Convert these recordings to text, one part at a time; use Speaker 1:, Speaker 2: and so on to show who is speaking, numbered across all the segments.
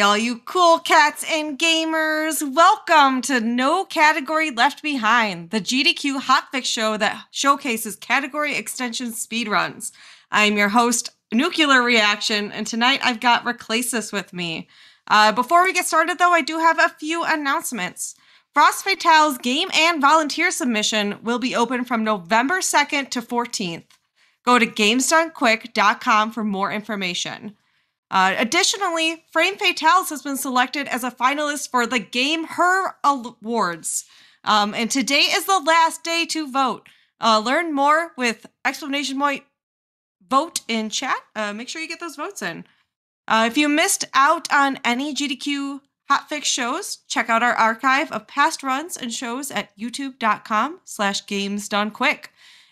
Speaker 1: all you cool cats and gamers. Welcome to No Category Left Behind, the GDQ hotfix show that showcases category extension speedruns. I'm your host, Nuclear Reaction, and tonight I've got Reclasis with me. Before we get started, though, I do have a few announcements. Frost Fatale's game and volunteer submission will be open from November 2nd to 14th. Go to gamesdonequick.com for more information. Additionally, Frame Fatales has been selected as a finalist for the Game Her Awards. And today is the last day to vote. Learn more with exclamation point vote in chat. Make sure you get those votes in. If you missed out on any GDQ hotfix shows, check out our archive of past runs and shows at youtube.com/gamesdonequick.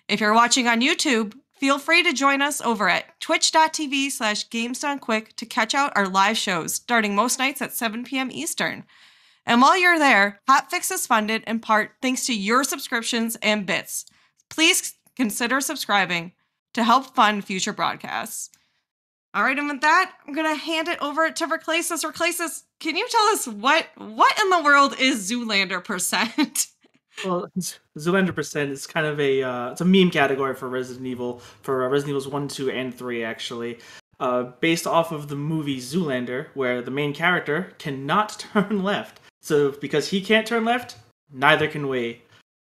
Speaker 1: If you're watching on YouTube, feel free to join us over at twitch.tv/gamesdonequick to catch out our live shows, starting most nights at 7 p.m. Eastern. And while you're there, Hotfix is funded in part thanks to your subscriptions and bits. Please consider subscribing to help fund future broadcasts. All right, and with that, I'm going to hand it over to Reclasis. Reclasis, can you tell us what in the world is Zoolander percent?
Speaker 2: Well, Zoolander percent is kind of it's a meme category for Resident Evil, for Resident Evils 1, 2, and 3, actually. Based off of the movie Zoolander, where the main character cannot turn left. So, because he can't turn left, neither can we.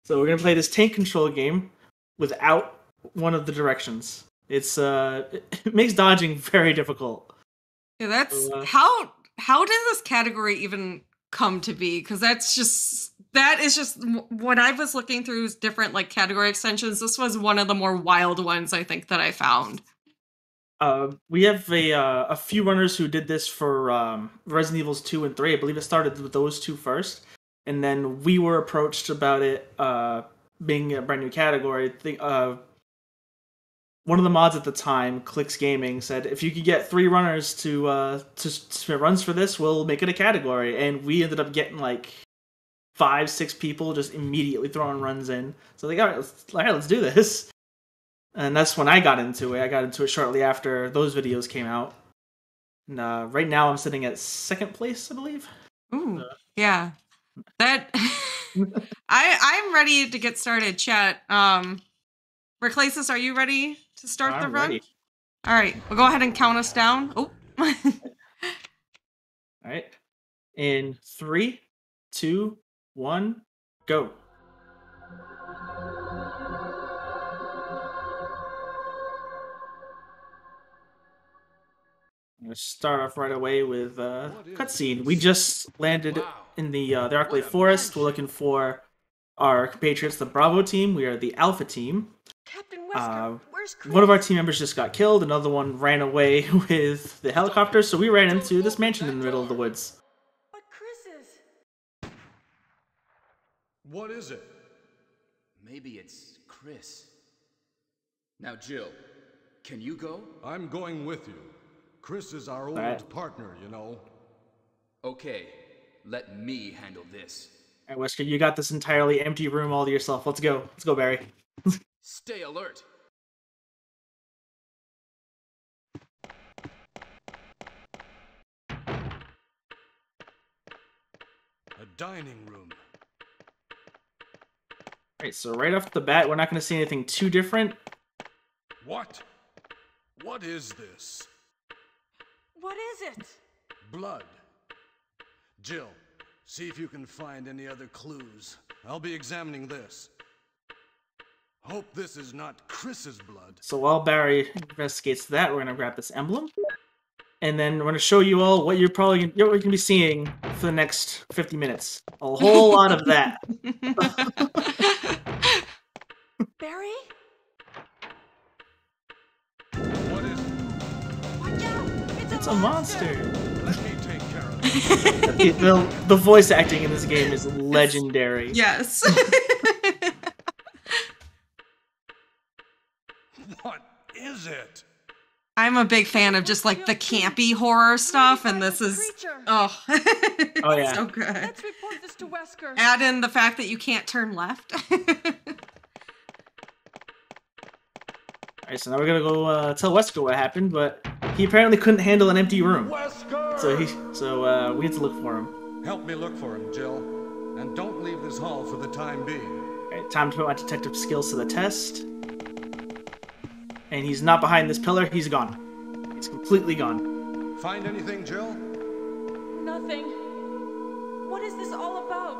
Speaker 2: So we're going to play this tank control game without one of the directions. It makes dodging very difficult.
Speaker 1: Yeah, that's how did this category even come to be? Because that is just when I was looking through different category extensions, this was one of the more wild ones I think that I found.
Speaker 2: We have a few runners who did this for Resident Evils 2 and 3. I believe it started with those two first, and then we were approached about it being a brand new category. One of the mods at the time, Clicks Gaming, said if you could get 3 runners to submit runs for this, we'll make it a category. And we ended up getting 5-6 people just immediately throwing runs in. So they got let's do this. And that's when I got into it. I got into it shortly after those videos came out. And right now I'm sitting at 2nd place, I believe.
Speaker 1: Ooh, yeah. That I'm ready to get started, chat. Reclasis, are you ready to start the run?
Speaker 2: Ready.
Speaker 1: All right, we'll go ahead and count us down. Oh.
Speaker 2: All right. In 3, 2, 1, go. I'm going to start off right away with a cutscene. We just landed in the Arclay Forest. We're looking for our compatriots, the Bravo team. We are the Alpha team.
Speaker 3: Captain Wesker, where's Chris?
Speaker 2: One of our team members just got killed. Another one ran away with the helicopter, so we ran into this mansion in the middle of the woods.
Speaker 3: But Chris is...
Speaker 4: What is it?
Speaker 5: Maybe it's Chris. Now, Jill, can you go?
Speaker 4: I'm going with you. Chris is our old partner, you know.
Speaker 5: Okay, let me handle this.
Speaker 2: All right, Wesker, you got this entirely empty room all to yourself. Let's go. Let's go, Barry.
Speaker 5: Stay alert.
Speaker 4: A dining room.
Speaker 2: Alright, so right off the bat, we're not going to see anything too different.
Speaker 4: What? What is this?
Speaker 3: What is it?
Speaker 4: Blood. Jill, see if you can find any other clues. I'll be examining this. Hope this is not Chris's blood.
Speaker 2: So while Barry investigates that, we're going to grab this emblem. And then we're going to show you all what you're going to be seeing for the next 50 minutes. A whole lot of that.
Speaker 3: Barry?
Speaker 4: What is it?
Speaker 3: Watch out!
Speaker 2: It's a monster.
Speaker 4: Let me take care of it.
Speaker 2: The voice acting in this game is legendary.
Speaker 1: Yes.
Speaker 4: What is it?
Speaker 1: I'm a big fan of just the campy horror stuff, and this is
Speaker 2: Oh yeah,
Speaker 1: so good.
Speaker 3: Let's report this to Wesker.
Speaker 1: Add in the fact that you can't turn left.
Speaker 2: Alright, so now we're gonna go tell Wesker what happened, but he apparently couldn't handle an empty room.
Speaker 4: Wesker!
Speaker 2: So we need to look for him.
Speaker 4: Help me look for him, Jill. And don't leave this hall for the time being.
Speaker 2: Alright, time to put my detective skills to the test. And he's not behind this pillar, he's gone. He's completely gone.
Speaker 4: Find anything, Jill?
Speaker 3: Nothing. What is this all about?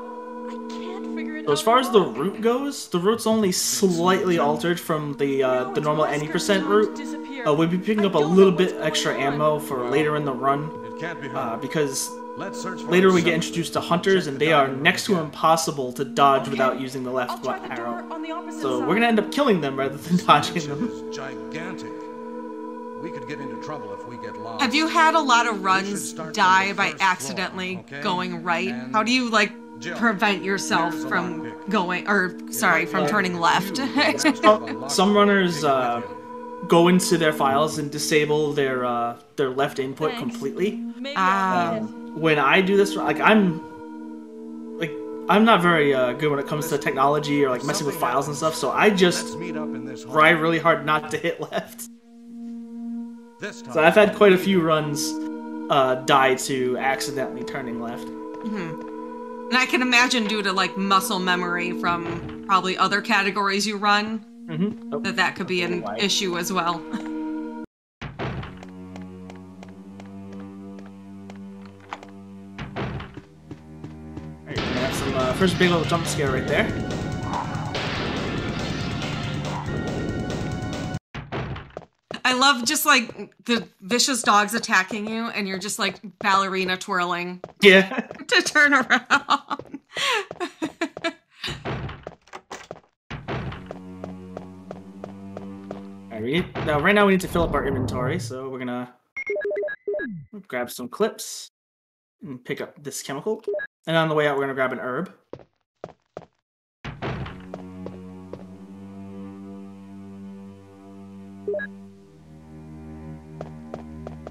Speaker 3: I can't figure it out.
Speaker 2: So as far as the
Speaker 3: at all.
Speaker 2: route goes, the route's only slightly altered from the normal any percent route. We'll be picking up a little bit extra ammo for later in the run,
Speaker 4: It can't be hard.
Speaker 2: because
Speaker 4: Let's search for
Speaker 2: later we
Speaker 4: ourselves.
Speaker 2: get introduced to hunters, and they are next to impossible to dodge without using the
Speaker 3: I'll
Speaker 2: left
Speaker 3: try the
Speaker 2: arrow.
Speaker 3: door on the opposite
Speaker 2: So
Speaker 3: side.
Speaker 2: we're gonna end up killing them rather than dodging
Speaker 4: Mansion
Speaker 2: them.
Speaker 4: is gigantic. We could get into trouble if we get lost.
Speaker 1: Have you had a lot of
Speaker 4: We should
Speaker 1: runs
Speaker 4: start from
Speaker 1: die
Speaker 4: the
Speaker 1: by
Speaker 4: first floor,
Speaker 1: accidentally
Speaker 4: okay?
Speaker 1: going right?
Speaker 4: And
Speaker 1: How do you like
Speaker 4: Jill,
Speaker 1: prevent yourself
Speaker 4: here's a
Speaker 1: from
Speaker 4: lockpick.
Speaker 1: going, or sorry, from turning left?
Speaker 2: Some runners go into their files and disable their left input
Speaker 3: Thanks.
Speaker 2: completely.
Speaker 3: Maybe I need it.
Speaker 2: When I do this, I'm not very good when it comes to technology or like messing with files and stuff. So I just
Speaker 4: Let's meet up in this hall.
Speaker 2: try really hard not to hit left.
Speaker 4: This time.
Speaker 2: So I've had quite a few runs die to accidentally turning left.
Speaker 1: And I can imagine due to like muscle memory from probably other categories you run,
Speaker 2: Oh,
Speaker 1: that could be an issue as well.
Speaker 2: Alright, we have some first big little jump scare right there.
Speaker 1: I love just like the vicious dogs attacking you, and you're just like ballerina twirling
Speaker 2: Yeah.
Speaker 1: to turn around.
Speaker 2: Alright, right now we need to fill up our inventory, so we're gonna grab some clips and pick up this chemical. And on the way out, we're gonna grab an herb.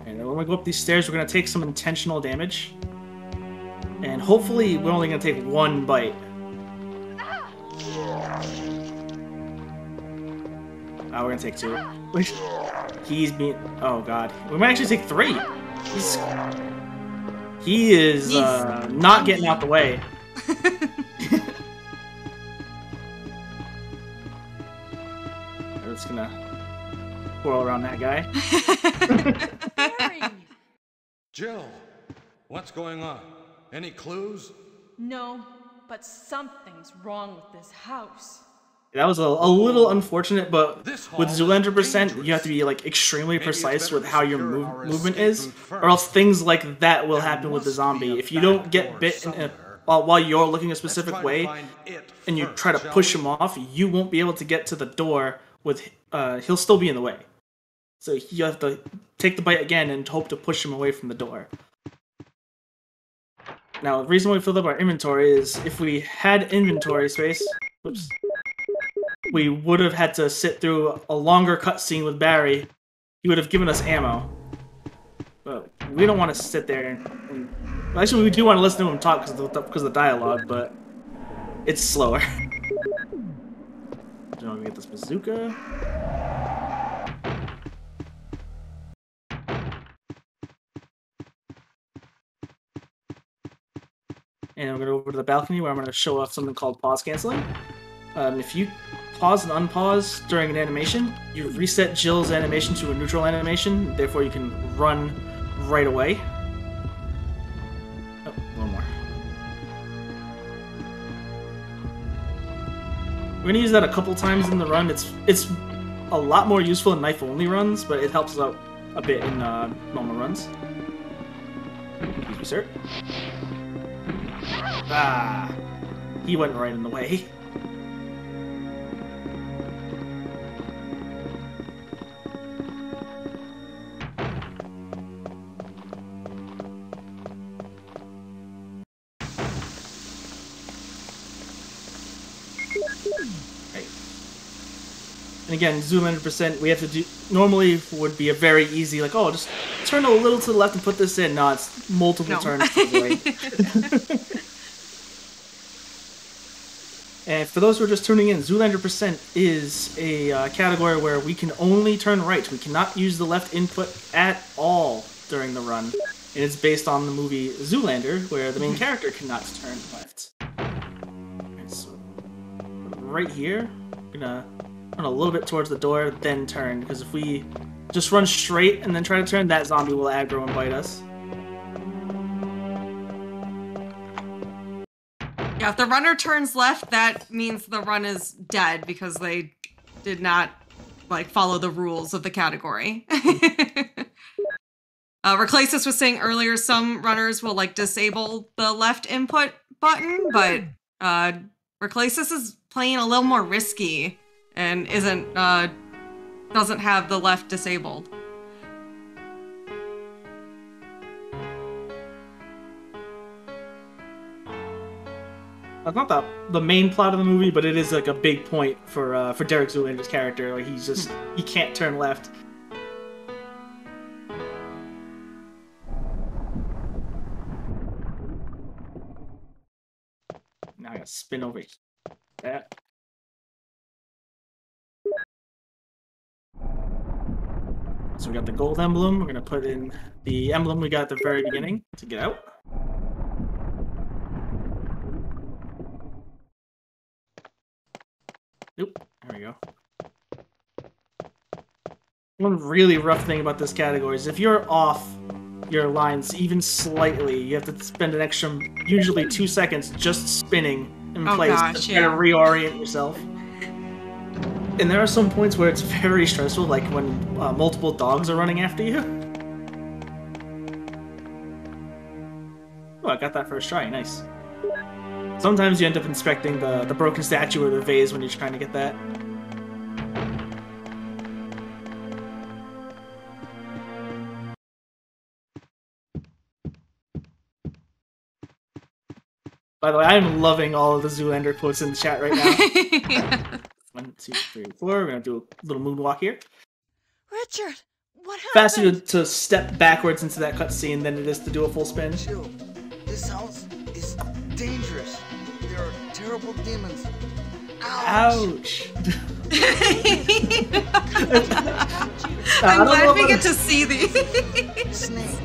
Speaker 2: And then when we go up these stairs, we're gonna take some intentional damage. And hopefully, we're only gonna take one bite. Oh, we're gonna take two. He's being. Oh god, we might actually take three. He is not getting out the way. We're just gonna whirl around that guy.
Speaker 3: Harry!
Speaker 4: Jill, what's going on? Any clues?
Speaker 3: No, but something's wrong with this house.
Speaker 2: That was a little unfortunate, but
Speaker 4: This hall
Speaker 2: with
Speaker 4: is
Speaker 2: Zoolander percent,
Speaker 4: dangerous.
Speaker 2: you have to be like extremely
Speaker 4: Maybe it's
Speaker 2: precise
Speaker 4: better
Speaker 2: with
Speaker 4: to
Speaker 2: how your
Speaker 4: secure our
Speaker 2: movement
Speaker 4: escape
Speaker 2: is,
Speaker 4: route
Speaker 2: or else
Speaker 4: first.
Speaker 2: things like that will
Speaker 4: There
Speaker 2: happen with the
Speaker 4: must
Speaker 2: zombie.
Speaker 4: be a
Speaker 2: If you don't
Speaker 4: back
Speaker 2: get
Speaker 4: door
Speaker 2: bit in
Speaker 4: somewhere.
Speaker 2: while you're looking a
Speaker 4: Let's
Speaker 2: specific
Speaker 4: try to
Speaker 2: way,
Speaker 4: find it
Speaker 2: and you
Speaker 4: first,
Speaker 2: try to
Speaker 4: shall
Speaker 2: push
Speaker 4: we?
Speaker 2: him off, you won't be able to get to the door with. He'll still be in the way. So you have to take the bite again and hope to push him away from the door. Now, the reason why we filled up our inventory is if we had inventory space, whoops, we would have had to sit through a longer cutscene with Barry. He would have given us ammo. But we don't want to sit there and actually, we do want to listen to him talk because of the dialogue, but it's slower. So let me get this bazooka. And I'm going to go over to the balcony where I'm going to show off something called pause canceling. If you pause and unpause during an animation, you reset Jill's animation to a neutral animation, therefore you can run right away. Oh, one more. We're going to use that a couple times in the run. It's a lot more useful in knife-only runs, but it helps us out a bit in normal runs. Excuse me, sir. Ah, he went right in the way. Right. And again, zoom 100%, we have to do, normally would be a very easy, like, oh, just turn a little to the left and put this in. No, it's multiple
Speaker 1: No.
Speaker 2: turns to the right. And for those who are just tuning in, Zoolander percent is a category where we can only turn right. We cannot use the left input at all during the run. and it's based on the movie Zoolander, where the main character cannot turn left. Alright, so right here, I'm gonna run a little bit towards the door, then turn, because if we just run straight and then try to turn, that zombie will aggro and bite us.
Speaker 1: Yeah, if the runner turns left, that means the run is dead because they did not like follow the rules of the category. Reclasis was saying earlier some runners will like disable the left input button, but Reclasis is playing a little more risky and doesn't have the left disabled.
Speaker 2: It's not the main plot of the movie, but it is like a big point for Derek Zoolander's character. Like he can't turn left. Now I gotta spin over that. So we got the gold emblem. We're gonna put in the emblem we got at the very beginning to get out. Oop, there we go. One really rough thing about this category is if you're off your lines even slightly, you have to spend an extra, usually 2 seconds, just spinning in place to try to reorient yourself. And there are some points where it's very stressful, like when multiple dogs are running after you. Oh, I got that first try, nice. Sometimes you end up inspecting the broken statue or the vase when you're trying to get that. By the way, I'm loving all of the Zoolander quotes in the chat right now.
Speaker 1: Yeah.
Speaker 2: 1, 2, 3, 4. We're gonna do a little moonwalk here.
Speaker 3: Richard, what happened?
Speaker 2: Faster to step backwards into that cutscene than it is to do a full spin.
Speaker 6: Chill. This house is dangerous. There are terrible demons.
Speaker 2: Ouch!
Speaker 1: I'm glad we get to see these.
Speaker 6: Snake.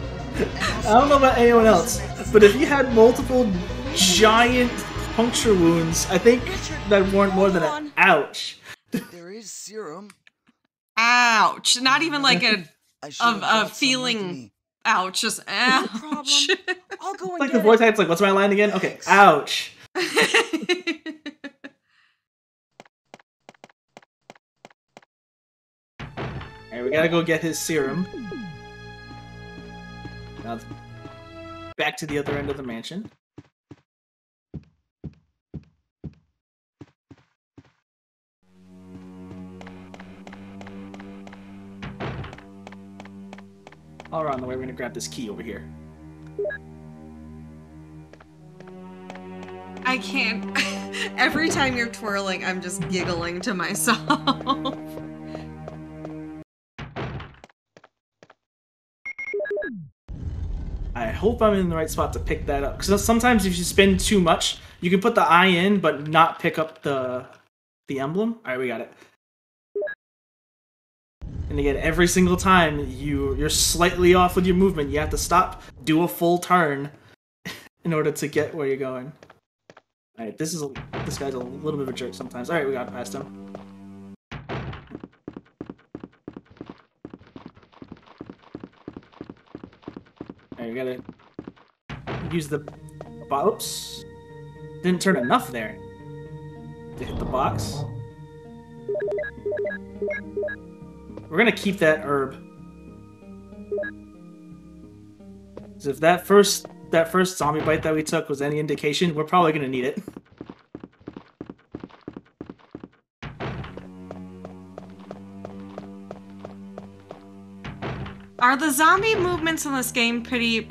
Speaker 2: I don't know about anyone else, but if you had multiple giant puncture wounds, I think that weren't more than an ouch.
Speaker 6: There is serum.
Speaker 1: Ouch! Not even like a
Speaker 6: Of
Speaker 1: feeling. Ouch! Just ouch.
Speaker 3: No problem. I'll go and
Speaker 2: Like
Speaker 3: get
Speaker 2: the voice
Speaker 3: it.
Speaker 2: act's like, what's my line again? Okay, ouch. Alright, we gotta go get his serum. Now, back to the other end of the mansion. All around the way, we're gonna grab this key over here.
Speaker 1: I can't. Every time you're twirling, I'm just giggling to myself.
Speaker 2: I hope I'm in the right spot to pick that up. Because sometimes if you spin too much, you can put the eye in, but not pick up the emblem. All right, we got it. And again, every single time you're slightly off with your movement, you have to stop, do a full turn in order to get where you're going. All right, this guy's a little bit of a jerk sometimes. All right, we got past him. All right, we gotta use the oops. Didn't turn enough there to hit the box. We're gonna keep that herb. So if that first zombie bite that we took was any indication, we're probably gonna need it.
Speaker 1: Are the zombie movements in this game pretty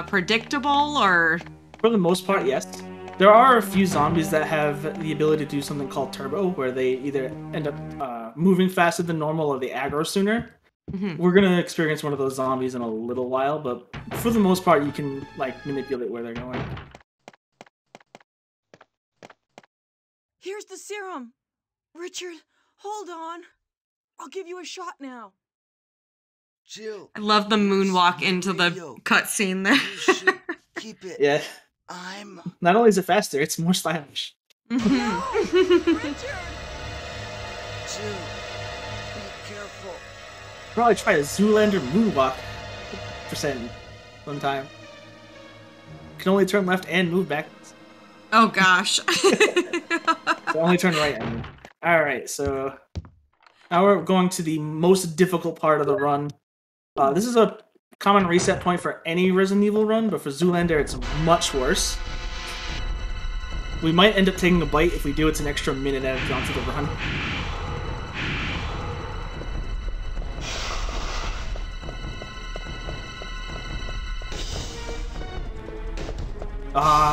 Speaker 1: predictable, or?
Speaker 2: For the most part, yes. There are a few zombies that have the ability to do something called turbo, where they either end up moving faster than normal or they aggro sooner.
Speaker 1: Mm-hmm.
Speaker 2: We're gonna experience one of those zombies in a little while, but for the most part, you can like manipulate where they're going.
Speaker 3: Here's the serum. Richard, hold on. I'll give you a shot now.
Speaker 6: Jill,
Speaker 1: I love the moonwalk into the
Speaker 6: radio.
Speaker 1: cutscene there.
Speaker 6: You should keep it.
Speaker 2: Yeah.
Speaker 6: I'm.
Speaker 2: Not only is it faster, it's more stylish.
Speaker 1: Mhm.
Speaker 6: Jill, be careful.
Speaker 2: Probably try a Zoolander moonwalk percent sometime. Can only turn left and move backwards.
Speaker 1: Oh gosh.
Speaker 2: So only turn right and move. Alright, so now we're going to the most difficult part of the run. This is a common reset point for any Resident Evil run, but for Zoolander it's much worse. We might end up taking a bite. If we do, it's an extra minute added onto the run.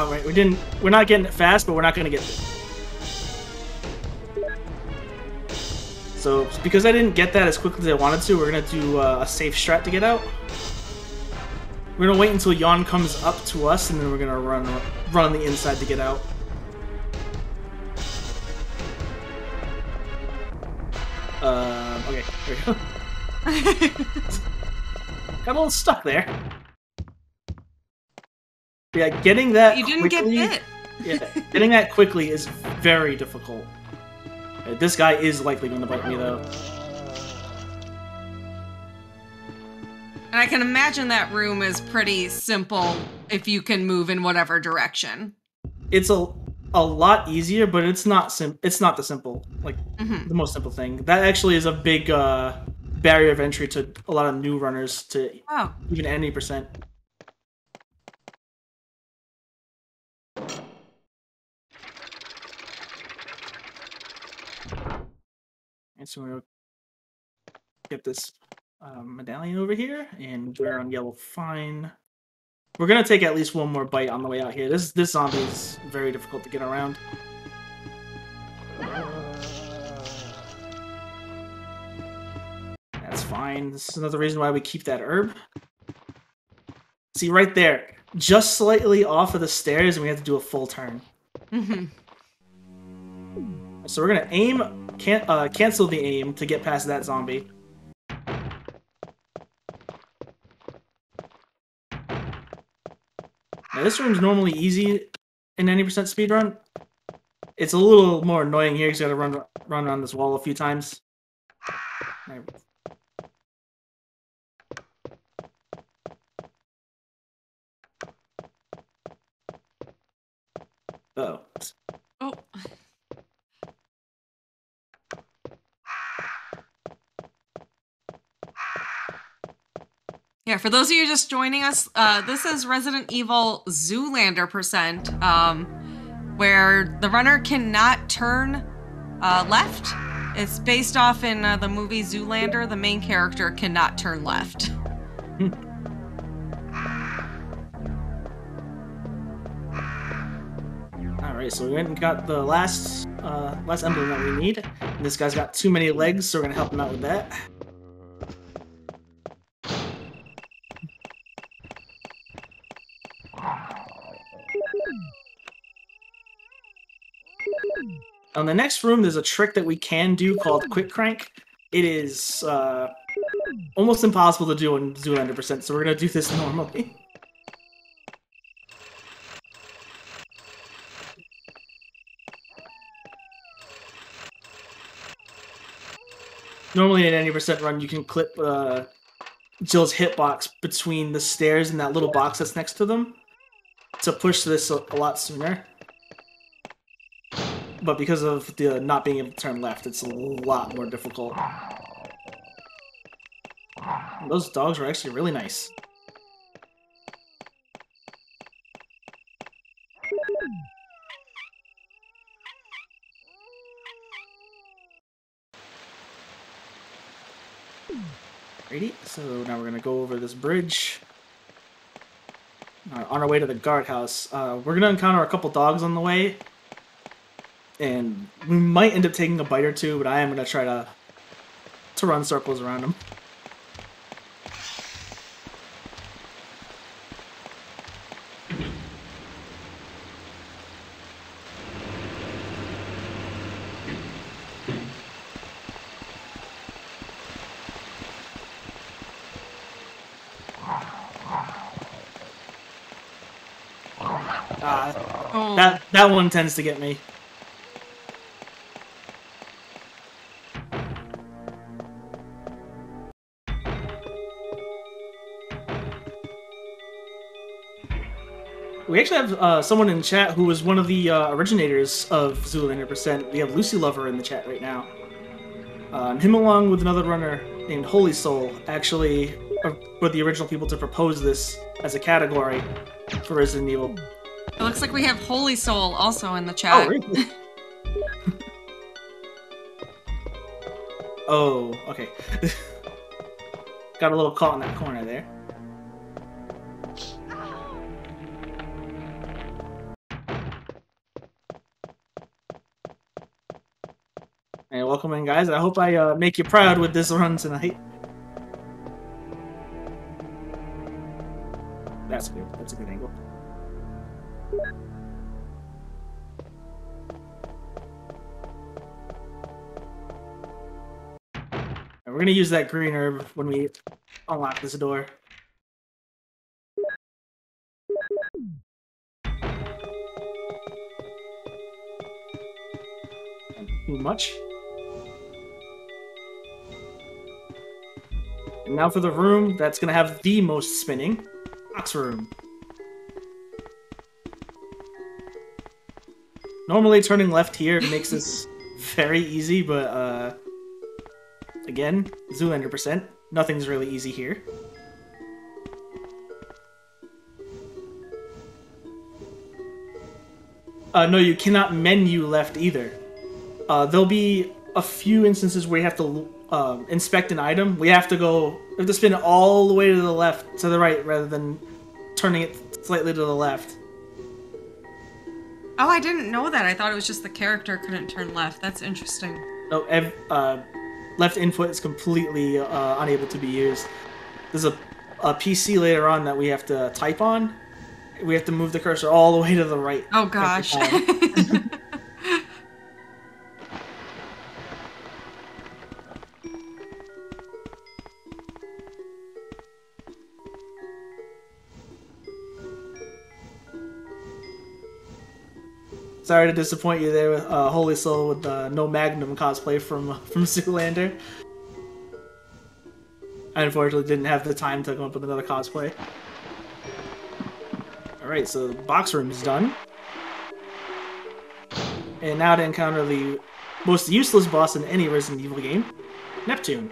Speaker 2: Right, we're not getting it fast, but we're not gonna get it. So, because I didn't get that as quickly as I wanted to, we're gonna do a safe strat to get out. We're gonna wait until Yawn comes up to us, and then we're gonna run on the inside to get out. Okay, there we go. Got a little stuck there. Yeah, getting that
Speaker 1: You didn't
Speaker 2: quickly,
Speaker 1: get bit.
Speaker 2: Yeah, getting that quickly is very difficult. This guy is likely going to bite me, though.
Speaker 1: And I can imagine that room is pretty simple if you can move in whatever direction.
Speaker 2: It's a lot easier, but it's not the simple, like, the most simple thing. That actually is a big barrier of entry to a lot of new runners to even any percent. And so we'll get this medallion over here, and we're on yellow. Fine. We're gonna take at least one more bite on the way out here. This zombie is very difficult to get around. That's fine. This is another reason why we keep that herb. See, right there, just slightly off of the stairs, and we have to do a full turn. So we're gonna aim, cancel the aim to get past that zombie. Now this room's normally easy in 90% speedrun. It's a little more annoying here because you gotta run around this wall a few times. Uh-oh.
Speaker 1: Oh. Yeah, for those of you just joining us, this is Resident Evil Zoolander percent, where the runner cannot turn left. It's based off in the movie Zoolander. The main character cannot turn left.
Speaker 2: Alright, so we went and got the last emblem that we need. And this guy's got too many legs, so we're gonna help him out with that. On the next room, there's a trick that we can do called Quick Crank. It is almost impossible to do in Zoolander percent, so we're gonna do this normally. Normally in any percent run, you can clip Jill's hitbox between the stairs and that little box that's next to them to push this a lot sooner. But because of the not being able to turn left, it's a lot more difficult. Those dogs were actually really nice. Alrighty, so now we're gonna go over this bridge. On our way to the guardhouse. We're gonna encounter a couple dogs on the way. And we might end up taking a bite or two, but I am gonna try to run circles around them.
Speaker 1: Oh.
Speaker 2: That one tends to get me. We actually have someone in chat who was one of the originators of Zoolander Percent. We have Lucy Lover in the chat right now. Him along with another runner named Holy Soul actually were the original people to propose this as a category for Resident Evil.
Speaker 1: It looks like we have Holy Soul also in the chat.
Speaker 2: Oh, really? Oh, okay. Got a little caught in that corner there. And welcome in, guys. I hope I make you proud with this run tonight. That's good. That's a good angle. And we're gonna use that green herb when we unlock this door. Too much. And now for the room that's gonna have the most spinning. Box room. Normally turning left here makes this very easy, but again, Zoolander Percent. Nothing's really easy here. No, you cannot menu left either. There'll be a few instances where you have to inspect an item. We have to spin it all the way to the left, to the right, rather than turning it slightly to the left.
Speaker 1: Oh, I didn't know that. I thought it was just the character couldn't turn left. That's interesting.
Speaker 2: No, left input is completely unable to be used. There's a PC later on that we have to type on. We have to move the cursor all the way to the right.
Speaker 1: Oh gosh.
Speaker 2: Sorry to disappoint you there with Holy Soul with no Magnum cosplay from Zoolander. I unfortunately didn't have the time to come up with another cosplay. Alright, so the box room is done. And now to encounter the most useless boss in any Resident Evil game, Neptune.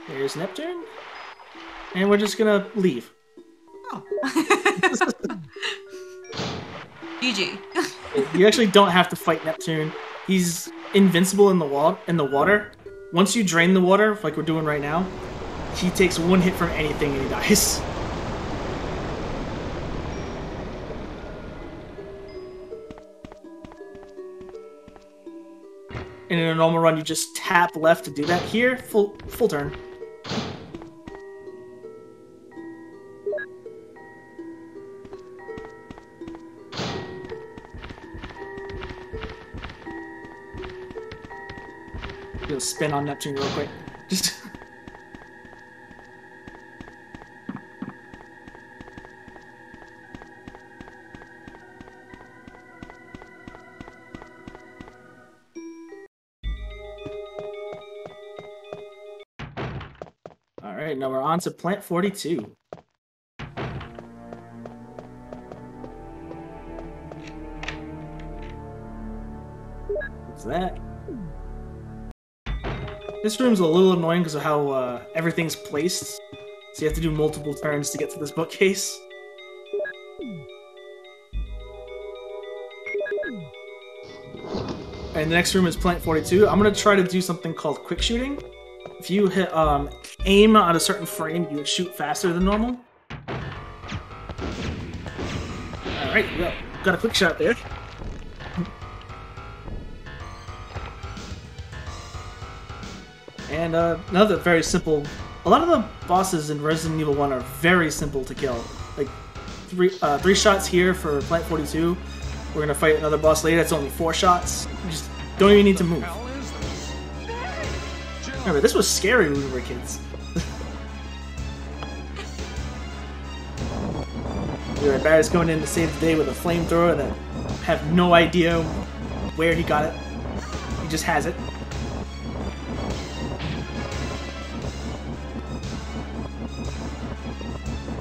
Speaker 2: There's Neptune. And we're just gonna leave.
Speaker 1: Oh. GG.
Speaker 2: You actually don't have to fight Neptune. He's invincible in the water. Once you drain the water, like we're doing right now, he takes one hit from anything and he dies. And in a normal run, you just tap left to do that. Here, full turn. You'll spin on Neptune real quick. Just. Alright, now we're on to Plant 42. What's that? This room's a little annoying because of how everything's placed. So you have to do multiple turns to get to this bookcase. And the next room is Plant 42. I'm going to try to do something called quick shooting. If you hit aim on a certain frame, you shoot faster than normal. Alright, got a quick shot there. And another very simple... A lot of the bosses in Resident Evil 1 are very simple to kill. Like, three shots here for Plant 42. We're going to fight another boss later. It's only 4 shots. You just don't even need to move. Remember, this was scary when we were kids. We were Barrett's going in to save the day with a flamethrower that have no idea where he got it. He just has it.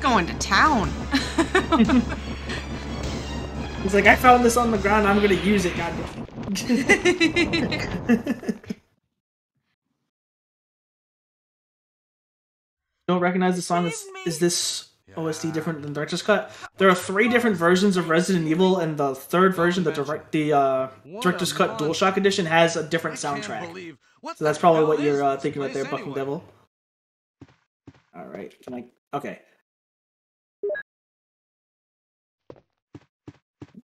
Speaker 1: Going to town.
Speaker 2: He's like, I found this on the ground, I'm gonna use it, goddamn. Don't recognize the song. Is this OST different than Director's Cut? There are 3 different versions of Resident Evil, and the third version, the Director's Cut DualShock Edition, has a different soundtrack. So that's probably what you're thinking right there, Bucking Devil. Alright, can I... Okay.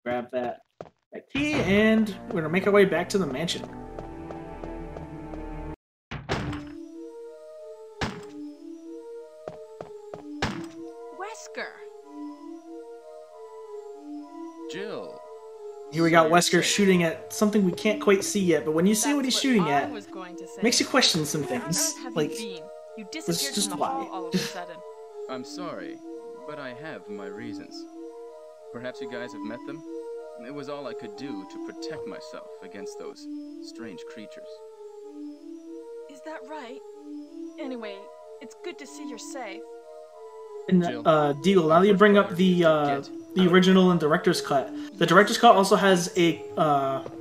Speaker 2: Grab that key, and we're gonna make our way back to the mansion.
Speaker 3: Wesker.
Speaker 5: Jill.
Speaker 2: Here we got Wesker shooting at something we can't quite see yet, but when you see what he's shooting at, makes you question some things. Like,
Speaker 3: You
Speaker 2: this
Speaker 3: disappeared
Speaker 2: just
Speaker 3: from the
Speaker 2: why?
Speaker 3: hall all of a sudden.
Speaker 5: I'm sorry, but I have my reasons. Perhaps you guys have met them? It was all I could do to protect myself against those strange creatures.
Speaker 3: Is that right? Anyway, it's good to see you're safe.
Speaker 2: And Deagle, now that you bring up the original and Director's Cut, the Director's Cut also has a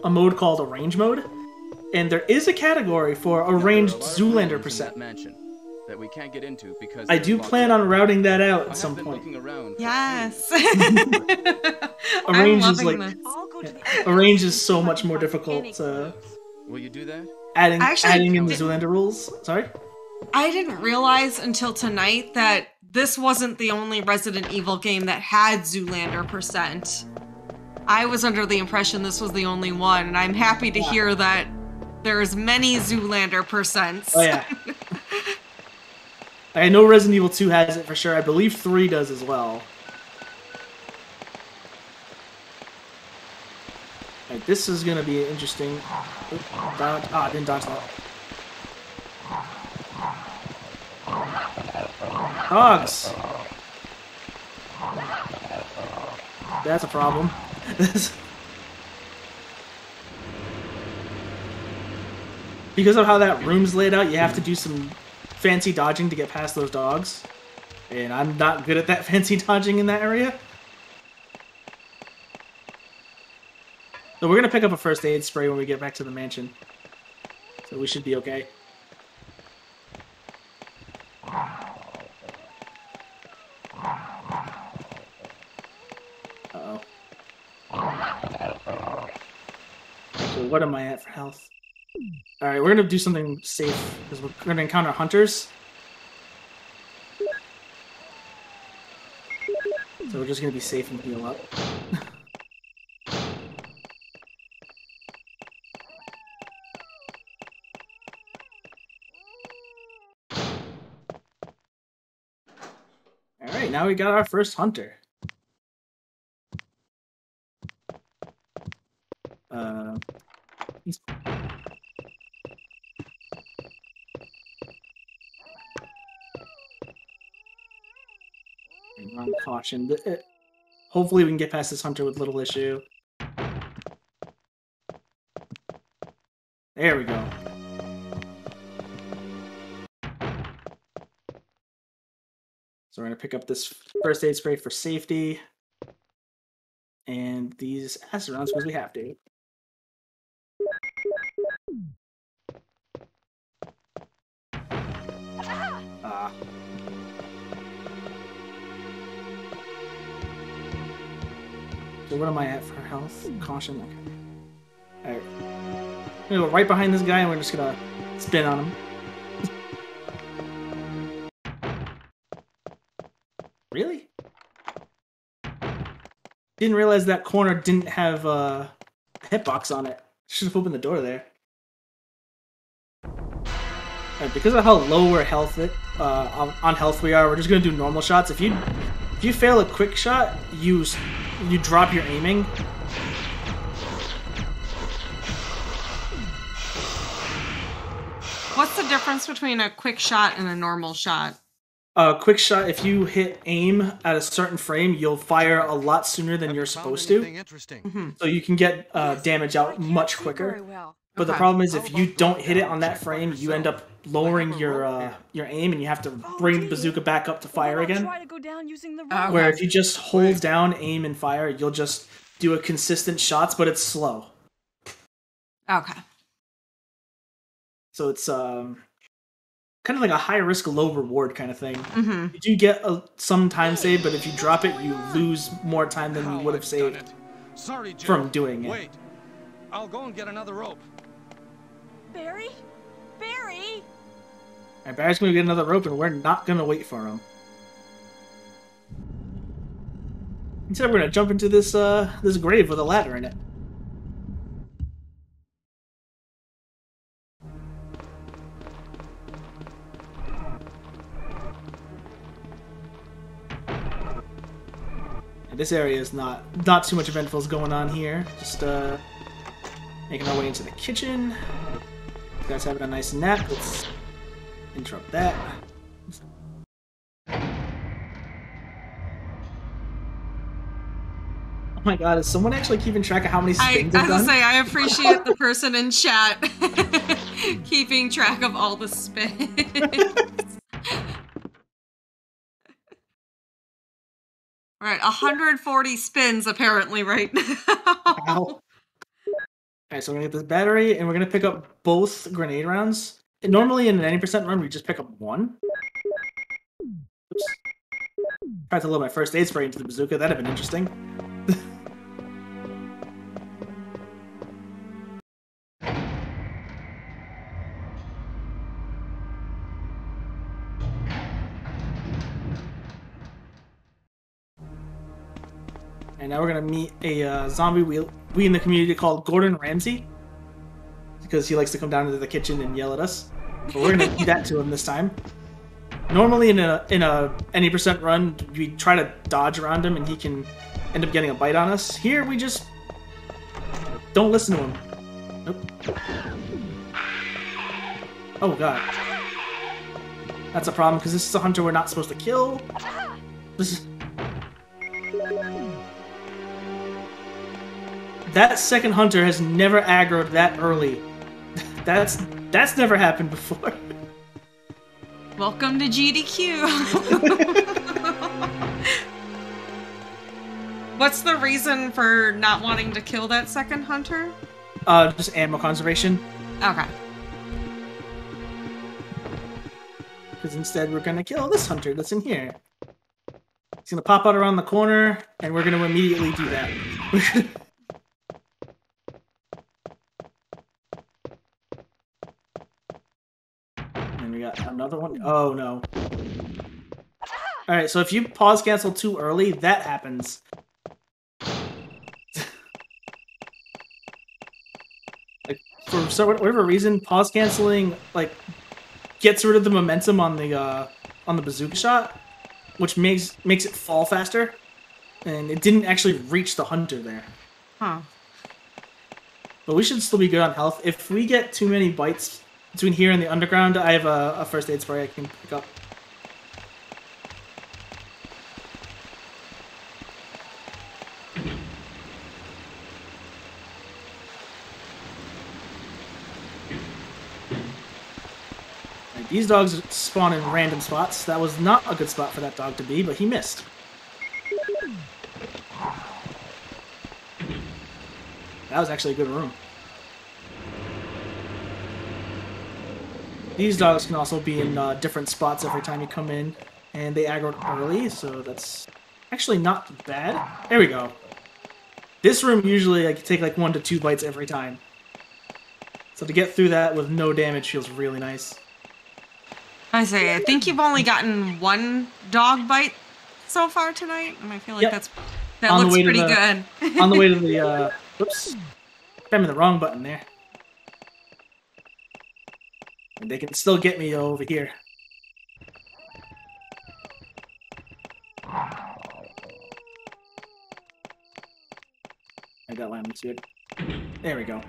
Speaker 2: mode called Arrange Mode, and there is a category for Arranged Zoolander percent.
Speaker 5: Mansion that we can't get into because
Speaker 2: I do plan on routing that out at some point.
Speaker 1: Yes.
Speaker 2: Arrange is like
Speaker 3: I'll go to the
Speaker 2: Arrange is so much more difficult.
Speaker 5: Will you do that?
Speaker 2: Adding in the Zoolander rules. Sorry.
Speaker 1: I didn't realize until tonight that this wasn't the only Resident Evil game that had Zoolander percent. I was under the impression this was the only one, and I'm happy to hear that there's many Zoolander percents.
Speaker 2: Oh yeah. I know Resident Evil 2 has it for sure. I believe 3 does as well. Alright, this is gonna be interesting. I didn't dodge that. Dogs! That's a problem. Because of how that room's laid out, you have to do some fancy dodging to get past those dogs. And I'm not good at that fancy dodging in that area. So we're gonna pick up a first aid spray when we get back to the mansion. So we should be okay. Uh-oh. So what am I at for health? Alright, we're gonna do something safe, because we're gonna encounter hunters. So we're just gonna be safe and heal up. Alright, now we got our first hunter. He's... Run caution. Hopefully we can get past this hunter with little issue. There we go. So we're going to pick up this first aid spray for safety. And these acid rounds because we have to. So what am I at for health? Caution. Okay. Alright. I'm gonna go right behind this guy and we're just gonna spin on him. Really? Didn't realize that corner didn't have a hitbox on it. Should have opened the door there. Alright, because of how low we're on health we are, we're just gonna do normal shots. If you fail a quick shot, you drop your aiming.
Speaker 1: What's the difference between a quick shot and a normal shot?
Speaker 2: Quick shot, if you hit aim at a certain frame, you'll fire a lot sooner than you're supposed to.
Speaker 4: Interesting?
Speaker 2: So you can get damage out much quicker. But the
Speaker 1: Okay.
Speaker 2: problem is if you don't hit it on that frame, you end up lowering your aim, and you have to bring the bazooka back up to fire again.
Speaker 3: Try to go down using the
Speaker 1: Okay.
Speaker 2: Where if you just hold down, aim, and fire, you'll just do a consistent shots, but it's slow.
Speaker 1: Okay.
Speaker 2: So it's kind of like a high risk, low reward kind of thing.
Speaker 1: Mm-hmm.
Speaker 2: You do get some time save, but if you drop it, you lose more time than you would have saved
Speaker 4: Sorry, Jill.
Speaker 2: from doing it.
Speaker 4: Wait. I'll go and get another rope.
Speaker 3: Barry? Barry?
Speaker 2: Alright, Barry's gonna get another rope, and we're not gonna wait for him. Instead, we're gonna jump into this this grave with a ladder in it. And this area is not too much eventful's going on here. Just making our way into the kitchen. You guys having a nice nap. Let's interrupt that. Oh my god, is someone actually keeping track of how many spins
Speaker 1: I
Speaker 2: I've
Speaker 1: was
Speaker 2: done?
Speaker 1: gonna say, I appreciate the person in chat keeping track of all the spins. Alright, 140 spins apparently right now.
Speaker 2: Ow. Alright, so we're gonna get this battery, and we're gonna pick up both grenade rounds. And normally in an 90% run, we just pick up one. Oops. Tried to load my first aid spray into the bazooka, that'd have been interesting. And now we're gonna meet a zombie we in the community called Gordon Ramsay, because he likes to come down into the kitchen and yell at us. But we're gonna do that to him this time. Normally in a any percent run, we try to dodge around him, and he can end up getting a bite on us. Here we just don't listen to him. Nope. Oh god, that's a problem because this is a hunter we're not supposed to kill. This is. That second hunter has never aggroed that early. That's never happened before.
Speaker 1: Welcome to GDQ. What's the reason for not wanting to kill that second hunter?
Speaker 2: Just ammo conservation.
Speaker 1: Okay.
Speaker 2: Because instead we're gonna kill this hunter that's in here. He's gonna pop out around the corner, and we're gonna immediately do that. And we got another one. Oh no. Alright, so if you pause cancel too early, that happens. Like, for whatever reason, pause canceling like gets rid of the momentum on the bazooka shot, which makes it fall faster, and it didn't actually reach the hunter there.
Speaker 1: Huh.
Speaker 2: But we should still be good on health. If we get too many bites between here and the underground, I have a first aid spray I can pick up. Right, these dogs spawn in random spots. That was not a good spot for that dog to be, but he missed. That was actually a good room. These dogs can also be in different spots every time you come in, and they aggro early, so that's actually not bad. There we go. This room usually I can take like 1 to 2 bites every time. So to get through that with no damage feels really nice.
Speaker 1: I think you've only gotten one dog bite so far tonight, and I feel like
Speaker 2: Yep.
Speaker 1: that
Speaker 2: On the
Speaker 1: looks
Speaker 2: way to
Speaker 1: pretty
Speaker 2: the-
Speaker 1: good.
Speaker 2: On the way to the, whoops. I'm in the wrong button there. And they can still get me over here. That line looks good. There we go.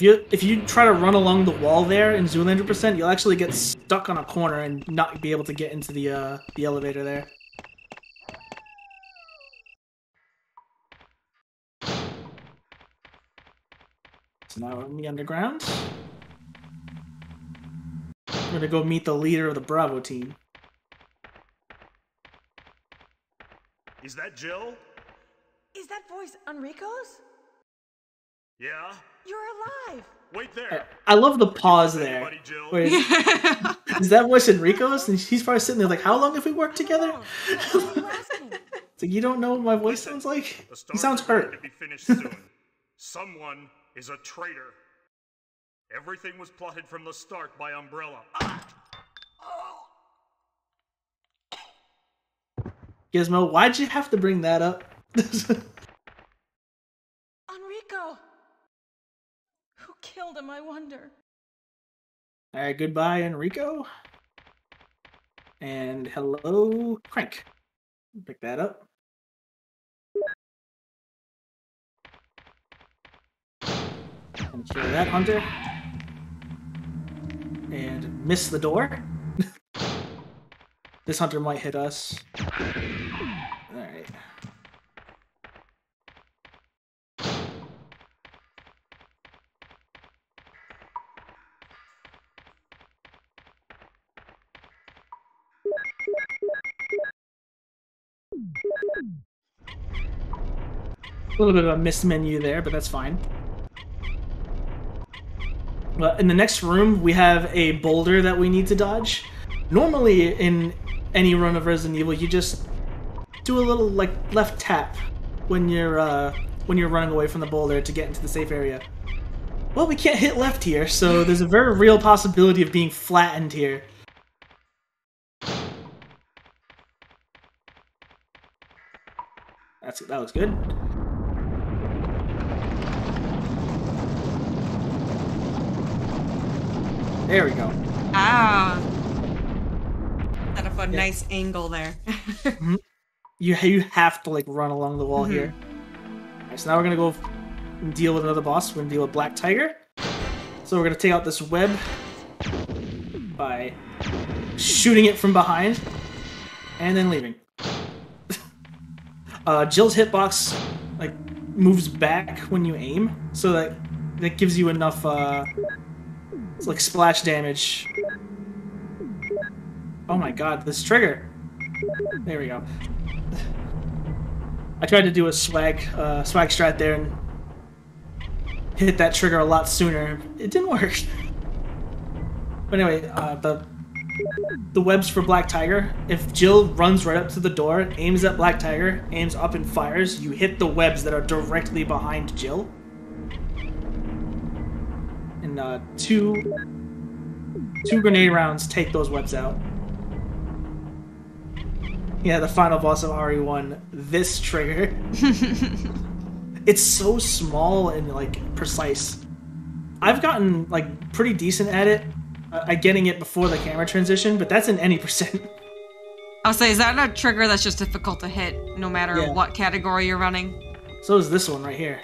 Speaker 2: if you try to run along the wall there in Zoolander percent, you'll actually get stuck on a corner and not be able to get into the elevator there. So now we're in the underground. We're gonna go meet the leader of the Bravo team.
Speaker 7: Is that Jill?
Speaker 3: Is that voice Enrico's?
Speaker 7: Yeah?
Speaker 3: You're alive!
Speaker 7: Wait there!
Speaker 2: I love the pause there.
Speaker 7: Anybody, Jill?
Speaker 2: Wait, is that voice Enrico's? And he's probably sitting there like, how long have we worked together?
Speaker 3: That's what I'm asking.
Speaker 2: It's like, you don't know what my voice sounds like?
Speaker 7: The
Speaker 2: He
Speaker 7: stars
Speaker 2: sounds
Speaker 7: are going
Speaker 2: hurt.
Speaker 7: to be finished soon. Someone is a traitor. Everything was plotted from the start by Umbrella.
Speaker 2: Gizmo, why'd you have to bring that up?
Speaker 3: Enrico! Who killed him, I wonder?
Speaker 2: Alright, goodbye, Enrico. And hello, Crank. Pick that up. And kill that hunter. And miss the door. This hunter might hit us. Alright. A little bit of a missed menu there, but that's fine. Well, in the next room, we have a boulder that we need to dodge. Normally, in any run of Resident Evil, you just do a little like left tap when you're running away from the boulder to get into the safe area. Well, we can't hit left here, so there's a very real possibility of being flattened here. That looks good. There we go.
Speaker 1: Ah. Set up a nice angle there.
Speaker 2: You have to like run along the wall here. Alright, so now we're gonna go and deal with another boss. We're gonna deal with Black Tiger. So we're gonna take out this web by shooting it from behind and then leaving. Jill's hitbox like moves back when you aim, so that gives you enough like splash damage. Oh my god, this trigger! There we go. I tried to do a swag strat there and hit that trigger a lot sooner. It didn't work. But anyway, the webs for Black Tiger. If Jill runs right up to the door, aims at Black Tiger, aims up and fires, you hit the webs that are directly behind Jill. And two grenade rounds take those webs out. Yeah, the final boss of RE1, this trigger. It's so small and like precise. I've gotten like pretty decent at it, at getting it before the camera transition, but that's in any percent.
Speaker 1: I'll say, is that a trigger that's just difficult to hit no matter what category you're running?
Speaker 2: So is this one right here.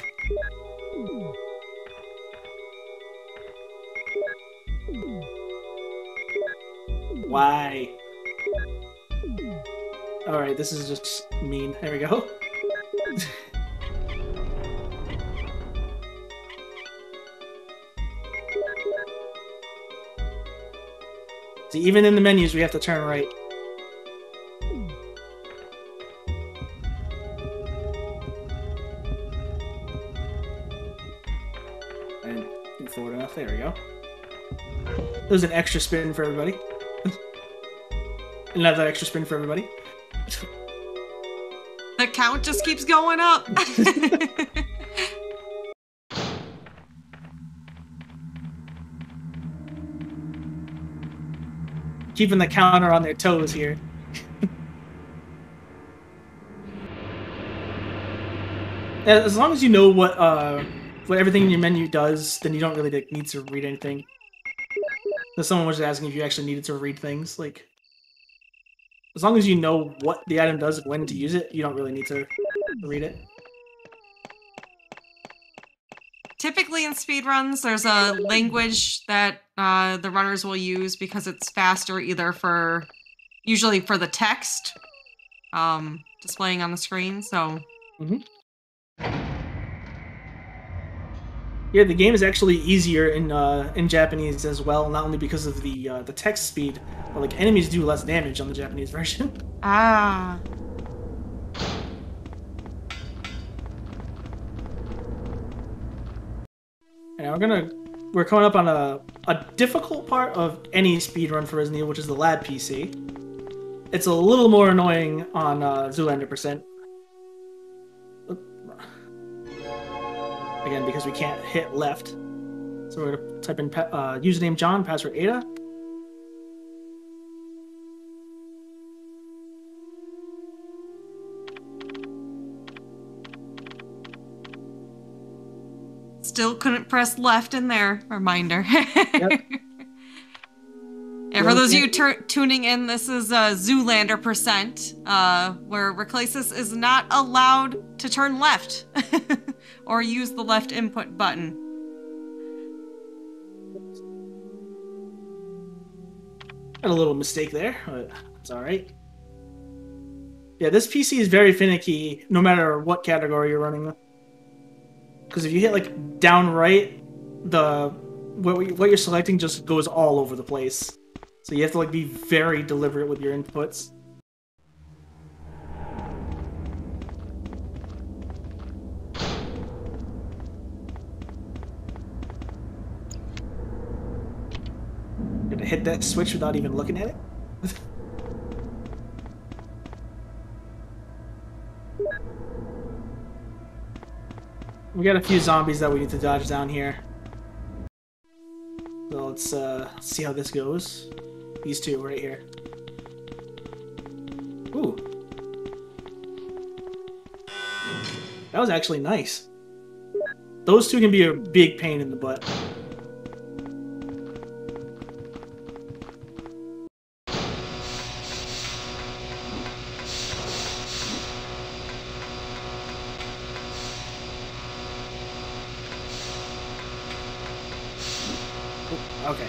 Speaker 2: Why? Alright, this is just mean. There we go. See, even in the menus, we have to turn right. And move forward enough. There we go. There's an extra spin for everybody. Another extra spin for everybody.
Speaker 1: The count just keeps going up.
Speaker 2: Keeping the counter on their toes here. As long as you know what everything in your menu does, then you don't really need to read anything. So someone was asking if you actually needed to read things. Like, as long as you know what the item does and when to use it, you don't really need to read it.
Speaker 1: typically in speedruns, there's a language that the runners will use because it's faster, usually for the text displaying on the screen. So.
Speaker 2: Yeah, the game is actually easier in Japanese as well, not only because of the text speed, but like enemies do less damage on the Japanese version.
Speaker 1: Ah.
Speaker 2: And we're coming up on a difficult part of any speedrun for Resident Evil, which is the lab PC. It's a little more annoying on Zoolander %. Again, because we can't hit left. So we're going to type in username John, password Ada.
Speaker 1: Still couldn't press left in there. Reminder.
Speaker 2: Yep.
Speaker 1: And for those of you tuning in, this is Zoolander %, where Reclasis is not allowed to turn left or use the left input button.
Speaker 2: Had a little mistake there, but it's alright. Yeah, this PC is very finicky no matter what category you're running. Because if you hit like down right, what you're selecting just goes all over the place. So you have to like be very deliberate with your inputs. Gonna hit that switch without even looking at it. We got a few zombies that we need to dodge down here. So let's see how this goes. These two right here. Ooh. That was actually nice. Those two can be a big pain in the butt. Okay.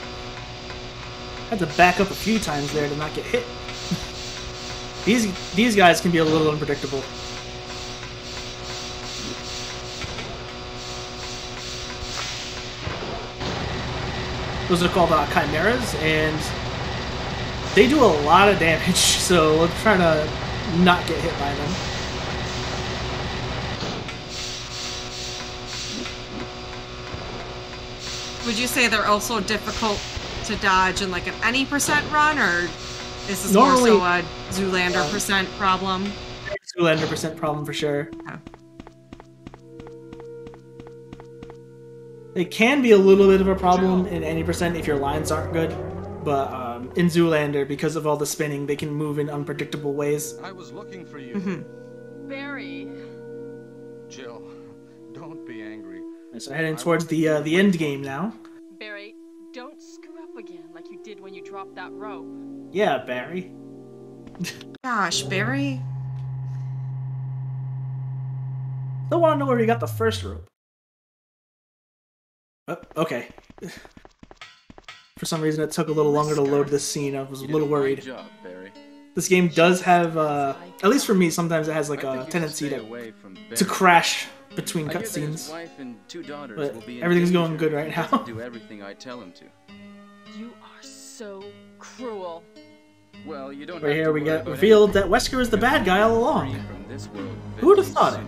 Speaker 2: Had to back up a few times there to not get hit. These guys can be a little unpredictable. Those are called chimeras, and they do a lot of damage, so let's try to not get hit by them.
Speaker 1: Would you say they're also difficult to dodge in like an any % run, or is this normally more so a Zoolander % problem?
Speaker 2: Zoolander % problem for sure.
Speaker 1: Oh.
Speaker 2: It can be a little bit of a problem in any % if your lines aren't good, but in Zoolander, because of all the spinning, they can move in unpredictable ways.
Speaker 4: I was looking for you.
Speaker 3: Barry.
Speaker 4: Jill, don't be angry.
Speaker 2: So heading towards the end game now.
Speaker 3: Barry, don't screw up again like you did when you dropped that rope.
Speaker 2: Yeah, Barry.
Speaker 1: Gosh, Barry.
Speaker 2: Still want to know where he got the first rope. Oh, okay. For some reason, it took a little longer to load this scene. I was a little worried.
Speaker 5: Job, Barry.
Speaker 2: This game does have, at least for me, sometimes it has like a tendency to crash between cutscenes. But everything's going good right now.
Speaker 5: Do everything I tell him to.
Speaker 3: You are so cruel.
Speaker 5: Well, you don't
Speaker 2: right here we get revealed that Wesker is the bad guy all along. Who would have thought it?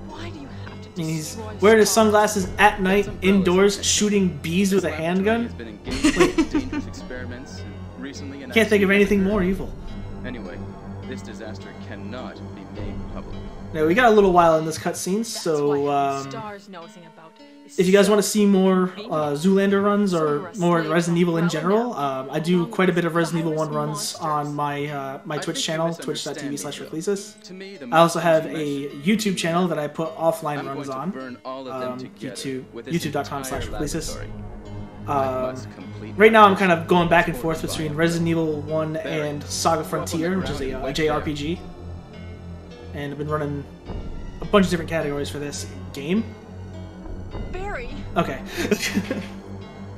Speaker 3: Why do you have to
Speaker 2: I mean, he's
Speaker 3: destroy
Speaker 2: wearing his
Speaker 3: stars?
Speaker 2: sunglasses at night, indoors, shooting bees with a handgun. Can't think of anything more evil.
Speaker 5: Anyway, this disaster cannot be made public.
Speaker 2: Now, we got a little while in this cutscene,
Speaker 3: That's
Speaker 2: so
Speaker 3: why stars nosing about is
Speaker 2: if you guys
Speaker 3: so
Speaker 2: want to see more Zoolander runs or
Speaker 3: you're a
Speaker 2: more
Speaker 3: slave
Speaker 2: Resident Evil in
Speaker 3: well
Speaker 2: general,
Speaker 3: enough,
Speaker 2: I do
Speaker 3: along
Speaker 2: quite a
Speaker 3: with
Speaker 2: bit of Resident Evil 1 runs
Speaker 3: monsters.
Speaker 2: on my my
Speaker 5: I
Speaker 2: Twitch
Speaker 5: think
Speaker 2: channel,
Speaker 5: you misunderstand me,
Speaker 2: twitch.tv/Reclesis.
Speaker 5: To me, the
Speaker 2: I also have
Speaker 5: monsters you
Speaker 2: a YouTube channel that I put offline
Speaker 5: I'm
Speaker 2: runs
Speaker 5: going to
Speaker 2: on,
Speaker 5: burn all of them together with this
Speaker 2: youtube.com/Reclesis.
Speaker 5: entire laboratory.
Speaker 2: Right now I'm kind of going back and forth between Resident Evil 1 and Saga Frontier, which is a JRPG. And I've been running a bunch of different categories for this game.
Speaker 3: Barry.
Speaker 2: Okay.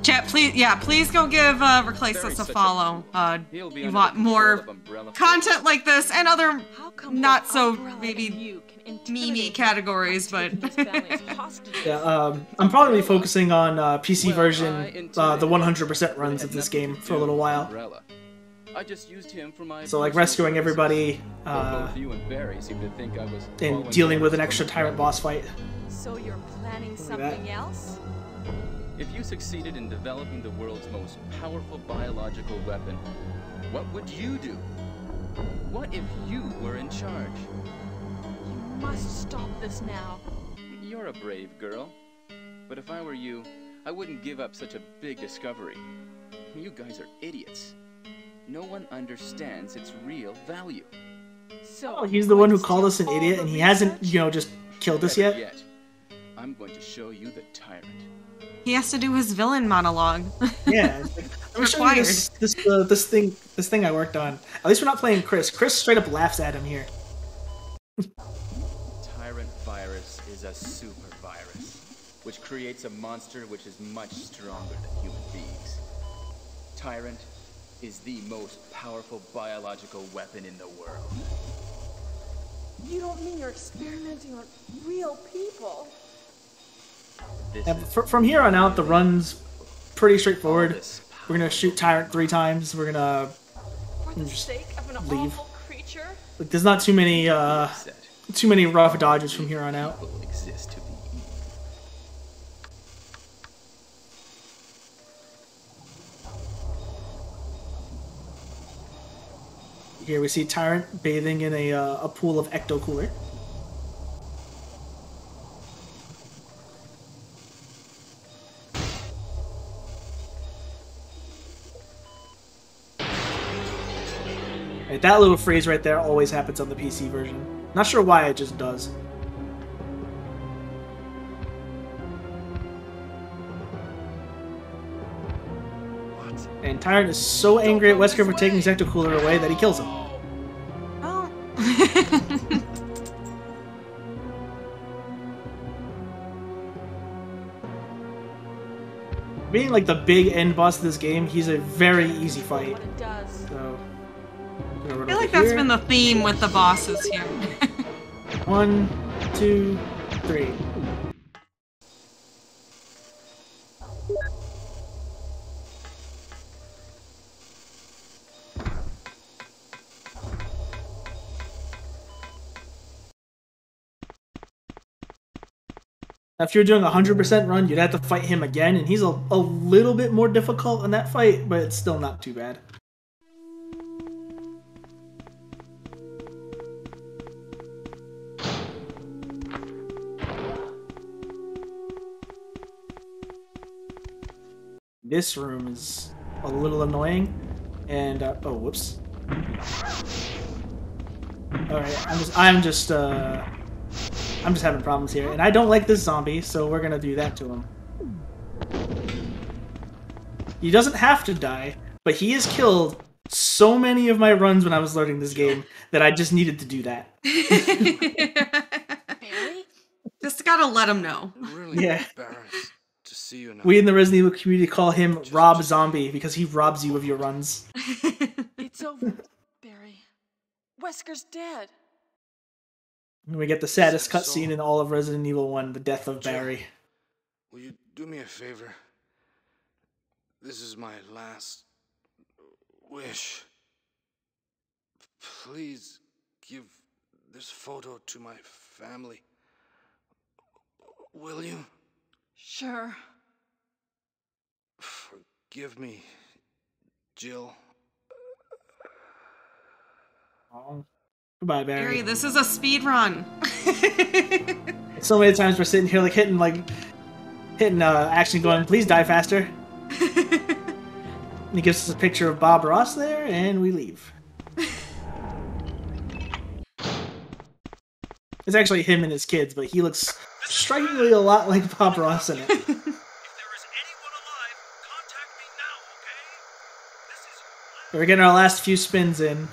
Speaker 1: Chat, please go give Reclasis a follow.
Speaker 5: He'll be
Speaker 1: You
Speaker 5: under
Speaker 1: want
Speaker 5: the
Speaker 1: more
Speaker 5: control of Umbrella
Speaker 1: content like this and other
Speaker 3: How come
Speaker 1: not
Speaker 3: both
Speaker 1: so
Speaker 3: Umbrella
Speaker 1: maybe
Speaker 3: and you can
Speaker 1: meme
Speaker 3: intimidate
Speaker 1: categories,
Speaker 3: him by
Speaker 1: but
Speaker 3: taking his family as hostages?
Speaker 2: Yeah, I'm probably focusing on PC
Speaker 5: Well,
Speaker 2: version,
Speaker 5: I
Speaker 2: the
Speaker 5: intimidated
Speaker 2: 100%
Speaker 5: him,
Speaker 2: runs
Speaker 5: but it
Speaker 2: of
Speaker 5: had
Speaker 2: this
Speaker 5: nothing
Speaker 2: game
Speaker 5: to
Speaker 2: for a
Speaker 5: do
Speaker 2: little
Speaker 5: with
Speaker 2: while.
Speaker 5: Umbrella. I just used him for my
Speaker 2: So like
Speaker 5: personal
Speaker 2: rescuing
Speaker 5: purposes.
Speaker 2: everybody,
Speaker 5: But both you and Barry seem to think I was
Speaker 2: and
Speaker 5: following
Speaker 2: dealing with an
Speaker 5: orders
Speaker 2: extra
Speaker 5: from
Speaker 2: tyrant
Speaker 5: Umbrella.
Speaker 2: boss fight.
Speaker 3: So you're planning
Speaker 2: at that.
Speaker 3: something else?
Speaker 5: If you succeeded in developing the world's most powerful biological weapon, what would you do? What if you were in charge?
Speaker 3: You must stop this now.
Speaker 5: You're a brave girl. But if I were you, I wouldn't give up such a big discovery. You guys are idiots. No one understands its real value.
Speaker 3: So
Speaker 2: Oh, he's the one who
Speaker 3: what's
Speaker 2: called us an
Speaker 3: all
Speaker 2: idiot,
Speaker 3: the
Speaker 2: and he hasn't,
Speaker 3: research?
Speaker 2: just killed us
Speaker 5: Better
Speaker 2: yet.
Speaker 5: I'm going to show you the tyrant.
Speaker 1: he has to do his villain monologue.
Speaker 2: Yeah, it's like, let me show you this thing I worked on. At least we're not playing Chris. Chris straight up laughs at him here.
Speaker 5: Tyrant virus is a super virus, which creates a monster which is much stronger than human beings. Tyrant is the most powerful biological weapon in the world.
Speaker 3: You don't mean you're experimenting on real people?
Speaker 5: This
Speaker 2: And
Speaker 5: is
Speaker 2: from here on out, the run's pretty
Speaker 5: all
Speaker 2: straightforward.
Speaker 5: this
Speaker 2: We're gonna shoot Tyrant 3 times. We're gonna
Speaker 3: For the
Speaker 2: Just
Speaker 3: sake of an
Speaker 2: leave.
Speaker 3: awful creature?
Speaker 2: like, there's not too many
Speaker 5: upset.
Speaker 2: too many rough dodges from here on out.
Speaker 5: People exist to be eaten.
Speaker 2: Here we see Tyrant bathing in a pool of ecto cooler. Right, that little freeze right there always happens on the PC version. Not sure why, it just does.
Speaker 4: What?
Speaker 2: And Tyrant is so angry at Wesker for taking his ecto cooler away that he kills him.
Speaker 1: Oh.
Speaker 2: Being like the big end boss of this game, he's a very easy fight.
Speaker 3: What it does.
Speaker 2: So,
Speaker 1: I feel like that's been the theme with the bosses here.
Speaker 2: 1, 2, 3. If you're doing a 100% run, you'd have to fight him again, and he's a little bit more difficult in that fight, but it's still not too bad. This room is a little annoying, and oh, whoops. All right, I'm just having problems here, and I don't like this zombie, so we're gonna do that to him. He doesn't have to die, but he has killed so many of my runs when I was learning this game that I just needed to do that.
Speaker 3: Barry?
Speaker 1: Just gotta let him know.
Speaker 4: I'm really
Speaker 2: Yeah.
Speaker 4: embarrassed to see you now.
Speaker 2: We in the Resident Evil community call him Rob Zombie because he robs you of your runs.
Speaker 3: It's over, Barry. Wesker's dead.
Speaker 2: And we get the saddest
Speaker 4: So-
Speaker 2: cutscene in all of Resident Evil 1, the death of Barry.
Speaker 4: Will you do me a favor? This is my last wish. Please give this photo to my family. Will you?
Speaker 3: Sure.
Speaker 4: Forgive me, Jill.
Speaker 2: Oh. Goodbye, Barry.
Speaker 1: Barry, this is a speed run.
Speaker 2: So many times we're sitting here hitting action going, please die faster. And he gives us a picture of Bob Ross there, and we leave. It's actually him and his kids, but he looks strikingly a lot like Bob Ross in it.
Speaker 7: If there is anyone alive, contact me now, okay? This is
Speaker 2: We're getting our last few spins in.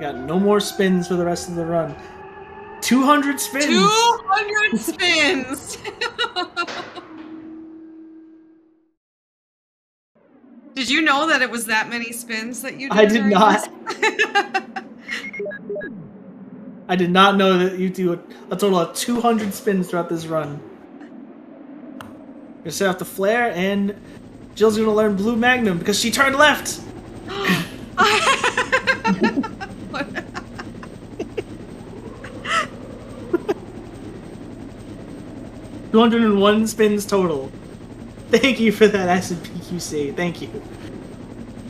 Speaker 2: Got no more spins for the rest of the run. 200 spins!
Speaker 1: 200 spins! Did you know that it was that many spins that you did?
Speaker 2: I did not. I did not know that you do a total of 200 spins throughout this run. You're gonna set off the flare, and Jill's gonna learn Blue Magnum because she turned left! 201 spins total. Thank you for that, Acid PQC. Thank you.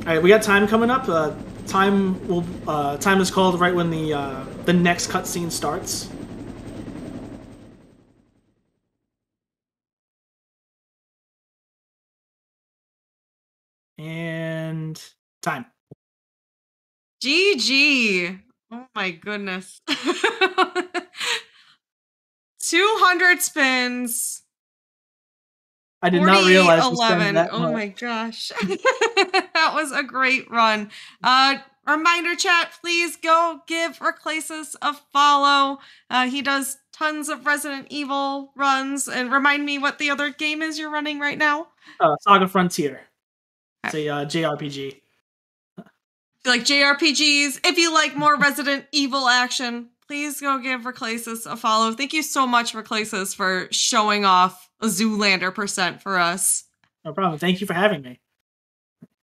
Speaker 2: All right, we got time coming up. Time is called right when the next cutscene starts. And time.
Speaker 1: GG. Oh my goodness. 200 spins.
Speaker 2: I did not realize we
Speaker 1: 11.
Speaker 2: spent that
Speaker 1: Oh
Speaker 2: much.
Speaker 1: my gosh. That was a great run. Reminder chat, please go give Reclasis a follow. He does tons of Resident Evil runs. And remind me what the other game is you're running right now?
Speaker 2: Saga Frontier. It's a JRPG.
Speaker 1: If you like JRPGs, if you like more Resident Evil action, please go give Reclasis a follow. Thank you so much, Reclasis, for showing off a Zoolander percent for us.
Speaker 2: No problem. Thank you for having me.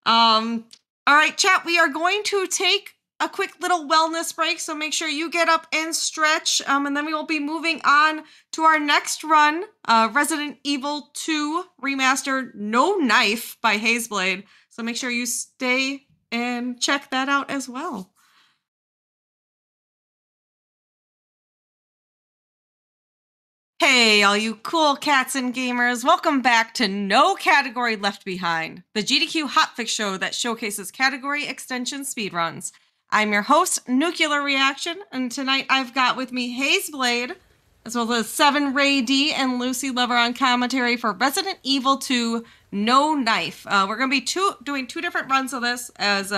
Speaker 1: All right, chat, we are going to take a quick little wellness break, so make sure you get up and stretch, and then we will be moving on to our next run, Resident Evil 2 Remastered No Knife by Hazeblade. So make sure you stay and check that out as well. Hey, all you cool cats and gamers, welcome back to No Category Left Behind, the GDQ hotfix show that showcases category extension speedruns. I'm your host, Nuclear Reaction, and tonight I've got with me Hazeblade, as well as 7 Ray D and Lucy Lover on commentary for Resident Evil 2 No Knife. We're going to be doing two different runs of this as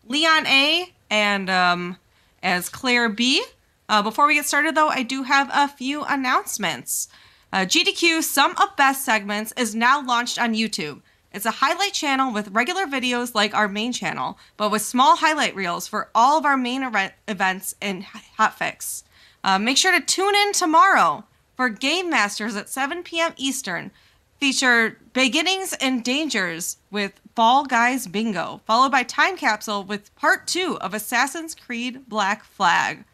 Speaker 1: Leon A and as Claire B. Before we get started, though, I do have a few announcements. GDQ Sum of Best segments is now launched on YouTube. It's a highlight channel with regular videos like our main channel, but with small highlight reels for all of our main events and hotfix. Make sure to tune in tomorrow for Game Masters at 7 p.m. Eastern. Feature Beginnings and Dangers with Fall Guys Bingo, followed by Time Capsule with Part 2 of Assassin's Creed Black Flag.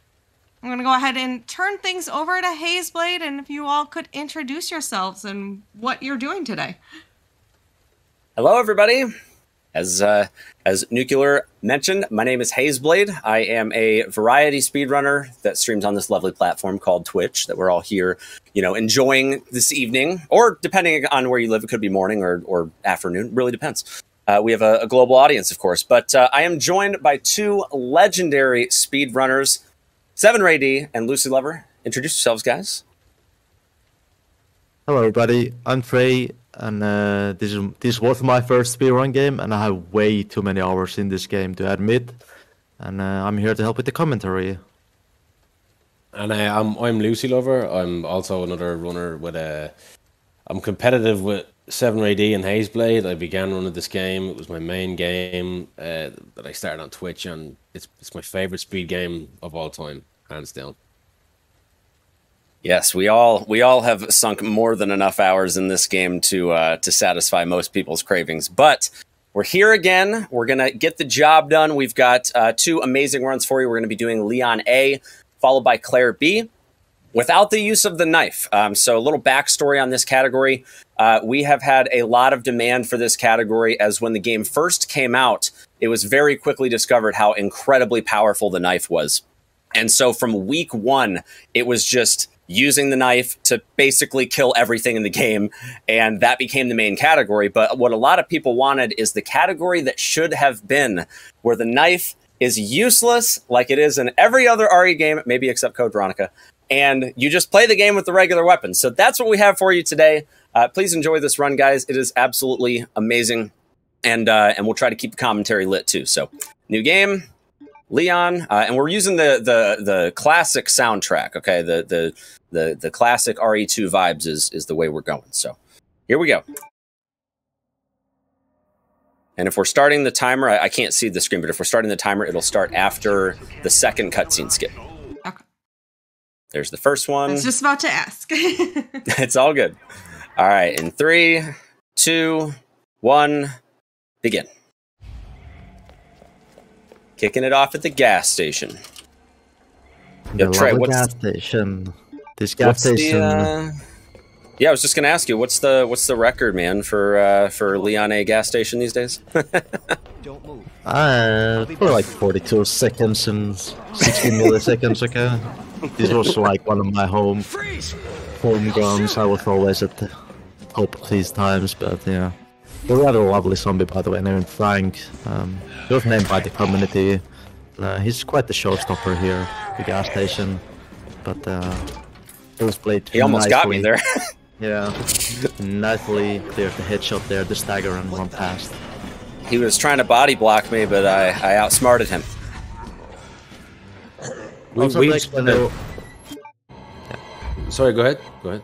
Speaker 1: I'm going to go ahead and turn things over to Hazeblade, and if you all could introduce yourselves and what you're doing today.
Speaker 8: Hello, everybody. As Nuclear mentioned, my name is Hazeblade. I am a variety speedrunner that streams on this lovely platform called Twitch that we're all here, enjoying this evening, or depending on where you live, it could be morning or afternoon. Really depends. We have a global audience, of course, but I am joined by two legendary speedrunners, 7 Ray D and Lucy Lover. Introduce yourselves, guys.
Speaker 9: Hello, everybody. I'm Trey, and this was my first speedrun game, and I have way too many hours in this game to admit. And I'm here to help with the commentary.
Speaker 10: And I'm Lucy Lover. I'm also another runner with I'm competitive with 7 Ray D and Hazeblade. I began running this game. It was my main game that I started on Twitch, and it's my favorite speed game of all time, hands down.
Speaker 8: Yes, we all have sunk more than enough hours in this game to satisfy most people's cravings. But we're here again. We're gonna get the job done. We've got two amazing runs for you. We're gonna be doing Leon A, followed by Claire B, without the use of the knife. So a little backstory on this category. We have had a lot of demand for this category, as when the game first came out, it was very quickly discovered how incredibly powerful the knife was. And so from week one, it was just using the knife to basically kill everything in the game, and that became the main category. But what a lot of people wanted is the category that should have been, where the knife is useless like it is in every other RE game, maybe except Code Veronica, and you just play the game with the regular weapons. So that's what we have for you today. Please enjoy this run, guys. It is absolutely amazing, and we'll try to keep the commentary lit too. So, new game, Leon, and we're using the classic soundtrack. Okay, the classic RE2 vibes is the way we're going. So here we go. And if we're starting the timer, I can't see the screen, but if we're starting the timer, it'll start after the second cutscene skip.
Speaker 1: Okay.
Speaker 8: There's the first one.
Speaker 1: I was just about to ask.
Speaker 8: It's all good. All right, in 3, 2, 1, begin. Kicking it off at the gas station. Yo, Trey, what's
Speaker 9: gas station? This gas station.
Speaker 8: Yeah, I was just gonna ask you, what's the record, man, for Leon A gas station these days?
Speaker 6: Don't move.
Speaker 9: For like 42 seconds and 60 milliseconds ago. This was like one of my home grounds. I was always at the top of these times, but yeah. They're rather lovely zombie, by the way, named Frank. He was named by the community. He's quite the showstopper here, the gas station. But he was played
Speaker 8: He almost got me there.
Speaker 9: Yeah, nicely cleared the headshot there, the stagger, and one past.
Speaker 8: He was trying to body block me, but I outsmarted him.
Speaker 10: Sorry, go ahead. Go ahead.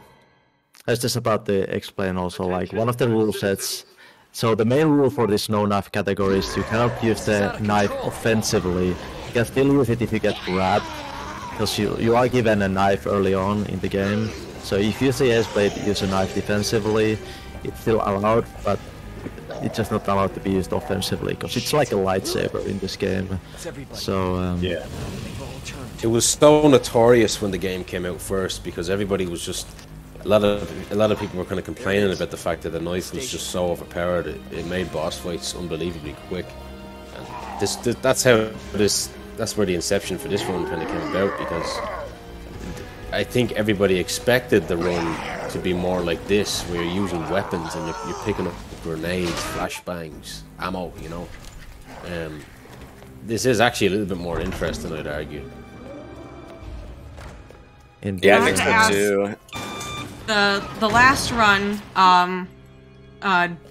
Speaker 9: I was just about to explain also, like, one of the rule sets. So the main rule for this no knife category is you cannot use the knife offensively. You can still use it if you get grabbed, because you are given a knife early on in the game. So if you say S-blade use a knife defensively, it's still allowed, but it's just not allowed to be used offensively, because it's like a lightsaber in this game. So
Speaker 10: yeah, it was so notorious when the game came out first, because everybody was just a lot of people were kind of complaining about the fact that the knife was just so overpowered. It made boss fights unbelievably quick, and that's where the inception for this run kind of came about, because I think everybody expected the run to be more like this, where you're using weapons and you're picking up grenades, flashbangs, ammo, you know. This is actually a little bit more interesting, I'd argue.
Speaker 8: Yeah, I think so too.
Speaker 1: The last run,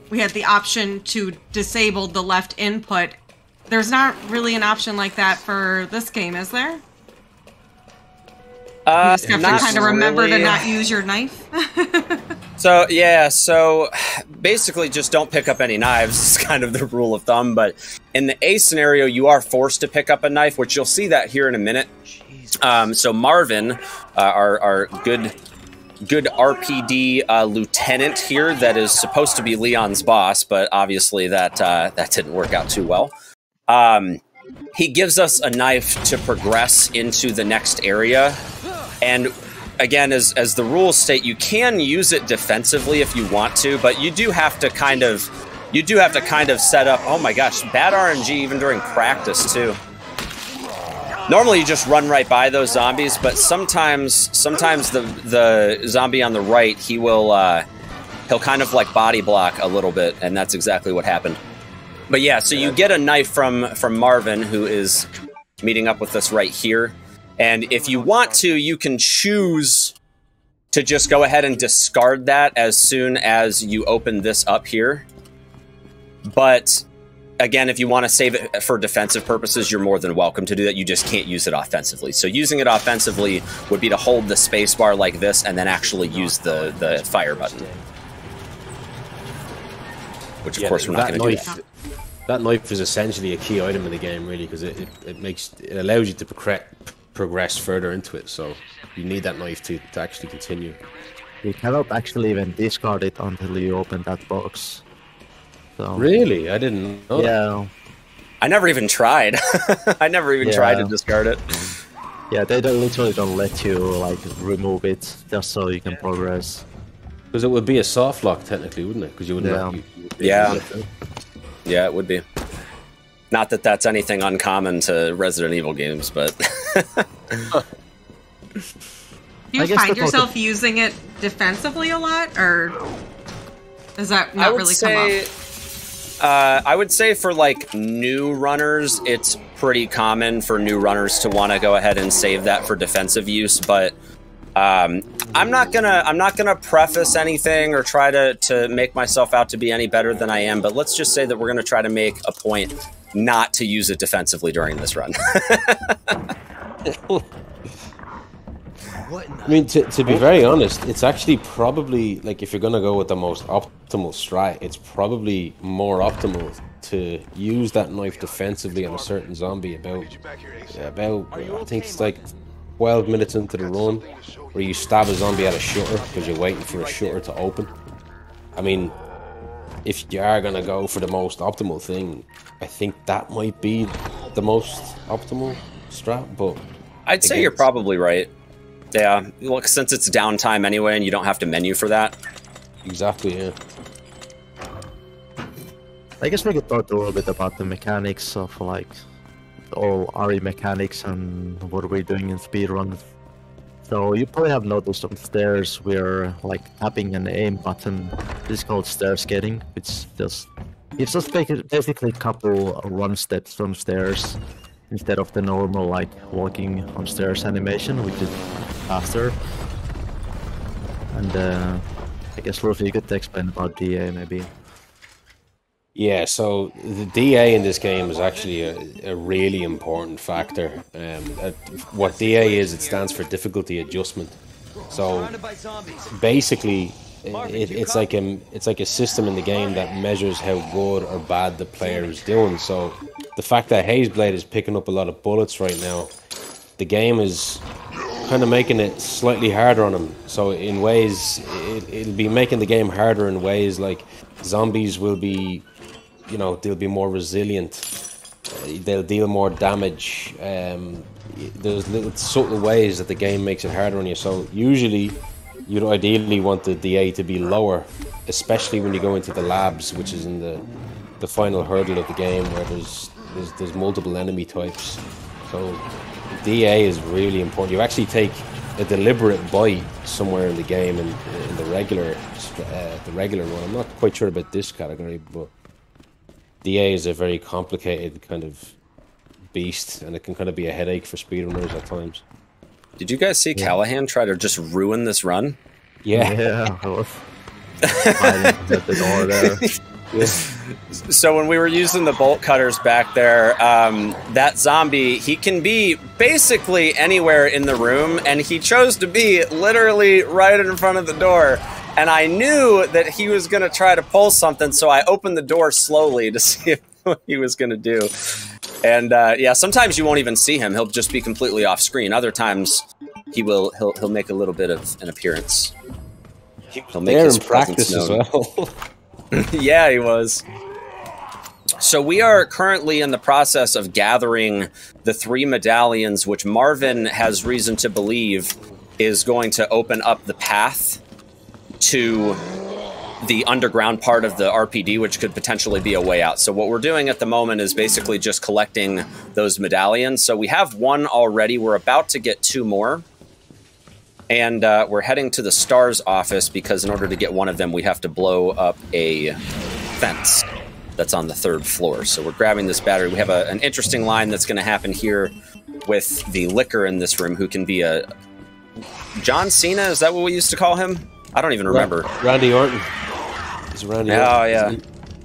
Speaker 1: we had the option to disable the left input. There's not really an option like that for this game, is there? You just have to kind of remember to not use your knife.
Speaker 8: So basically just don't pick up any knives. It's kind of the rule of thumb, but in the A scenario, you are forced to pick up a knife, which you'll see that here in a minute. So Marvin, our good RPD lieutenant here, that is supposed to be Leon's boss, but obviously that didn't work out too well. He gives us a knife to progress into the next area, and again, as the rules state, you can use it defensively if you want to, but you do have to kind of set up. Oh my gosh, bad RNG even during practice too. Normally you just run right by those zombies, but sometimes the zombie on the right, he'll kind of like body block a little bit, and that's exactly what happened. But yeah, so you get a knife from Marvin, who is meeting up with us right here. And if you want to, you can choose to just go ahead and discard that as soon as you open this up here. But again, if you want to save it for defensive purposes, you're more than welcome to do that. You just can't use it offensively. So using it offensively would be to hold the spacebar like this and then actually use the fire button. Which, of course, we're not going to do that.
Speaker 10: That knife is essentially a key item in the game, really, because it allows you to progress further into it. So you need that knife to actually continue.
Speaker 9: You cannot actually even discard it until you open that box. So,
Speaker 10: really? I didn't know.
Speaker 9: Yeah.
Speaker 8: I never even tried. I never even tried to discard it.
Speaker 9: Yeah, they literally don't let you like remove it just so you can progress.
Speaker 10: Because it would be a soft lock technically, wouldn't it? Because you wouldn't.
Speaker 8: Yeah, it would be. Not that that's anything uncommon to Resident Evil games, but...
Speaker 1: Do you find yourself using it defensively a lot, or does that not really come up?
Speaker 8: I would say for, like, new runners, it's pretty common for new runners to want to go ahead and save that for defensive use, but I'm not gonna preface anything or try to make myself out to be any better than I am, but let's just say that we're gonna try to make a point not to use it defensively during this run.
Speaker 10: I mean, to be very honest, it's actually probably, like, if you're going to go with the most optimal strat, it's probably more optimal to use that knife defensively on a certain zombie about I think it's like 12 minutes into the run, where you stab a zombie at a shutter because you're waiting for a shutter to open. I mean, if you are going to go for the most optimal thing, I think that might be the most optimal strat, but...
Speaker 8: I'd say you're probably right. Yeah, look, since it's downtime anyway and you don't have to menu for that.
Speaker 10: Exactly, yeah.
Speaker 9: I guess we could talk a little bit about the mechanics of, like, all RE mechanics and what we're doing in speedruns. So you probably have noticed on stairs we're, like, tapping an aim button. This is called stair skating, which just... It's just basically a couple run steps from stairs, instead of the normal, like, walking on stairs animation, which is faster. And I guess, Luffy, you could explain about DA, maybe.
Speaker 10: Yeah, so the DA in this game is actually a really important factor. What DA is, it stands for difficulty adjustment. So basically, it's like a system in the game that measures how good or bad the player is doing. So the fact that Hazeblade is picking up a lot of bullets right now, the game is kind of making it slightly harder on him. So in ways, it'll be making the game harder in ways like zombies will be, you know, they'll be more resilient. They'll deal more damage. There's little subtle ways that the game makes it harder on you. So usually, you'd ideally want the DA to be lower, especially when you go into the labs, which is in the final hurdle of the game, where there's multiple enemy types. So DA is really important. You actually take a deliberate bite somewhere in the game in the regular one. I'm not quite sure about this category, but DA is a very complicated kind of beast, and it can kind of be a headache for speedrunners at times.
Speaker 8: Did you guys see Callahan try to just ruin this run?
Speaker 10: Yeah.
Speaker 9: Yeah, I was hiding at the door there.
Speaker 10: Yeah.
Speaker 8: So when we were using the bolt cutters back there, that zombie, he can be basically anywhere in the room, and he chose to be literally right in front of the door. And I knew that he was going to try to pull something, so I opened the door slowly to see what he was going to do. And yeah, sometimes you won't even see him. He'll just be completely off screen. Other times, he'll make a little bit of an appearance. He'll make his
Speaker 10: practice as
Speaker 8: known.
Speaker 10: well.
Speaker 8: Yeah, he was. So we are currently in the process of gathering the 3 medallions, which Marvin has reason to believe is going to open up the path to the underground part of the RPD, which could potentially be a way out. So what we're doing at the moment is basically just collecting those medallions. So we have 1 already. We're about to get 2 more. And we're heading to the STARS office because in order to get 1 of them, we have to blow up a fence that's on the 3rd floor. So we're grabbing this battery. We have an interesting line that's going to happen here with the liquor in this room, who can be a... John Cena? Is that what we used to call him? I don't even remember.
Speaker 10: Randy Orton. He's Randy Orton.
Speaker 8: Oh, yeah.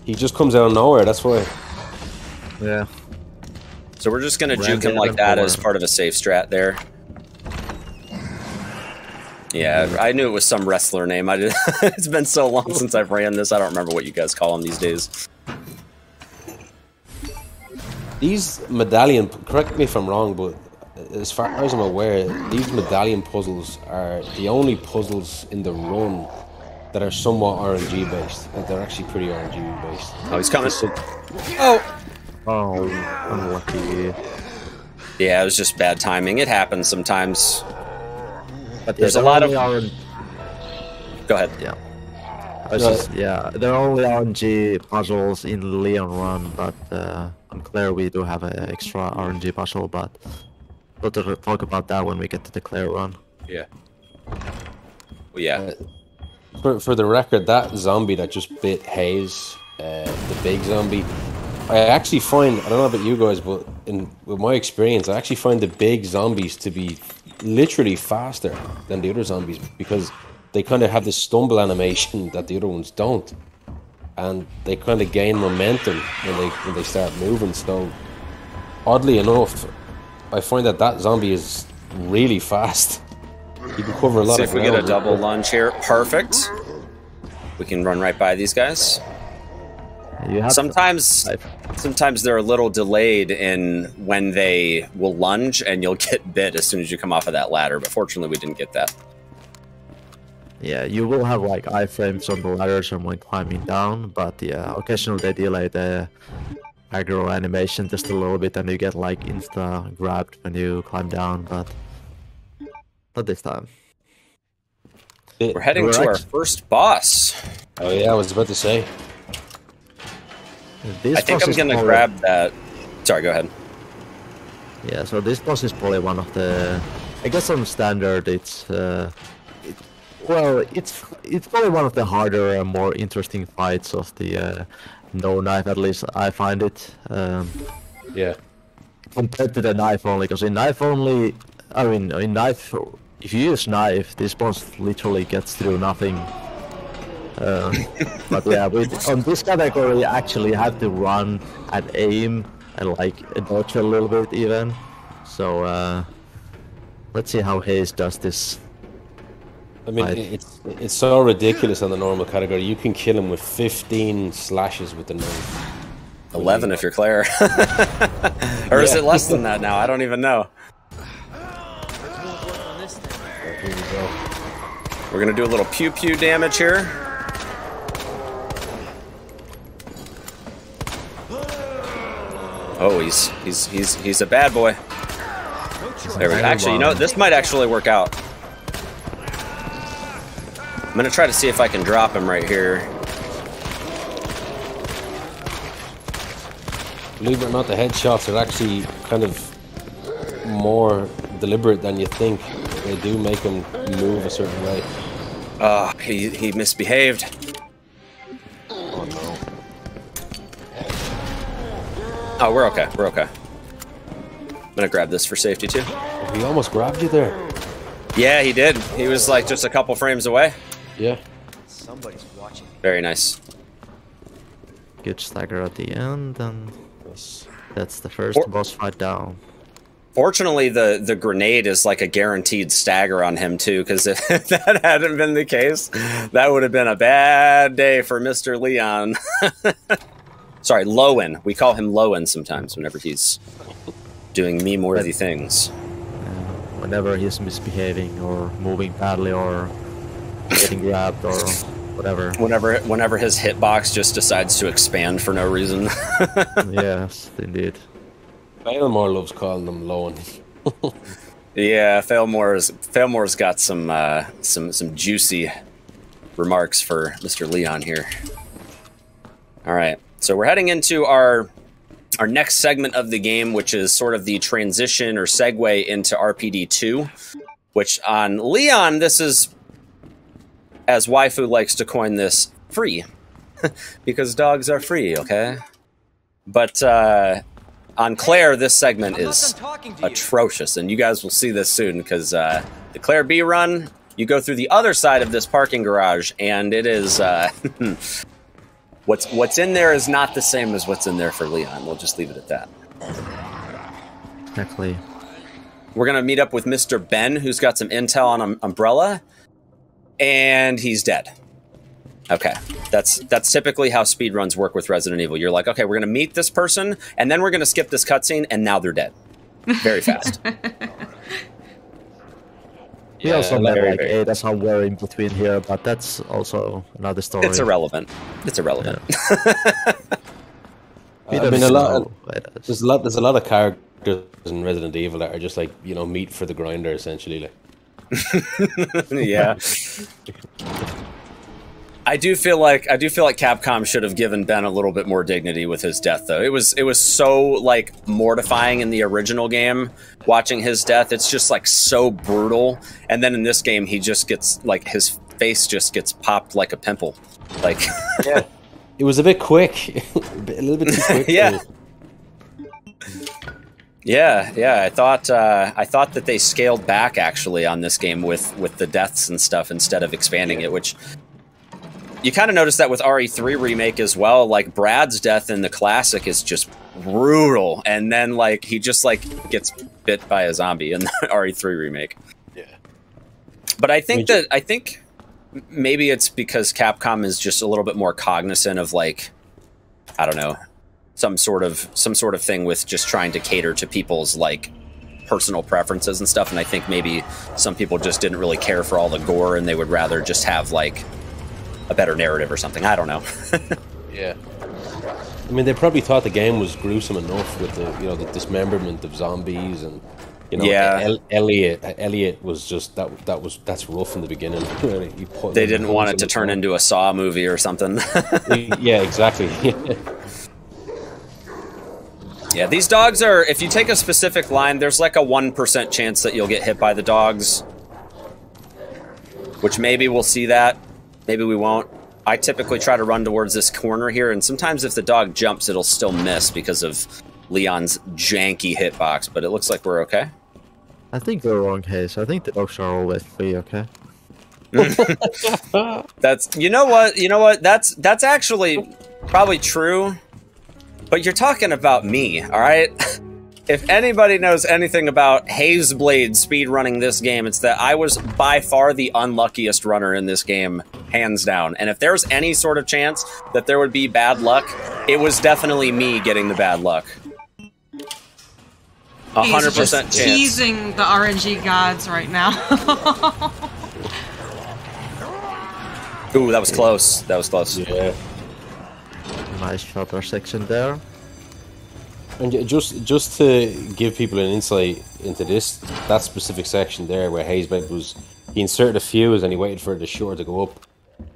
Speaker 10: He just comes out of nowhere, that's why.
Speaker 9: Yeah.
Speaker 8: So we're just going to juke him like that as part of a safe strat there. Yeah, I knew it was some wrestler name. It's been so long since I've ran this, I don't remember what you guys call them these days.
Speaker 10: These medallion, correct me if I'm wrong, but as far as I'm aware, these medallion puzzles are the only puzzles in the run that are somewhat RNG based. Like, they're actually pretty RNG based.
Speaker 8: Oh, he's coming.
Speaker 9: Oh, unlucky.
Speaker 8: Yeah, it was just bad timing. It happens sometimes.
Speaker 9: But
Speaker 8: there's a lot of... Go ahead.
Speaker 9: Yeah. There are only RNG puzzles in Leon Run, but on Claire we do have an extra RNG puzzle, but we'll talk about that when we get to the Claire Run.
Speaker 10: Yeah.
Speaker 8: Well, yeah.
Speaker 10: For the record, that zombie that just bit Hayes, the big zombie, I actually find, I don't know about you guys, but with my experience, I actually find the big zombies to be literally faster than the other zombies because they kind of have this stumble animation that the other ones don't, and they kind of gain momentum when they start moving. So oddly enough, I find that zombie is really fast. You can cover a lot of ground.
Speaker 8: See if we get a double lunge here. Perfect. We can run right by these guys. Sometimes they're a little delayed in when they will lunge, and you'll get bit as soon as you come off of that ladder. But fortunately, we didn't get that.
Speaker 9: Yeah, you will have like iframes on the ladders when climbing down, but yeah, occasionally they delay the aggro animation just a little bit, and you get like insta grabbed when you climb down, but not this time.
Speaker 8: We're heading to our first boss.
Speaker 10: Oh yeah, I was about to say.
Speaker 8: I think I'm gonna grab that. Sorry, go ahead.
Speaker 9: Yeah, so this boss is probably one of the. I guess on standard, it's probably one of the harder and more interesting fights of the no knife. At least I find it.
Speaker 10: Yeah.
Speaker 9: Compared to the knife only, because in knife only, I mean, in knife, if you use knife, this boss literally gets through nothing. But yeah, on this category, you actually have to run and aim and like dodge a little bit even. So let's see how Hayes does this.
Speaker 10: I mean, it's so ridiculous on the normal category. You can kill him with 15 slashes with the knife.
Speaker 8: 11 if you're Claire. Or is it less than that now? I don't even know.
Speaker 10: Here we go.
Speaker 8: We're gonna do a little pew pew damage here. Oh, he's a bad boy. There we go. Actually, you know, this might actually work out. I'm gonna try to see if I can drop him right here.
Speaker 10: Believe it or not, the headshots are actually kind of more deliberate than you think. They do make him move a certain way.
Speaker 8: He misbehaved.
Speaker 10: Oh no.
Speaker 8: Oh, we're okay. We're okay. I'm gonna grab this for safety too.
Speaker 10: He almost grabbed you there.
Speaker 8: Yeah, he did. He was like just a couple frames away.
Speaker 10: Yeah.
Speaker 6: Somebody's watching.
Speaker 8: Very nice.
Speaker 9: Good stagger at the end, and that's the first boss fight down.
Speaker 8: Fortunately, the grenade is like a guaranteed stagger on him too, because if that hadn't been the case, that would have been a bad day for Mr. Leon. Sorry, Lowen. We call him Lowen sometimes whenever he's doing meme-worthy things.
Speaker 9: Whenever he's misbehaving or moving badly or getting grabbed or whatever.
Speaker 8: Whenever his hitbox just decides to expand for no reason.
Speaker 9: Yes, indeed.
Speaker 10: Failmore loves calling them Lowen.
Speaker 8: Yeah, Failmore's got some juicy remarks for Mr. Leon here. All right, so we're heading into our next segment of the game, which is sort of the transition or segue into RPD2, which on Leon, this is, as Waifu likes to coin this, free. Because dogs are free, okay? But on Claire, this segment is atrocious, and you guys will see this soon, because the Claire B run, you go through the other side of this parking garage, and it is... What's in there is not the same as what's in there for Leon. We'll just leave it at that.
Speaker 9: Exactly.
Speaker 8: We're going to meet up with Mr. Ben, who's got some intel on Umbrella, and he's dead. Okay, that's typically how speedruns work with Resident Evil. You're like, okay, we're going to meet this person, and then we're going to skip this cutscene, and now they're dead. Very fast.
Speaker 9: We also met like Ada somewhere in between here, but that's also another story.
Speaker 8: It's irrelevant. It's irrelevant.
Speaker 10: Yeah. I mean, there's a lot of characters in Resident Evil that are just like, you know, meat for the grinder, essentially. Like.
Speaker 8: Yeah. I do feel like Capcom should have given Ben a little bit more dignity with his death, though. It was so like mortifying in the original game, watching his death. It's just like so brutal, and then in this game, he just gets like his face just gets popped like a pimple. Like,
Speaker 10: yeah, it was a bit quick, a little bit too quick.
Speaker 8: Yeah. Yeah. I thought that they scaled back actually on this game with the deaths and stuff instead of expanding it, which you kind of noticed that with RE3 remake as well. Like Brad's death in the classic is just brutal, and then like he just like gets bit by a zombie in the RE3 remake.
Speaker 10: Yeah.
Speaker 8: But I think maybe it's because Capcom is just a little bit more cognizant of like, I don't know, some sort of thing with just trying to cater to people's like personal preferences and stuff. And I think maybe some people just didn't really care for all the gore and they would rather just have like a better narrative or something. I don't know.
Speaker 10: Yeah. I mean, they probably thought the game was gruesome enough with the, you know, the dismemberment of zombies and, you know,
Speaker 8: yeah.
Speaker 10: Elliot was just that's rough in the beginning.
Speaker 8: They didn't want it to turn into a Saw movie or something.
Speaker 10: Yeah, exactly.
Speaker 8: Yeah, these dogs are, if you take a specific line, there's like a 1% chance that you'll get hit by the dogs. Which maybe we'll see that. Maybe we won't. I typically try to run towards this corner here, and sometimes if the dog jumps, it'll still miss because of Leon's janky hitbox, but it looks like we're okay.
Speaker 9: I think we're wrong, Hayes. I think the dogs are always free, okay?
Speaker 8: That's, you know what, that's actually probably true. But you're talking about me, all right? If anybody knows anything about Hazeblade speedrunning this game, it's that I was by far the unluckiest runner in this game, hands down. And if there's any sort of chance that there would be bad luck, it was definitely me getting the bad luck. 100% chance.
Speaker 1: Teasing the RNG gods right now.
Speaker 8: Ooh, that was close. That was close.
Speaker 10: Yeah.
Speaker 9: Nice shutter section there.
Speaker 10: And just to give people an insight into that specific section there where Hazeblade was, he inserted a fuse and he waited for the shutter to go up.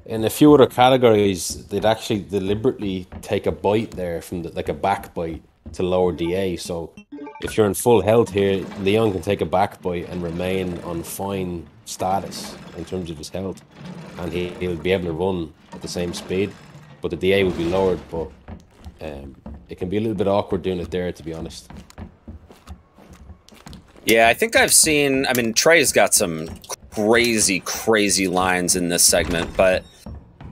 Speaker 10: In a few other categories, they'd actually deliberately take a bite there from like a back bite to lower DA. So if you're in full health here, Leon can take a back bite and remain on fine status in terms of his health, and he'll be able to run at the same speed, but the DA will be lowered. But it can be a little bit awkward doing it there, to be honest.
Speaker 8: Yeah, I think I've seen, I mean, Trey's got some crazy lines in this segment, but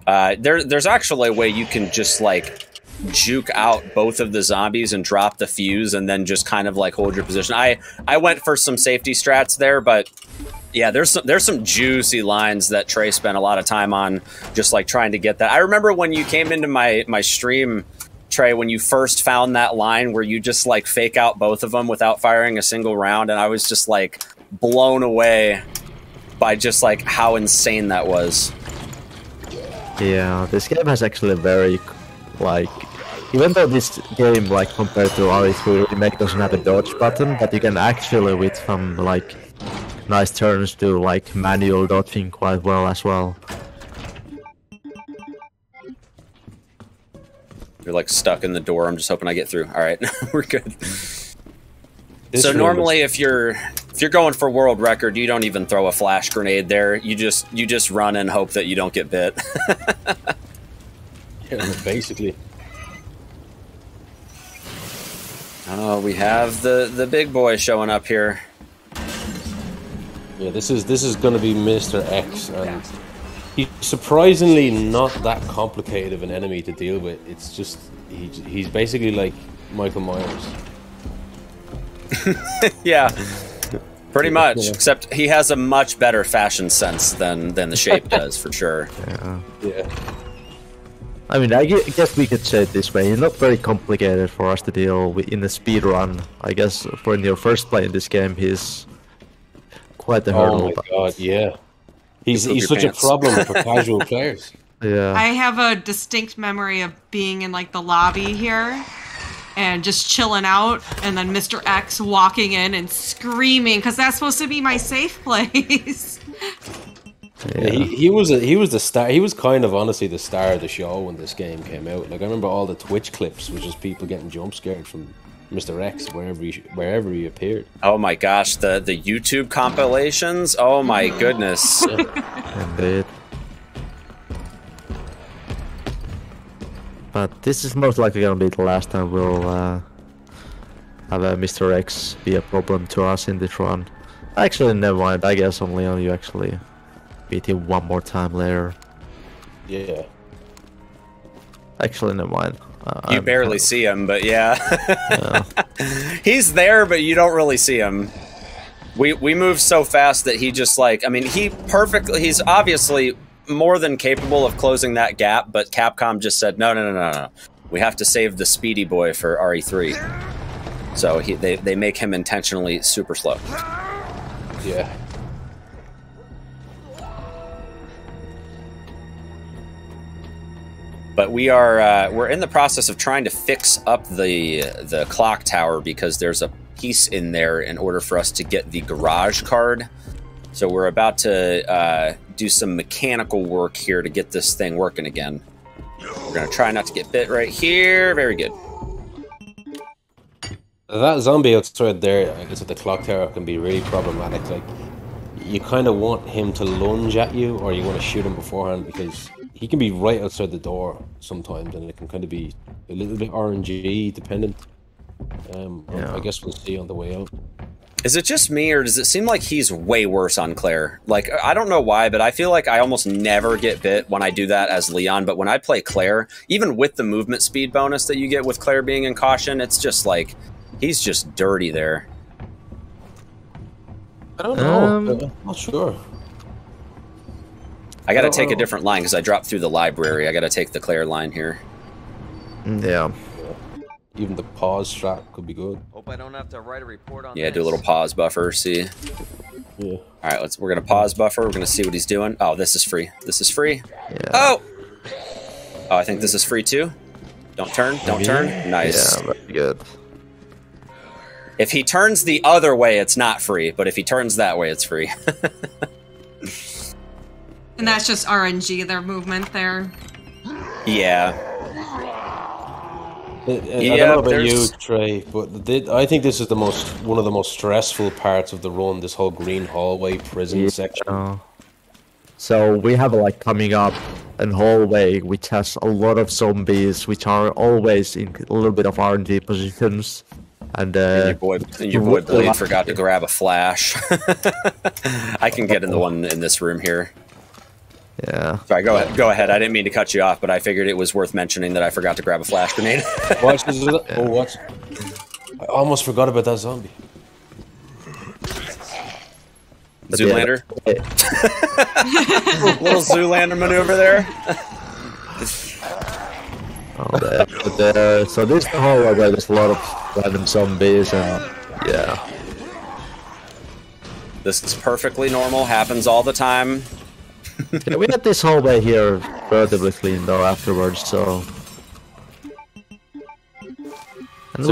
Speaker 8: there's actually a way you can just like juke out both of the zombies and drop the fuse and then just kind of like hold your position. I went for some safety strats there, but yeah, there's some juicy lines that Trey spent a lot of time on, just like trying to get that. I remember when you came into my stream, Trey, when you first found that line where you just like fake out both of them without firing a single round, and I was just like blown away by just like how insane that was.
Speaker 9: Yeah, this game has actually a very, like, even though this game, like, compared to RE3 Remake doesn't have a dodge button, but you can actually, with some, like, nice turns, do, like, manual dodging quite well as well.
Speaker 8: You're, like, stuck in the door. I'm just hoping I get through. All right, we're good. So normally, if you're going for world record, you don't even throw a flash grenade there. You just run and hope that you don't get bit.
Speaker 10: Yeah, basically.
Speaker 8: Oh, we have the big boy showing up here.
Speaker 10: Yeah, this is going to be Mr. X, and he's surprisingly not that complicated of an enemy to deal with. It's just he's basically like Michael Myers.
Speaker 8: Yeah, pretty much. Except he has a much better fashion sense than the Shape does, for sure.
Speaker 10: Yeah.
Speaker 9: I mean, I guess we could say it this way. It's not very complicated for us to deal with in the speed run. I guess for your first play in this game, he's quite the hurdle.
Speaker 10: Oh my god, yeah. He's such a problem for casual players.
Speaker 9: Yeah.
Speaker 1: I have a distinct memory of being in like the lobby here and just chilling out, and then Mr. X walking in and screaming because that's supposed to be my safe place.
Speaker 10: Yeah, he was the star. He was kind of honestly the star of the show when this game came out. Like I remember all the Twitch clips, which is people getting jump scared from Mr. X wherever he appeared.
Speaker 8: Oh my gosh, the YouTube compilations. Oh my goodness.
Speaker 9: Indeed. But this is most likely gonna be the last time we'll have Mr. X be a problem to us in this run. Actually, never mind. I guess on Leon you actually beat him one more time later.
Speaker 10: Yeah.
Speaker 9: Actually, never mind.
Speaker 8: You barely see him, but yeah. He's there, but you don't really see him. We move so fast that he just like, I mean, he's obviously more than capable of closing that gap, but Capcom just said, no. We have to save the speedy boy for RE3. So they make him intentionally super slow.
Speaker 10: Yeah.
Speaker 8: But we're in the process of trying to fix up the clock tower because there's a piece in there in order for us to get the garage card. So we're about to do some mechanical work here to get this thing working again. We're gonna try not to get bit right here. Very good.
Speaker 10: That zombie outside there, I guess at the clock tower, can be really problematic. Like, you kind of want him to lunge at you, or you want to shoot him beforehand, because he can be right outside the door sometimes, and it can kind of be a little bit RNG dependent. I guess we'll see on the way out.
Speaker 8: Is it just me, or does it seem like he's way worse on Claire? Like, I don't know why, but I feel like I almost never get bit when I do that as Leon, but when I play Claire, even with the movement speed bonus that you get with Claire being in caution, it's just like, he's just dirty there.
Speaker 10: I don't know. I'm not sure.
Speaker 8: I gotta take a different line because I dropped through the library. I gotta take the Claire line here.
Speaker 9: Yeah.
Speaker 10: Even the pause strat could be good.
Speaker 6: Hope I don't have to write a report on
Speaker 8: Yeah, do a little pause buffer, see.
Speaker 10: Yeah.
Speaker 8: Alright, we're gonna pause buffer, we're gonna see what he's doing. Oh, this is free. This is free.
Speaker 9: Yeah.
Speaker 8: Oh! Oh, I think this is free too. Don't turn, don't turn. Nice.
Speaker 9: Yeah, very good.
Speaker 8: If he turns the other way, it's not free, but if he turns that way, it's free.
Speaker 1: And that's just RNG, their movement there.
Speaker 8: Yeah.
Speaker 10: I don't know about you, Trey, but I think this is one of the most stressful parts of the run. This whole green hallway prison section.
Speaker 9: So we have like coming up a hallway which has a lot of zombies, which are always in a little bit of RNG positions. And
Speaker 8: your boy Blade forgot to grab a flash. I can get in the one in this room here.
Speaker 9: Yeah.
Speaker 8: Sorry, go ahead. I didn't mean to cut you off, but I figured it was worth mentioning that I forgot to grab a flash grenade.
Speaker 10: Watch this. Oh, what? I almost forgot about that zombie.
Speaker 8: Zoolander? Little Zoolander maneuver there.
Speaker 9: So this is the hallway where there's a lot of random zombies and yeah.
Speaker 8: This is perfectly normal, happens all the time.
Speaker 9: Yeah, we had this hallway here relatively clean though afterwards, so. And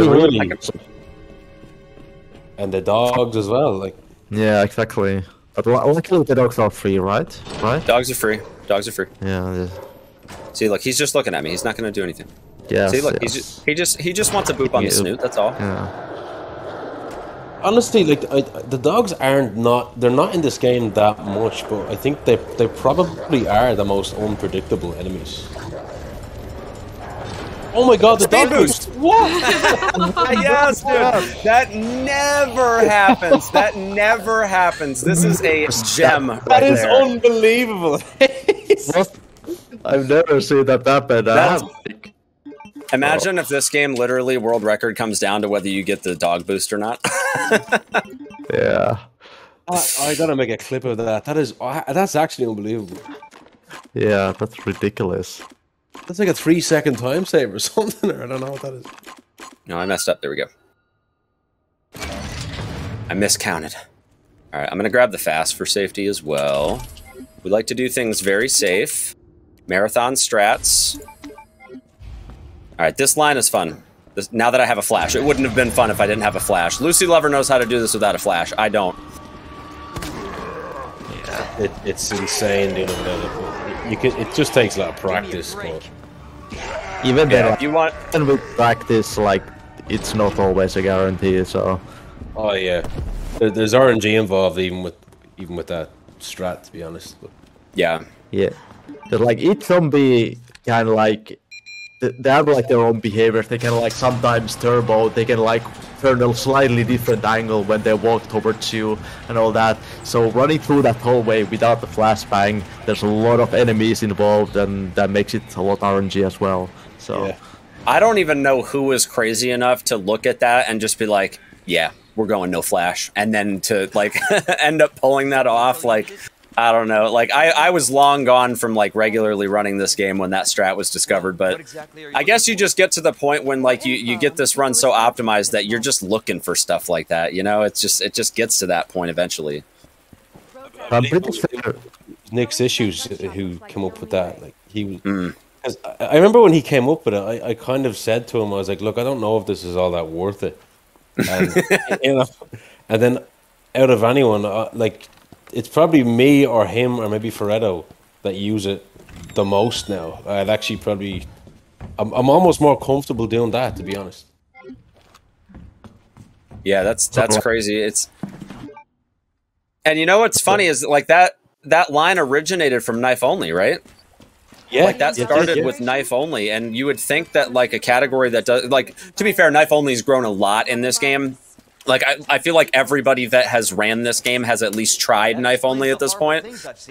Speaker 10: and the dogs as well, like.
Speaker 9: Yeah, exactly. But luckily the dogs are free, right? Right?
Speaker 8: Dogs are free. Dogs are free.
Speaker 9: Yeah.
Speaker 8: See, look, he's just looking at me. He's not going to do anything.
Speaker 9: Yeah.
Speaker 8: See, look, he just wants a boop on the snoot. That's all.
Speaker 9: Yeah.
Speaker 10: Honestly, like the dogs they're not in this game that much, but I think they probably are the most unpredictable enemies. Oh my god, the dog
Speaker 8: boost!
Speaker 10: What?
Speaker 8: Yes, dude. That never happens. That never happens. This is a gem.
Speaker 10: That is unbelievable.
Speaker 9: I've never seen that happen.
Speaker 8: Imagine if this game literally world record comes down to whether you get the dog boost or not.
Speaker 9: Yeah.
Speaker 10: I gotta make a clip of that. That's actually unbelievable.
Speaker 9: Yeah, that's ridiculous.
Speaker 10: That's like a 3-second time save or something, or I don't know what that is.
Speaker 8: No, I messed up. There we go. I miscounted. Alright, I'm gonna grab the fast for safety as well. We like to do things very safe. Marathon strats. Alright, this line is fun. Now that I have a flash. It wouldn't have been fun if I didn't have a flash. Lucy Lover knows how to do this without a flash. I don't.
Speaker 10: Yeah, it's insane doing it. It just takes a lot of practice. But...
Speaker 9: Even then,
Speaker 8: if you want...
Speaker 9: and with practice, like, it's not always a guarantee, so...
Speaker 10: Oh yeah. There's RNG involved even with that strat, to be honest. But...
Speaker 8: Yeah.
Speaker 9: Yeah. But like, each zombie can, like, they have like their own behaviors. They can like sometimes turbo. They can like turn a slightly different angle when they walk towards you and all that. So running through that hallway without the flashbang, there's a lot of enemies involved, and that makes it a lot RNG as well. So
Speaker 10: Yeah.
Speaker 8: I don't even know who was crazy enough to look at that and just be like, yeah, we're going no flash. And then to like end up pulling that off. Like, I don't know. Like I was long gone from like regularly running this game when that strat was discovered. But I guess you just get to the point when like you get this run so optimized that you're just looking for stuff like that. You know, it just gets to that point eventually.
Speaker 9: I'm pretty sure.
Speaker 10: Nick's Issues who came up with that. Like he was. I remember when he came up with it, I kind of said to him, I was like, look, I don't know if this is all that worth it. And, you know, and then out of anyone, like, it's probably me or him or maybe Ferretto that use it the most now. I'd actually probably... I'm almost more comfortable doing that, to be honest.
Speaker 8: Yeah, that's crazy. It's... And you know what's funny is, like, that line originated from Knife Only, right?
Speaker 10: Yeah,
Speaker 8: like that started with Knife Only, and you would think that like a category that does, like, to be fair, Knife Only's grown a lot in this game. Like I feel like everybody that has ran this game has at least tried Knife Only at this point.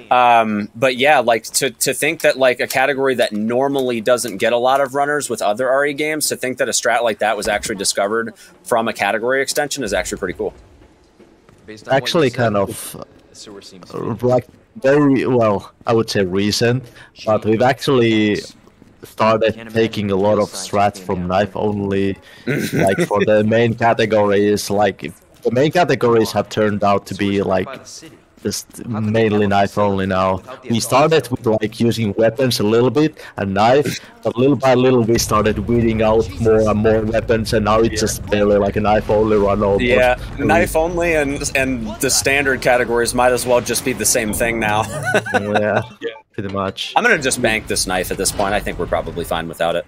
Speaker 8: But yeah, like to think that like a category that normally doesn't get a lot of runners with other RE games, to think that a strat like that was actually discovered from a category extension is actually pretty cool.
Speaker 9: Actually, kind of like very well, I would say recent, but we've actually started taking a lot of strats from Knife Only, like for the main categories. Like the main categories have turned out to be like just mainly Knife Only now. We started with like using weapons a little bit and knife, but little by little we started weeding out more and more weapons, and now it's just barely like a Knife Only run almost.
Speaker 8: Yeah, Knife Only and the standard categories might as well just be the same thing now.
Speaker 9: Yeah, pretty much.
Speaker 8: I'm gonna just bank this knife at this point. I think we're probably fine without it.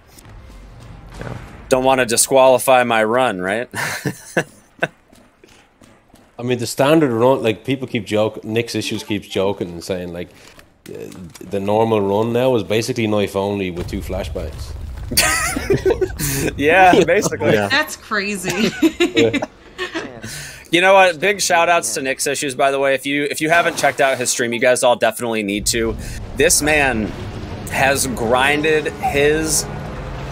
Speaker 9: Yeah.
Speaker 8: Don't want to disqualify my run, right?
Speaker 10: I mean, the standard run, like, people keep joking, Nick's Issues keeps joking and saying, like, the normal run now is basically Knife Only with 2 flashbangs.
Speaker 8: Yeah, basically.
Speaker 9: Yeah.
Speaker 1: That's crazy.
Speaker 10: Yeah.
Speaker 8: You know what? Big shout outs to Nick's Issues, by the way. If you haven't checked out his stream, you guys all definitely need to. This man has grinded his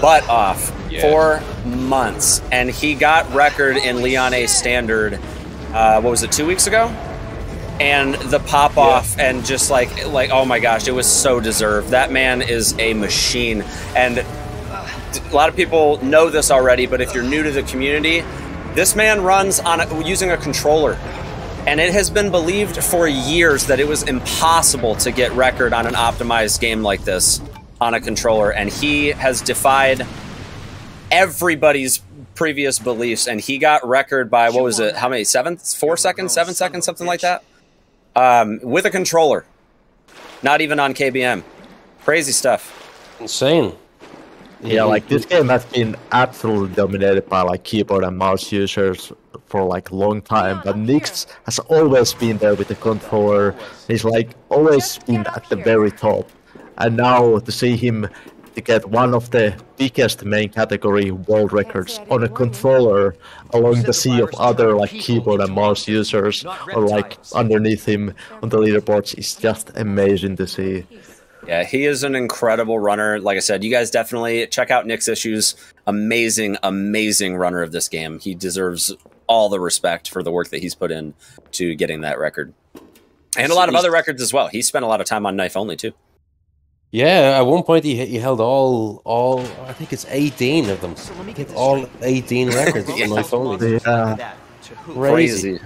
Speaker 8: butt off for months, and he got record in Leon A Standard. What was it, 2 weeks ago? And the pop off and just like oh my gosh, it was so deserved. That man is a machine, and a lot of people know this already, but if you're new to the community, this man runs on using a controller, and it has been believed for years that it was impossible to get record on an optimized game like this on a controller, and he has defied everybody's previous beliefs, and he got record by, what was it, how many, 4 seconds, 7 seconds, something like that, with a controller, not even on KBM. Crazy stuff.
Speaker 10: Insane.
Speaker 9: Yeah, like this game has been absolutely dominated by like keyboard and mouse users for like a long time, but Nyx has always been there with the controller. He's like always been at the very top, and now to see him to get one of the biggest main category world records on a controller along the sea of other like keyboard and mouse users, or like underneath him on the leaderboards, is just amazing to see.
Speaker 8: Yeah, he is an incredible runner. Like I said, you guys definitely check out Nick's Issues. Amazing, amazing runner of this game. He deserves all the respect for the work that he's put in to getting that record. And a lot of other records as well. He spent a lot of time on Knife Only too.
Speaker 10: Yeah, at one point he held all I think it's 18 of them. All 18 records on Knife Only.
Speaker 9: Yeah.
Speaker 8: Crazy.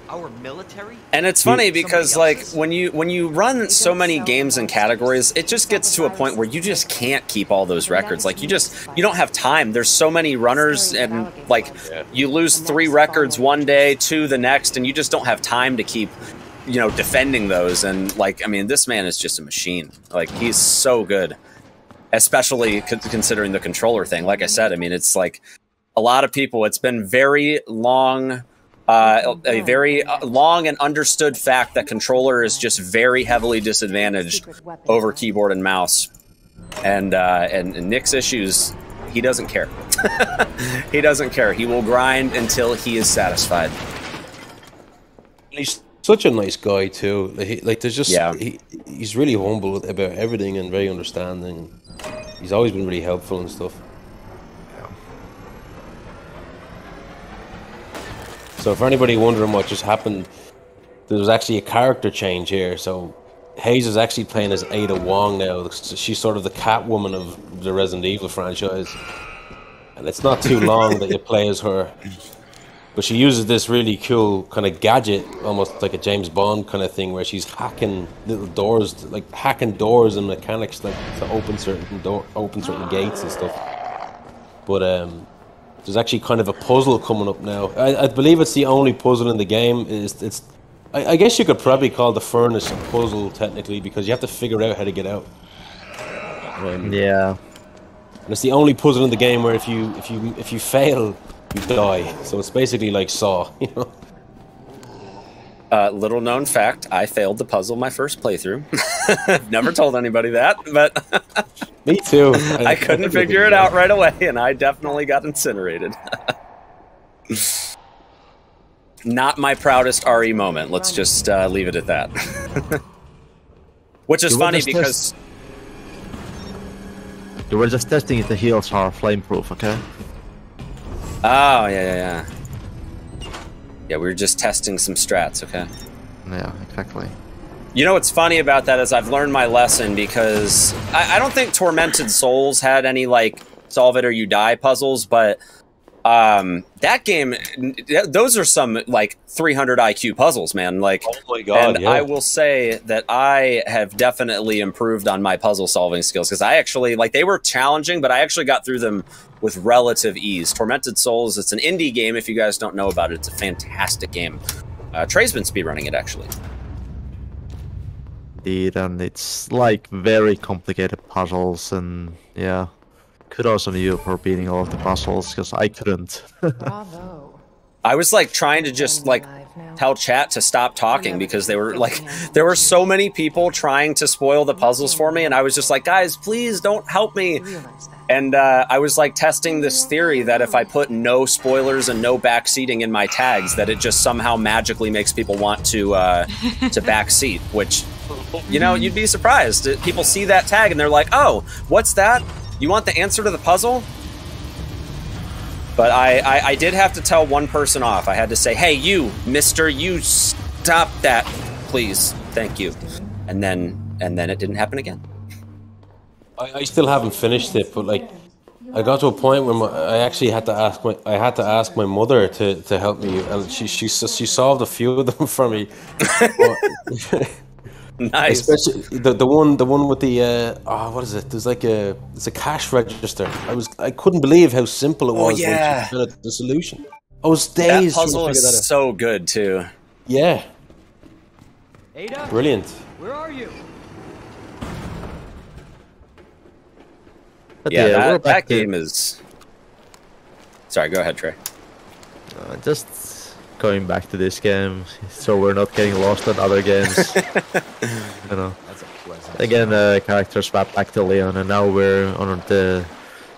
Speaker 6: Our military?
Speaker 8: And it's funny because like when you run so many games and categories, it just gets to a point where you just can't keep all those records. Like you don't have time. There's so many runners, and like you lose 3 records one day, 2 the next, and you just don't have time to keep, you know, defending those. And like, I mean, this man is just a machine. Like, he's so good, especially considering the controller thing. Like I said, I mean, it's like a lot of people, it's been very long, a very long and understood fact that controller is just very heavily disadvantaged over keyboard and mouse. And Nick's issues, he doesn't care. He doesn't care. He will grind until he is satisfied.
Speaker 10: He's such a nice guy too. There's just he's really humble about everything and very understanding. He's always been really helpful and stuff. So for anybody wondering what just happened, there was actually a character change here. So Hayes is actually playing as Ada Wong now. She's sort of the Catwoman of the Resident Evil franchise. And it's not too long that you play as her. But she uses this really cool kind of gadget, almost like a James Bond kind of thing, where she's hacking little doors, like hacking doors and mechanics, like to open certain gates and stuff. But there's actually kind of a puzzle coming up now. I believe it's the only puzzle in the game. I guess you could probably call the furnace a puzzle technically, because you have to figure out how to get out.
Speaker 9: Yeah.
Speaker 10: And it's the only puzzle in the game where if you fail, you die. So it's basically like Saw, you know.
Speaker 8: Little known fact: I failed the puzzle my first playthrough. I've never told anybody that, but
Speaker 10: me too.
Speaker 8: I couldn't figure it out right away, and I definitely got incinerated. Not my proudest RE moment. Let's just leave it at that. Which is funny because
Speaker 9: you were just testing if the heals are flameproof, okay?
Speaker 8: Oh, yeah. Yeah, we were just testing some strats, okay?
Speaker 9: Yeah, exactly.
Speaker 8: You know what's funny about that is I've learned my lesson, because I don't think Tormented Souls had any, like, solve it or you die puzzles, but that game, those are some, like, 300 IQ puzzles, man. Like,
Speaker 10: oh my God,
Speaker 8: and I will say that I have definitely improved on my puzzle solving skills, because I actually, like, they were challenging, but I actually got through them with relative ease. Tormented Souls, it's an indie game. If you guys don't know about it, it's a fantastic game. Trey's been speedrunning it, actually.
Speaker 9: Indeed, and it's like very complicated puzzles, and yeah, kudos on you for beating all of the puzzles, because I couldn't.
Speaker 3: Bravo.
Speaker 8: I was like trying to just like tell chat to stop talking, because they were like, there were so many people trying to spoil the puzzles for me, and I was just like, guys, please don't help me. And I was like testing this theory that if I put no spoilers and no backseating in my tags, that it just somehow magically makes people want to backseat, which, you know, you'd be surprised. People see that tag and they're like, oh, what's that? You want the answer to the puzzle? But I did have to tell one person off. I had to say, hey, you, mister, you stop that, please. Thank you. And then it didn't happen again.
Speaker 10: I still haven't finished it, but like, I got to a point where I actually had to ask my mother to help me, and she solved a few of them for me.
Speaker 8: Nice.
Speaker 10: Especially the one with the what is it? There's like it's a cash register. I couldn't believe how simple it was.
Speaker 8: Yeah.
Speaker 10: When she found out the solution. I was dazed.
Speaker 8: That puzzle is so good too.
Speaker 10: Yeah.
Speaker 11: Ada?
Speaker 10: Brilliant.
Speaker 11: Where are you?
Speaker 9: But
Speaker 8: yeah, that game is... Sorry, go ahead, Trey.
Speaker 9: Just going back to this game, so we're not getting lost in other games. You know. Again, character swap back to Leon, and now we're on the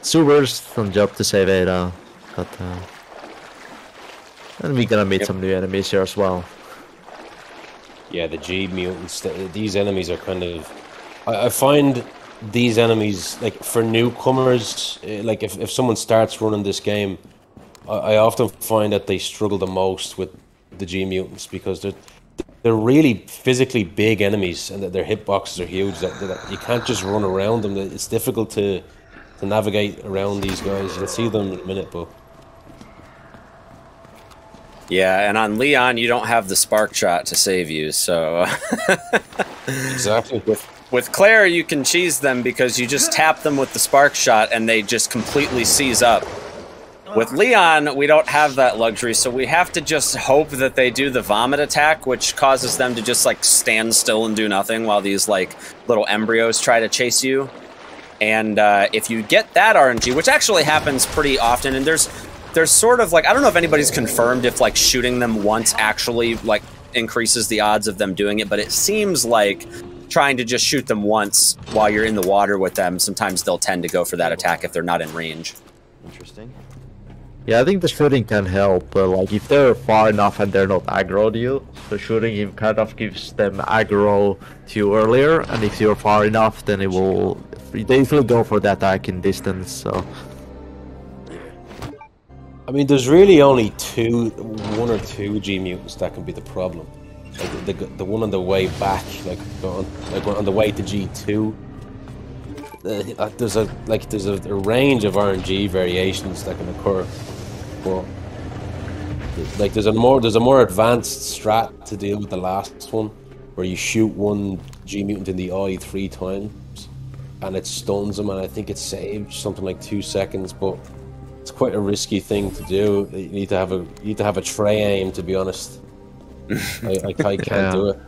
Speaker 9: sewers on job to save Ada. But and we're gonna meet some new enemies here as well.
Speaker 10: Yeah, the G mutants. These enemies are kind of... I find these enemies, like, for newcomers, like if someone starts running this game, I often find that they struggle the most with the G mutants, because they're really physically big enemies, and that their hitboxes are huge. That you can't just run around them. It's difficult to navigate around these guys. You'll see them in a minute, but...
Speaker 8: Yeah, and on Leon, you don't have the spark shot to save you, so...
Speaker 10: Exactly.
Speaker 8: With Claire, you can cheese them because you just tap them with the spark shot and they just completely seize up. With Leon, we don't have that luxury, so we have to just hope that they do the vomit attack, which causes them to just, like, stand still and do nothing while these, like, little embryos try to chase you. And if you get that RNG, which actually happens pretty often, and there's sort of, like, I don't know if anybody's confirmed if, like, shooting them once actually, like, increases the odds of them doing it, but it seems like trying to just shoot them once while you're in the water with them, sometimes they'll tend to go for that attack if they're not in range.
Speaker 9: Interesting. Yeah, I think the shooting can help. Like if they're far enough and they're not aggro to you, the shooting kind of gives them aggro to you earlier. And if you're far enough, then it will they usually go for the attack in distance. So.
Speaker 10: I mean, there's really only one or two G mutants that can be the problem. Like the one on the way back, like on the way to G2. There's a range of RNG variations that can occur, but like there's a more advanced strat to deal with the last one, where you shoot one G mutant in the eye 3 times, and it stuns them, and I think it saves something like 2 seconds, but it's quite a risky thing to do. You need to have a tray aim, to be honest. I can't do it.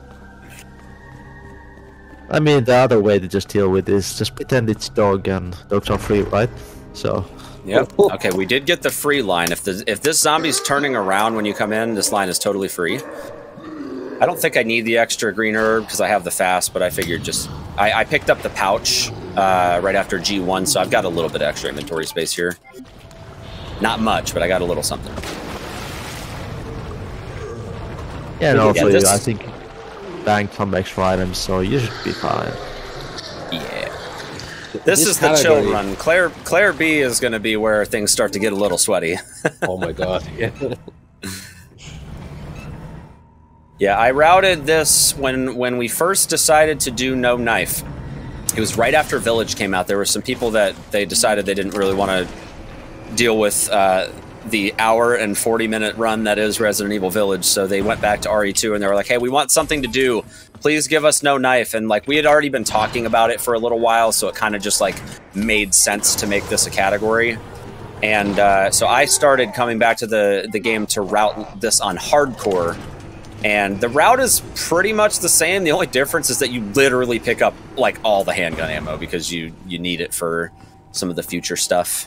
Speaker 9: I mean, the other way to just deal with this, just pretend it's dog, and dogs are free, right? So.
Speaker 8: Yep. Okay, we did get the free line. If this zombie's turning around when you come in, this line is totally free. I don't think I need the extra green herb because I have the fast, but I figured I picked up the pouch right after G1, so I've got a little bit of extra inventory space here. Not much, but I got a little something.
Speaker 9: Yeah, and also I think bank some extra items, so you should be fine.
Speaker 8: Yeah. This is the chill run. Claire B is going to be where things start to get a little sweaty.
Speaker 10: Oh my god. Yeah.
Speaker 8: Yeah, I routed this when we first decided to do no knife. It was right after Village came out. There were some people that they decided they didn't really want to deal with the hour and 40-minute run that is Resident Evil Village, so they went back to RE2 and they were like, hey, we want something to do. Please give us no knife. And like we had already been talking about it for a little while, so it kind of just like made sense to make this a category. And so I started coming back to the game to route this on hardcore. And the route is pretty much the same. The only difference is that you literally pick up like all the handgun ammo because you need it for some of the future stuff.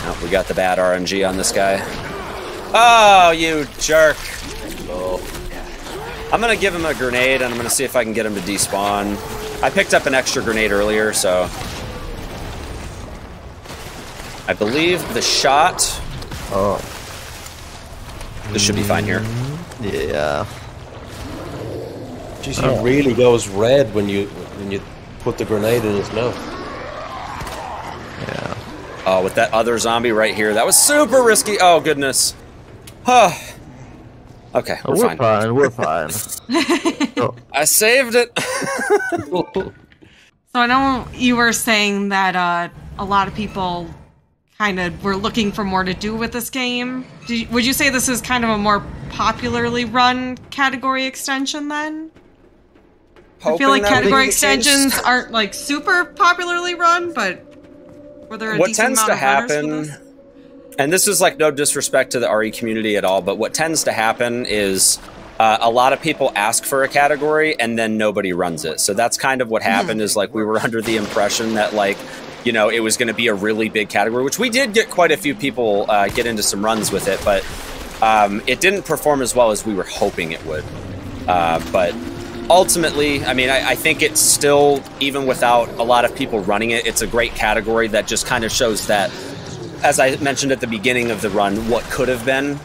Speaker 8: Oh, we got the bad RNG on this guy. Oh, you jerk. Oh. I'm going to give him a grenade, and I'm going to see if I can get him to despawn. I picked up an extra grenade earlier, so... I believe the shot...
Speaker 9: Oh.
Speaker 8: This should be fine here.
Speaker 9: Yeah.
Speaker 10: Jeez, he really goes red when you put the grenade in his mouth.
Speaker 9: Yeah.
Speaker 8: Oh, with that other zombie right here. That was super risky. Oh, goodness. Oh. Okay, we're fine.
Speaker 9: We're fine.
Speaker 8: Oh. I saved it.
Speaker 1: So I know you were saying that a lot of people kind of were looking for more to do with this game. Would you say this is kind of a more popularly run category extension then? I feel like category extensions aren't like super popularly run, but were there a decent amount of runners for this?
Speaker 8: And this is like no disrespect to the RE community at all, but what tends to happen is a lot of people ask for a category and then nobody runs it. So that's kind of what happened is like we were under the impression that like, you know, it was going to be a really big category, which we did get quite a few people get into some runs with it, but it didn't perform as well as we were hoping it would. But ultimately, I mean, I think it's still, even without a lot of people running it, it's a great category that just kind of shows that, as I mentioned at the beginning of the run, what could have been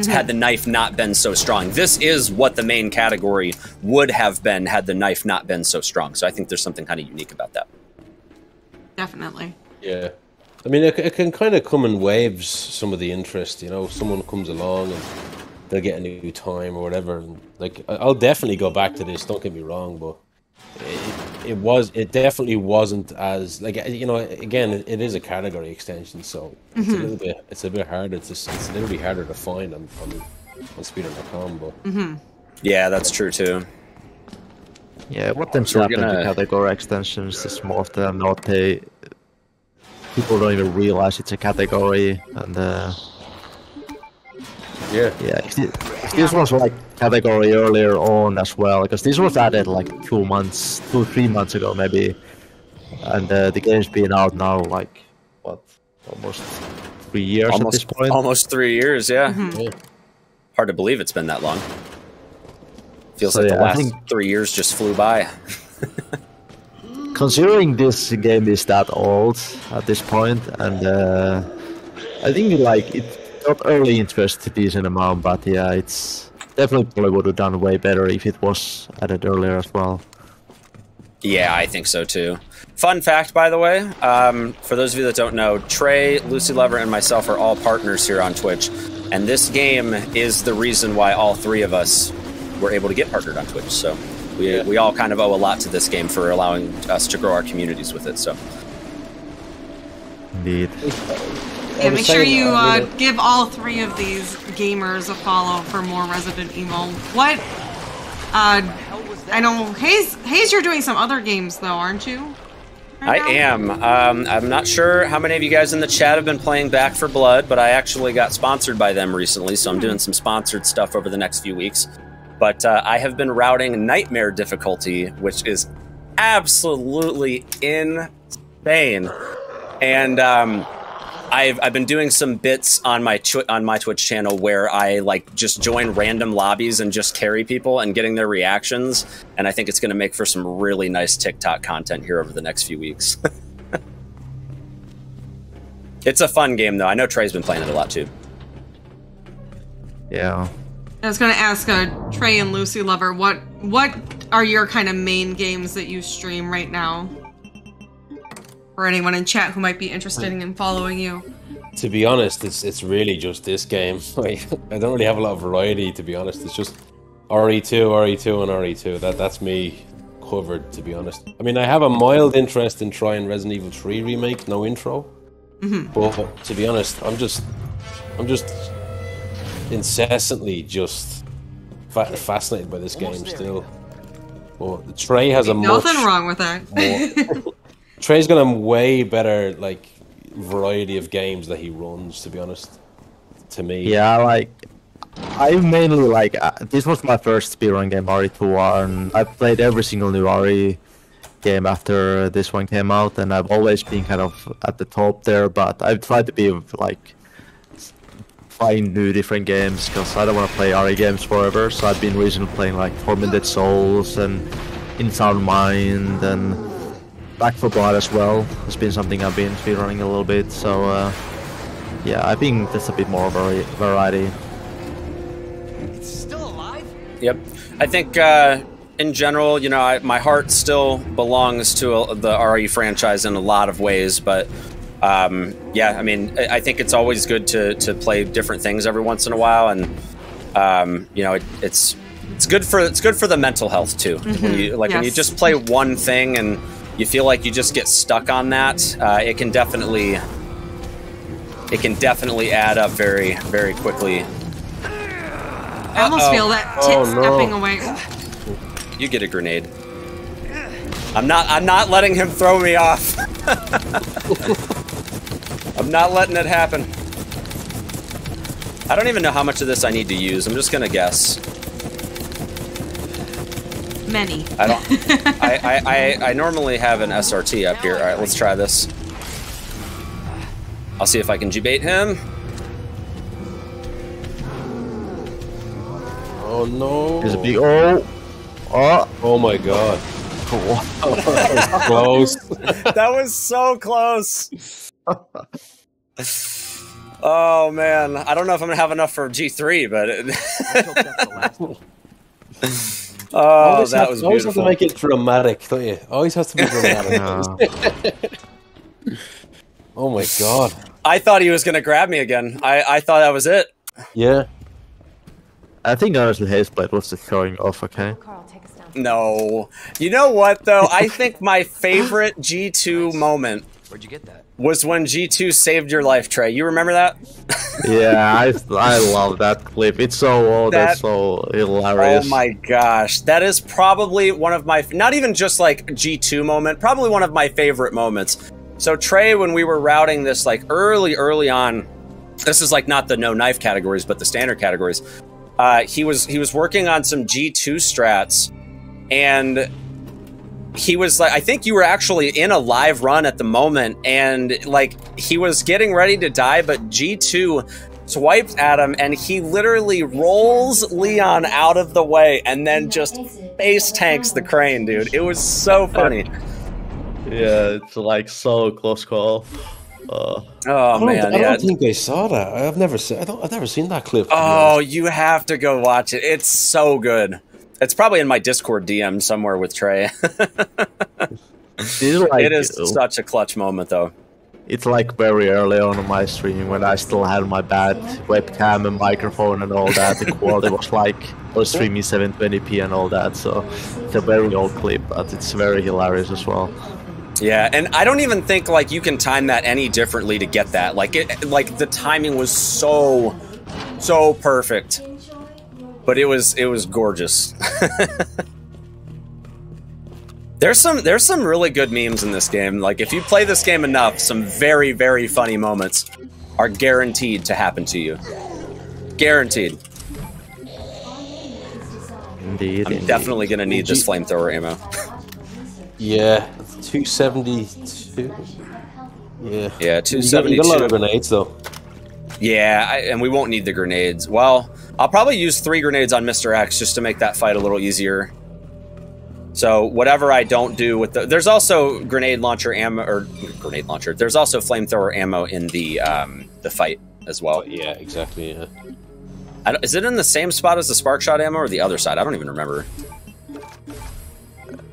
Speaker 8: had the knife not been so strong. This is what the main category would have been had the knife not been so strong. So I think there's something kind of unique about that.
Speaker 1: Definitely.
Speaker 10: Yeah. I mean, it can kind of come in waves, some of the interest, you know. Someone comes along and they'll get a new time or whatever. And, like, I'll definitely go back to this, don't get me wrong, but it definitely wasn't as, like, you know, again, it is a category extension, so it's a bit harder. It's a little bit harder to find on speedrun.com, but
Speaker 8: yeah, that's true too.
Speaker 9: Yeah, what tends to happen to category extensions is more often than not people don't even realize it's a category, and yeah, if this was like category earlier on as well, because this was added like 3 months ago maybe, and the game's been out now like what, almost 3 years at this point.
Speaker 8: Almost 3 years, yeah. Hard to believe it's been that long. Feels
Speaker 9: So,
Speaker 8: like the
Speaker 9: yeah, I
Speaker 8: last
Speaker 9: think-
Speaker 8: 3 years just flew by.
Speaker 9: Considering this game is that old at this point, and I think like it got early interest a decent amount, but yeah, it's definitely probably would have done way better if it was added earlier as well.
Speaker 8: Yeah, I think so too. Fun fact, by the way, for those of you that don't know, Trey, Lucy Lover, and myself are all partners here on Twitch, and this game is the reason why all three of us were able to get partnered on Twitch. So we all kind of owe a lot to this game for allowing us to grow our communities with it. So
Speaker 9: Indeed.
Speaker 1: Yeah, make sure you give all three of these gamers a follow for more Resident Evil. What? I know Hayes, you're doing some other games though, aren't you?
Speaker 8: I am. I'm not sure how many of you guys in the chat have been playing Back 4 Blood, but I actually got sponsored by them recently, so I'm doing some sponsored stuff over the next few weeks. But I have been routing Nightmare difficulty, which is absolutely insane. And I've been doing some bits on my Twitch channel where I like just join random lobbies and just carry people and getting their reactions, and I think it's going to make for some really nice TikTok content here over the next few weeks. It's a fun game though. I know Trey's been playing it a lot too.
Speaker 9: Yeah.
Speaker 1: I was going to ask Trey and Lucy Lover, what are your kind of main games that you stream right now? For anyone in chat who might be interested in following you.
Speaker 10: To be honest, it's really just this game. I don't really have a lot of variety, to be honest. It's just RE2, RE2, and RE2. That's me covered, to be honest. I mean, I have a mild interest in trying Resident Evil 3 Remake, no intro. But to be honest, I'm just incessantly just fascinated by this game still. But Trey has a
Speaker 1: nothing wrong with that.
Speaker 10: Trey's got a way better like variety of games that he runs, to be honest. To me,
Speaker 9: yeah, like I mainly like this was my first speedrun game, RE2, and I played every single new RE game after this one came out, and I've always been kind of at the top there. But I've tried to be like find new different games because I don't want to play RE games forever. So I've been recently playing like Tormented Souls and Insound Mind and Back 4 Blood as well. Has been something I've been speedrunning a little bit. So yeah, I think that's a bit more variety.
Speaker 6: It's still alive?
Speaker 8: Yep. I think in general, you know, my heart still belongs to the RE franchise in a lot of ways, but yeah, I mean, I think it's always good to play different things every once in a while, and you know, it's good for the mental health too. When you when you just play one thing and you feel like you just get stuck on that, it can definitely add up very, very quickly.
Speaker 1: I almost feel that tit stepping away.
Speaker 8: You get a grenade. I'm not letting him throw me off. I'm not letting it happen. I don't even know how much of this I need to use. I'm just gonna guess.
Speaker 1: Many.
Speaker 8: I don't. I normally have an SRT up here. All right, let's try this. I'll see if I can G-bait him.
Speaker 10: Oh no!
Speaker 9: There's a big
Speaker 10: oh my god! That was close.
Speaker 8: That was so close. Oh man, I don't know if I'm gonna have enough for G3, but oh, that was beautiful.
Speaker 10: Always have to make it dramatic, don't you? Always has to be dramatic. Oh my god!
Speaker 8: I thought he was gonna grab me again. I thought that was it.
Speaker 10: Yeah.
Speaker 9: I think honestly Hazeblade was just showing off, okay?
Speaker 8: No. You know what though? I think my favorite G2 moment
Speaker 6: Where'd you get that?
Speaker 8: was when G2 saved your life, Trey. You remember that?
Speaker 9: Yeah, I love that clip. It's so old, that's so hilarious.
Speaker 8: Oh my gosh. That is probably one of my, not even just like G2 moment, probably one of my favorite moments. So Trey, when we were routing this like early on, this is like not the no knife categories, but the standard categories. He was working on some G2 strats, and he was like, I think you were actually in a live run at the moment, and like he was getting ready to die, but G2 swipes at him, and he literally rolls Leon out of the way and then just face tanks the crane, dude. It was so funny.
Speaker 9: Yeah, it's like so close call.
Speaker 8: Oh man,
Speaker 10: I don't think they saw that. I've never seen that clip.
Speaker 8: Oh, you have to go watch it. It's so good. It's probably in my Discord DM somewhere with Trey. It is such a clutch moment, though.
Speaker 9: It's like very early on in my stream when I still had my bad webcam and microphone and all that. The quality was like, I was streaming 720p and all that, so it's a very old clip, but it's very hilarious as well.
Speaker 8: Yeah, and I don't even think like you can time that any differently to get that. Like the timing was so perfect. But it was gorgeous. There's some really good memes in this game. Like if you play this game enough, some very, very funny moments are guaranteed to happen to you. Guaranteed.
Speaker 9: Indeed.
Speaker 8: I'm definitely gonna need this flamethrower ammo.
Speaker 10: Yeah, 272.
Speaker 8: Yeah, 272.
Speaker 10: You got a lot of grenades though.
Speaker 8: Yeah, and we won't need the grenades. Well, I'll probably use 3 grenades on Mr. X just to make that fight a little easier. So whatever I don't do with there's also grenade launcher ammo, or grenade launcher. There's also flamethrower ammo in the fight as well.
Speaker 10: Yeah, exactly. Yeah.
Speaker 8: Is it in the same spot as the spark shot ammo or the other side? I don't even remember.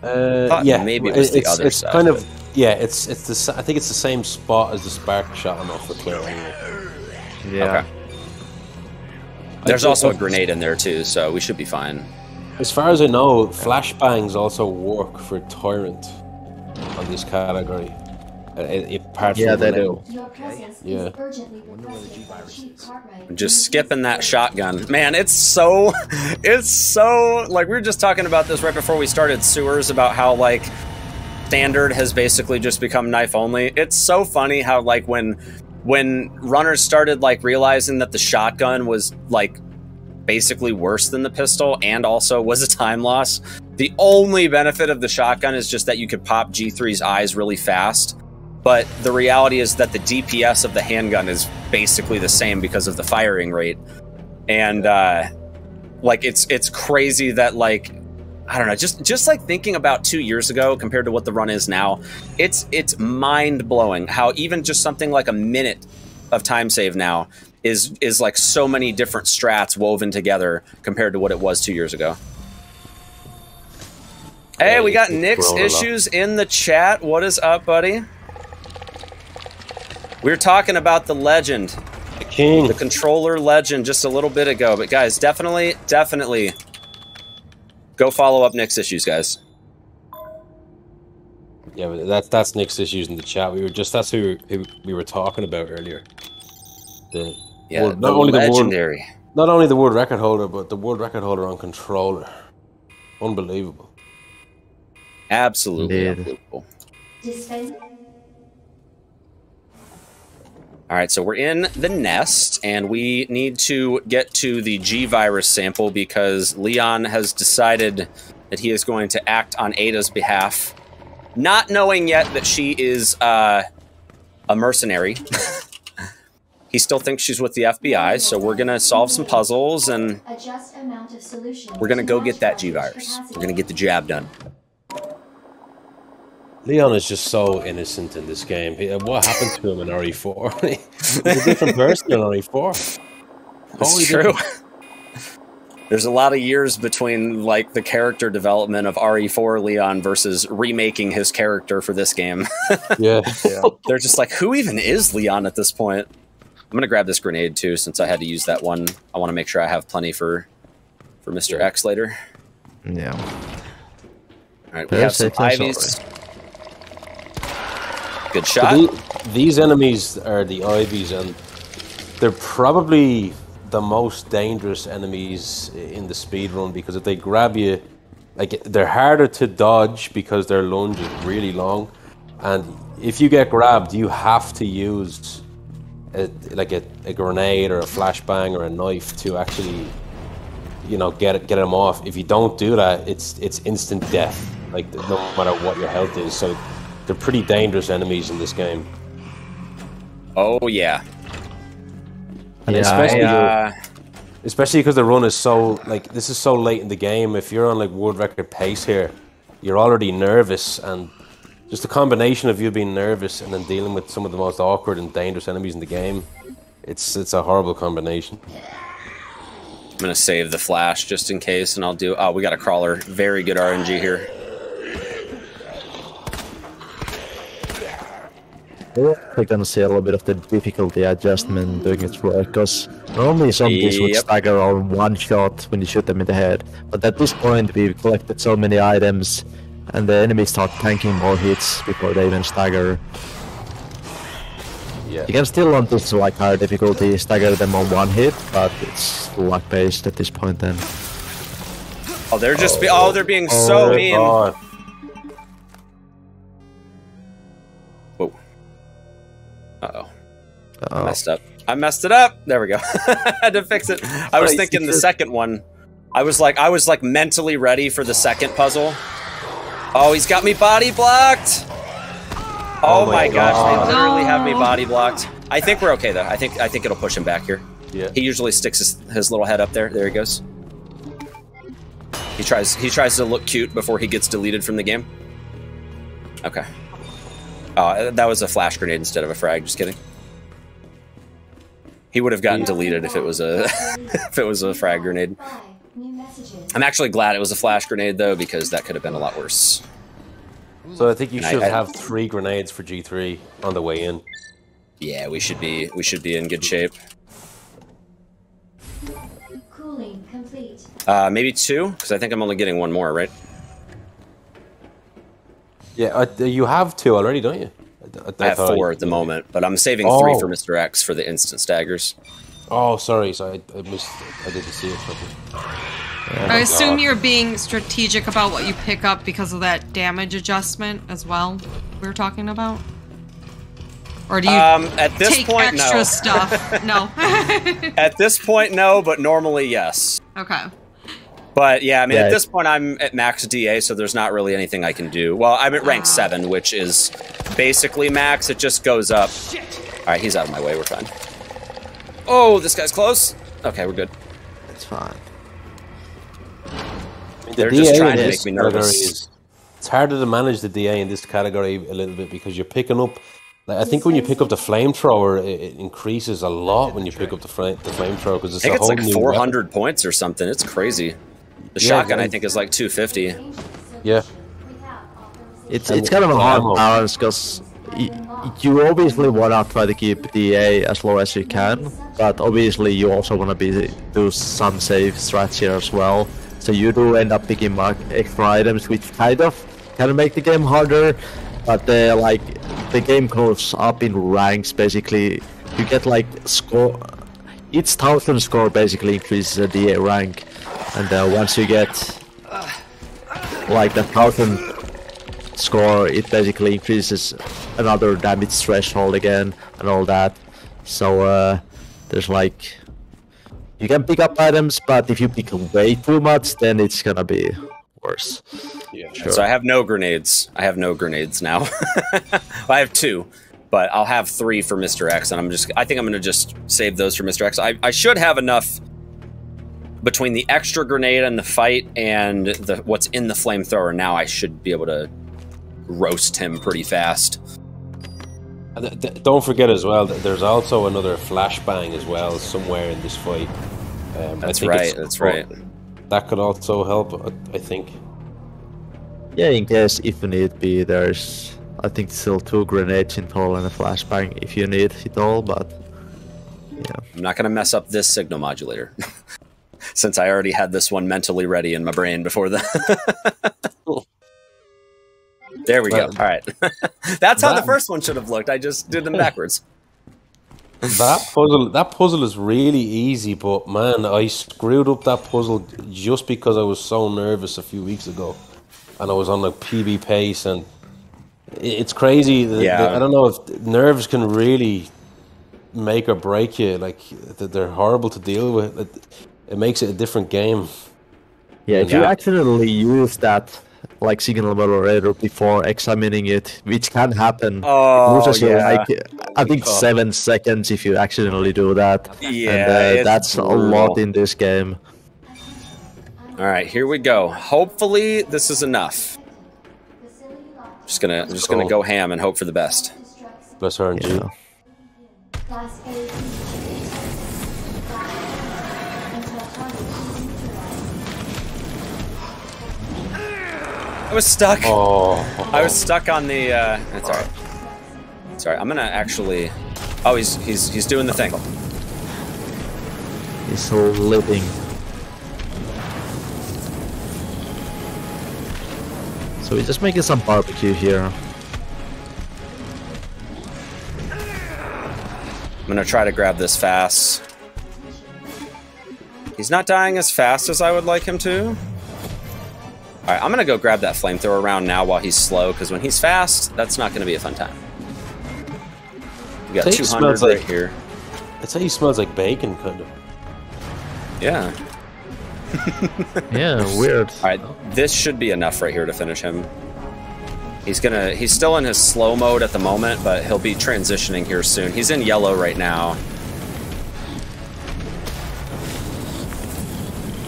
Speaker 10: Yeah,
Speaker 8: maybe it was the other
Speaker 10: it's
Speaker 8: side.
Speaker 10: kind of I think it's the same spot as the spark shot ammo for clear anyway.
Speaker 9: Yeah.
Speaker 8: Okay. There's also a grenade in there too, so we should be fine.
Speaker 10: As far as I know, flashbangs also work for Tyrant on this category.
Speaker 9: Yeah, they do.
Speaker 10: Yeah.
Speaker 8: Just skipping that shotgun. Man, it's so like we were just talking about this right before we started sewers about how like standard has basically just become knife only. It's so funny how like when runners started like realizing that the shotgun was like basically worse than the pistol and also was a time loss. The only benefit of the shotgun is just that you could pop G3's eyes really fast. But the reality is that the DPS of the handgun is basically the same because of the firing rate. And like it's crazy that like I don't know, just like thinking about 2 years ago compared to what the run is now, it's mind-blowing how even just something like a minute of time save now is like so many different strats woven together compared to what it was 2 years ago. Hey, we got Nick's Issues in the chat. What is up, buddy? We were talking about the legend.
Speaker 10: The king.
Speaker 8: The controller legend just a little bit ago. But guys, definitely go follow up Nick's Issues, guys.
Speaker 10: Yeah, but that's Nick's Issues in the chat. That's who we were talking about earlier. The
Speaker 8: legendary.
Speaker 10: Not only the world record holder, but the world record holder on controller. Unbelievable.
Speaker 8: Absolutely unbelievable. All right, so we're in the nest, and we need to get to the G-Virus sample because Leon has decided that he is going to act on Ada's behalf, not knowing yet that she is a mercenary. He still thinks she's with the FBI, so we're going to solve some puzzles, and we're going to go get that G-Virus. We're going to get the job done.
Speaker 10: Leon is just so innocent in this game. What happened to him in RE4? He's a different person in RE4.
Speaker 8: That's true. There's a lot of years between like the character development of RE4 Leon versus remaking his character for this game.
Speaker 10: Yeah.
Speaker 8: They're just like, who even is Leon at this point? I'm going to grab this grenade too, since I had to use that one. I want to make sure I have plenty for Mr. X later.
Speaker 9: Yeah.
Speaker 8: All right, we have some Ivies. Good shot.
Speaker 10: So these enemies are the Ivies, and they're probably the most dangerous enemies in the speedrun because if they grab you, like they're harder to dodge because their lunge is really long, and if you get grabbed, you have to use a grenade or a flashbang or a knife to actually, get them off. If you don't do that, it's instant death. Like no matter what your health is, so. They're pretty dangerous enemies in this game.
Speaker 8: Oh, yeah.
Speaker 10: And
Speaker 9: Yeah,
Speaker 10: especially because the run is so like this is so late in the game. If you're on like world record pace here, you're already nervous, and just the combination of you being nervous and then dealing with some of the most awkward and dangerous enemies in the game, it's a horrible combination.
Speaker 8: I'm gonna save the flash just in case, and I'll do. Oh, we got a crawler. Very good RNG here.
Speaker 9: We're gonna see a little bit of the difficulty adjustment doing its work, because normally zombies would stagger on one shot when you shoot them in the head, but at this point we've collected so many items and the enemies start tanking more hits before they even stagger.
Speaker 10: Yeah.
Speaker 9: You can still on this like higher difficulty stagger them on one hit, but it's luck based at this point then.
Speaker 8: Oh, they're just they're being so mean.
Speaker 10: God.
Speaker 8: Whoa. Uh-oh. I messed up. I messed it up. There we go. I had to fix it. I was thinking the second one. I was like mentally ready for the second puzzle. Oh, he's got me body blocked. Oh my gosh, they literally have me body blocked. I think we're okay though. I think it'll push him back here.
Speaker 10: Yeah.
Speaker 8: He usually sticks his little head up there. There he goes. He tries to look cute before he gets deleted from the game. Okay. Oh, that was a flash grenade instead of a frag. Just kidding. He would have gotten deleted if it was a if it was a frag grenade. I'm actually glad it was a flash grenade though, because that could have been a lot worse.
Speaker 10: So I think you should have 3 grenades for G3 on the way in.
Speaker 8: Yeah, we should be in good shape.
Speaker 12: Cooling complete.
Speaker 8: Maybe 2, because I think I'm only getting 1 more, right?
Speaker 10: Yeah, you have 2 already, don't you?
Speaker 8: I have 4 at the moment, but I'm saving 3 for Mr. X for the instant staggers.
Speaker 10: Oh, sorry, so I missed. I didn't see it properly.
Speaker 1: I assume you're being strategic about what you pick up because of that damage adjustment as well we were talking about? Or do you
Speaker 8: at this
Speaker 1: take
Speaker 8: point,
Speaker 1: extra
Speaker 8: no.
Speaker 1: stuff? No.
Speaker 8: At this point, no, but normally, yes.
Speaker 1: Okay.
Speaker 8: But yeah, I mean, at this point, I'm at max DA, so there's not really anything I can do. Well, I'm at rank 7, which is basically max. It just goes up. All right, he's out of my way. We're fine. Oh, this guy's close. Okay, we're good.
Speaker 9: It's fine.
Speaker 8: They're just trying to make me nervous.
Speaker 10: It's harder to manage the DA in this category a little bit because you're picking up. Like, I think when you pick up the flamethrower, it increases a lot when you pick up the flamethrower because it's
Speaker 8: I think
Speaker 10: a whole
Speaker 8: it's like
Speaker 10: new
Speaker 8: 400
Speaker 10: weapon.
Speaker 8: points or something. It's crazy. The shotgun, I think, is like 250.
Speaker 10: Yeah.
Speaker 9: It's kind of a hard balance because you obviously want to try to keep DA as low as you can, but obviously you also want to do some safe strats here as well. So you do end up picking extra items, which kind of can make the game harder. But like the game goes up in ranks. Basically, you get like score. Each 1000 score basically increases a DA rank, and once you get like the 1000 score, it basically increases another damage threshold again and all that. So there's like. You can pick up items, but if you pick way too much, then it's gonna be worse.
Speaker 8: Yeah, sure. So I have no grenades. I have no grenades now. I have 2, but I'll have 3 for Mr. X, and I think I'm gonna just save those for Mr. X. I should have enough between the extra grenade and the fight and what's in the flamethrower now. I should be able to roast him pretty fast.
Speaker 10: Don't forget as well that there's also another flashbang as well somewhere in this fight.
Speaker 8: That's right. That's right.
Speaker 10: That could also help, I think.
Speaker 9: Yeah, in case if you need be, there's I think still 2 grenades in total and a flashbang if you need it all. But yeah,
Speaker 8: I'm not gonna mess up this signal modulator since I already had this one mentally ready in my brain before the. There we go. All right. That's how the first one should have looked. I just did them backwards.
Speaker 10: That puzzle is really easy, but man, I screwed up that puzzle just because I was so nervous a few weeks ago. And I was on like PB pace, and it's crazy. I don't know if nerves can really make or break you. Like, they're horrible to deal with. It makes it a different game.
Speaker 9: Yeah, if you accidentally use that like signal moderator before examining it, which can happen.
Speaker 8: Oh,
Speaker 9: It loses you,
Speaker 8: yeah.
Speaker 9: like I think 7 seconds if you accidentally do that.
Speaker 8: Yeah,
Speaker 9: and
Speaker 8: it's
Speaker 9: that's
Speaker 8: brutal.
Speaker 9: a lot in this game.
Speaker 8: All right, here we go. Hopefully this is enough. I'm just gonna go ham and hope for the best.
Speaker 10: Plus RNG.
Speaker 9: Yeah.
Speaker 8: I was stuck.
Speaker 10: Oh.
Speaker 8: I was stuck on the. That's all right. Sorry, I'm gonna actually. Oh, he's doing the thing.
Speaker 9: He's living. So we're just making some barbecue here.
Speaker 8: I'm gonna try to grab this fast. He's not dying as fast as I would like him to. Alright, I'm gonna go grab that flamethrower round now while he's slow, because when he's fast, that's not gonna be a fun time. We got 200 right here.
Speaker 10: I'd say he smells like bacon, kind of.
Speaker 8: Yeah.
Speaker 9: Yeah, weird.
Speaker 8: Alright, this should be enough right here to finish him. He's still in his slow mode at the moment, but he'll be transitioning here soon. He's in yellow right now.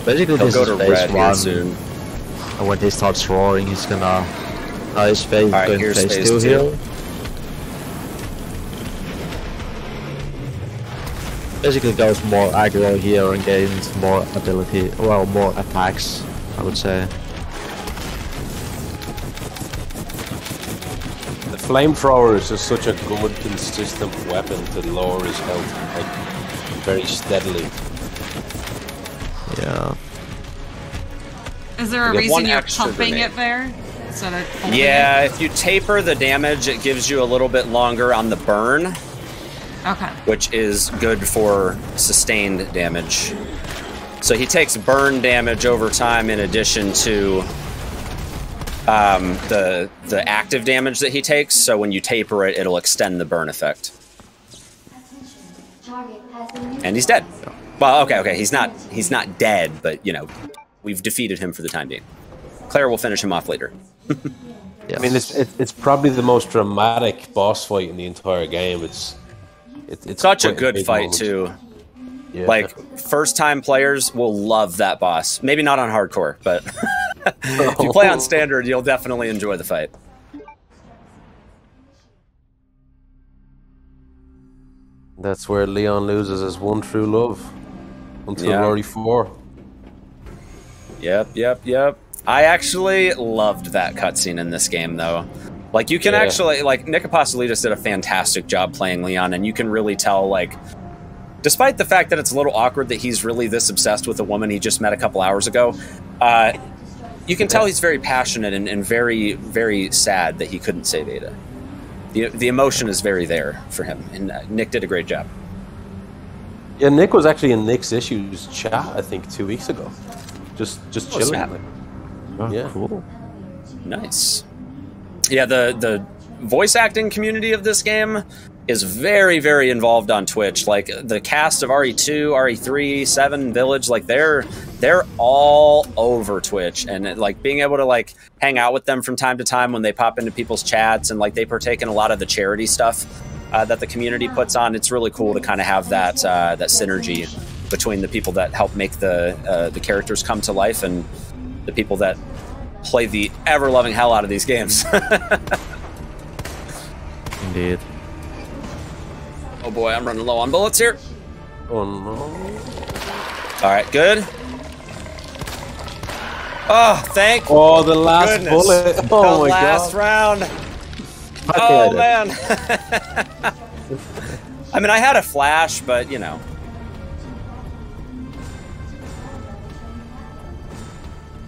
Speaker 9: Basically,
Speaker 8: He'll
Speaker 9: this
Speaker 8: go
Speaker 9: is
Speaker 8: to
Speaker 9: phase
Speaker 8: red here
Speaker 9: 1.
Speaker 8: soon.
Speaker 9: And when he starts roaring, he's gonna... his phase
Speaker 8: Alright,
Speaker 9: going
Speaker 8: here's
Speaker 9: phase
Speaker 8: phase
Speaker 9: 2
Speaker 8: 2.
Speaker 9: here. Basically goes more aggro here and gains more ability, well, more attacks, I would say.
Speaker 10: The flamethrower is just such a good, consistent weapon to lower his health, like, very steadily.
Speaker 9: Yeah.
Speaker 1: Is there a
Speaker 8: We have
Speaker 1: reason
Speaker 8: one
Speaker 1: you're
Speaker 8: extra
Speaker 1: pumping
Speaker 8: grenade.
Speaker 1: it there? Instead of holding
Speaker 8: Yeah,
Speaker 1: it?
Speaker 8: if you taper the damage, it gives you a little bit longer on the burn,
Speaker 1: Okay.
Speaker 8: which is good for sustained damage. So he takes burn damage over time in addition to the active damage that he takes. So when you taper it, it'll extend the burn effect. And he's dead. Well, okay, he's not dead, but you know, we've defeated him for the time being. Claire will finish him off later.
Speaker 9: Yes.
Speaker 10: I mean, it's probably the most dramatic boss fight in the entire game. It's
Speaker 8: Such a
Speaker 10: quite
Speaker 8: good
Speaker 10: big
Speaker 8: fight
Speaker 10: moment.
Speaker 8: too.
Speaker 10: Yeah.
Speaker 8: Like, first-time players will love that boss. Maybe not on hardcore, but if you play on standard, you'll definitely enjoy the fight.
Speaker 10: That's where Leon loses his one true love until
Speaker 8: Yeah.
Speaker 10: Rory 4.
Speaker 8: Yep. I actually loved that cutscene in this game, though. Like, you can actually, like, Nick Apostolides did a fantastic job playing Leon, and you can really tell, like, despite the fact that it's a little awkward that he's really this obsessed with a woman he just met a couple hours ago, you can tell he's very passionate and very, very sad that he couldn't save Ada. The emotion is very there for him, and Nick did a great job.
Speaker 10: Yeah, Nick was actually in Nick's Issues chat, I think, 2 weeks ago. Just chilling.
Speaker 8: snap.
Speaker 10: Like.
Speaker 9: Oh,
Speaker 10: Yeah.
Speaker 9: cool.
Speaker 8: Nice. Yeah, the voice acting community of this game is very, very involved on Twitch. Like, the cast of RE2, RE3, 7, Village, like, they're all over Twitch. And, like, being able to, like, hang out with them from time to time when they pop into people's chats and, like, they partake in a lot of the charity stuff that the community puts on, it's really cool to kind of have that that synergy between the people that help make the characters come to life and the people that play the ever-loving hell out of these games.
Speaker 9: Indeed.
Speaker 8: Oh boy, I'm running low on bullets here.
Speaker 10: Oh no.
Speaker 8: All right, good. Oh, thank
Speaker 10: Oh, the last
Speaker 8: goodness.
Speaker 10: bullet. Oh
Speaker 8: The
Speaker 10: my
Speaker 8: last
Speaker 10: god.
Speaker 8: round.
Speaker 9: Okay,
Speaker 8: Oh,
Speaker 9: then.
Speaker 8: man. I mean, I had a flash, but, you know.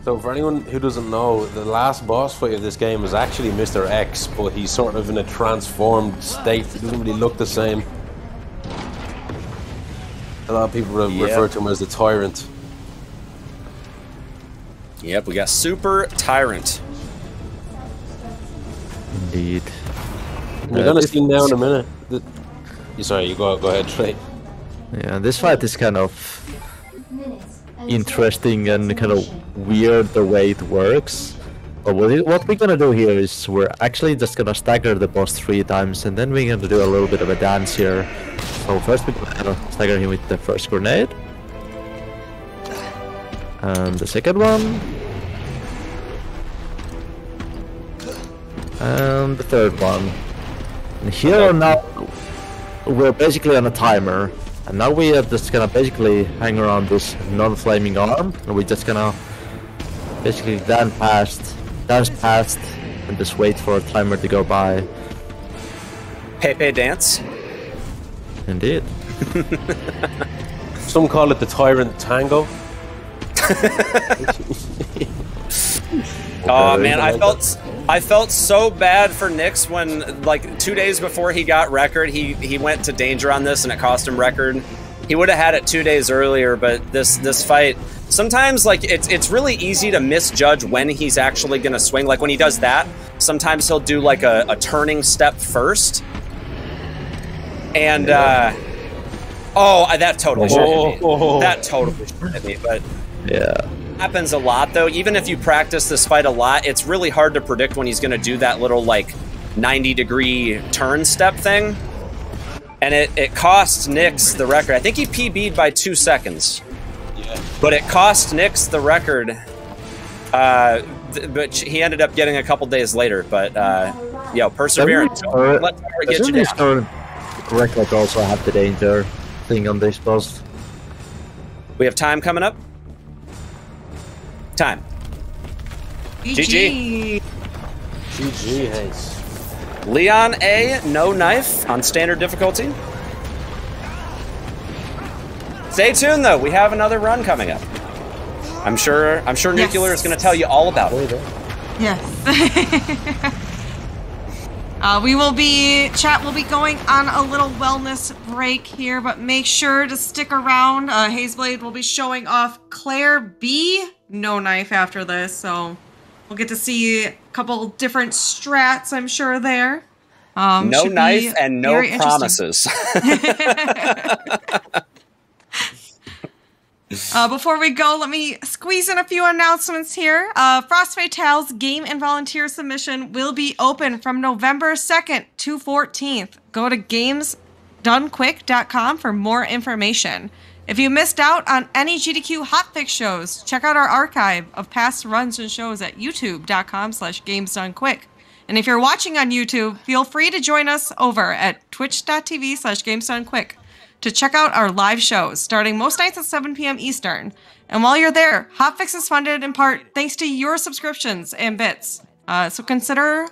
Speaker 10: So for anyone who doesn't know, the last boss fight of this game is actually Mr. X, but he's sort of in a transformed state. He doesn't really look the same. A lot of people refer to him as the Tyrant.
Speaker 8: Yep, we got Super Tyrant.
Speaker 9: Indeed.
Speaker 10: You're gonna see now in a minute. Sorry, you go ahead, Trey.
Speaker 9: Yeah, this fight is kind of interesting and kind of weird the way it works. But what we're gonna do here is we're actually just gonna stagger the boss 3 times, and then we're gonna do a little bit of a dance here. So first we're gonna stagger him with the first grenade. And the second one. And the third one. And here now we're basically on a timer. And now we are just gonna basically hang around this non-flaming arm. And we're just gonna basically dance past, and just wait for a timer to go by.
Speaker 8: Pepe dance.
Speaker 9: Indeed.
Speaker 10: Some call it the Tyrant Tango.
Speaker 8: Oh man, I felt so bad for Nyx when, like, 2 days before he got record, he went to danger on this and it cost him record. He would have had it 2 days earlier, but this fight, sometimes, like, it's really easy to misjudge when he's actually gonna swing. Like when he does that, sometimes he'll do like a turning step first, and that totally should hit me. That totally should hit me, but
Speaker 9: yeah.
Speaker 8: Happens a lot though. Even if you practice this fight a lot, it's really hard to predict when he's going to do that little like 90-degree turn step thing. And it cost Nyx the record. I think he PB'd by 2 seconds. Yeah. But it cost Nyx the record. But he ended up getting a couple days later. But perseverance. Don't let Tyrant get you down.
Speaker 9: Record also have the danger thing on this boss.
Speaker 8: We have time coming up. Time. GG.
Speaker 10: GG, Hayes.
Speaker 8: Leon A, no knife on standard difficulty. Stay tuned though, we have another run coming up. I'm sure Nuclear is going to tell you all about it.
Speaker 1: Yes. Chat will be going on a little wellness break here, but make sure to stick around. Hazeblade will be showing off Claire B no knife after this, so we'll get to see a couple different strats, I'm sure, there.
Speaker 8: No knife and no promises.
Speaker 1: Before we go, let me squeeze in a few announcements here. Frost Fatale's game and volunteer submission will be open from November 2nd to 14th. Go to gamesdonequick.com for more information. If you missed out on any GDQ hotfix shows, check out our archive of past runs and shows at youtube.com/gamesdonequick. And if you're watching on YouTube, feel free to join us over at twitch.tv/gamesdonequick to check out our live shows, starting most nights at 7 p.m. Eastern. And while you're there, Hotfix is funded in part thanks to your subscriptions and bits. So consider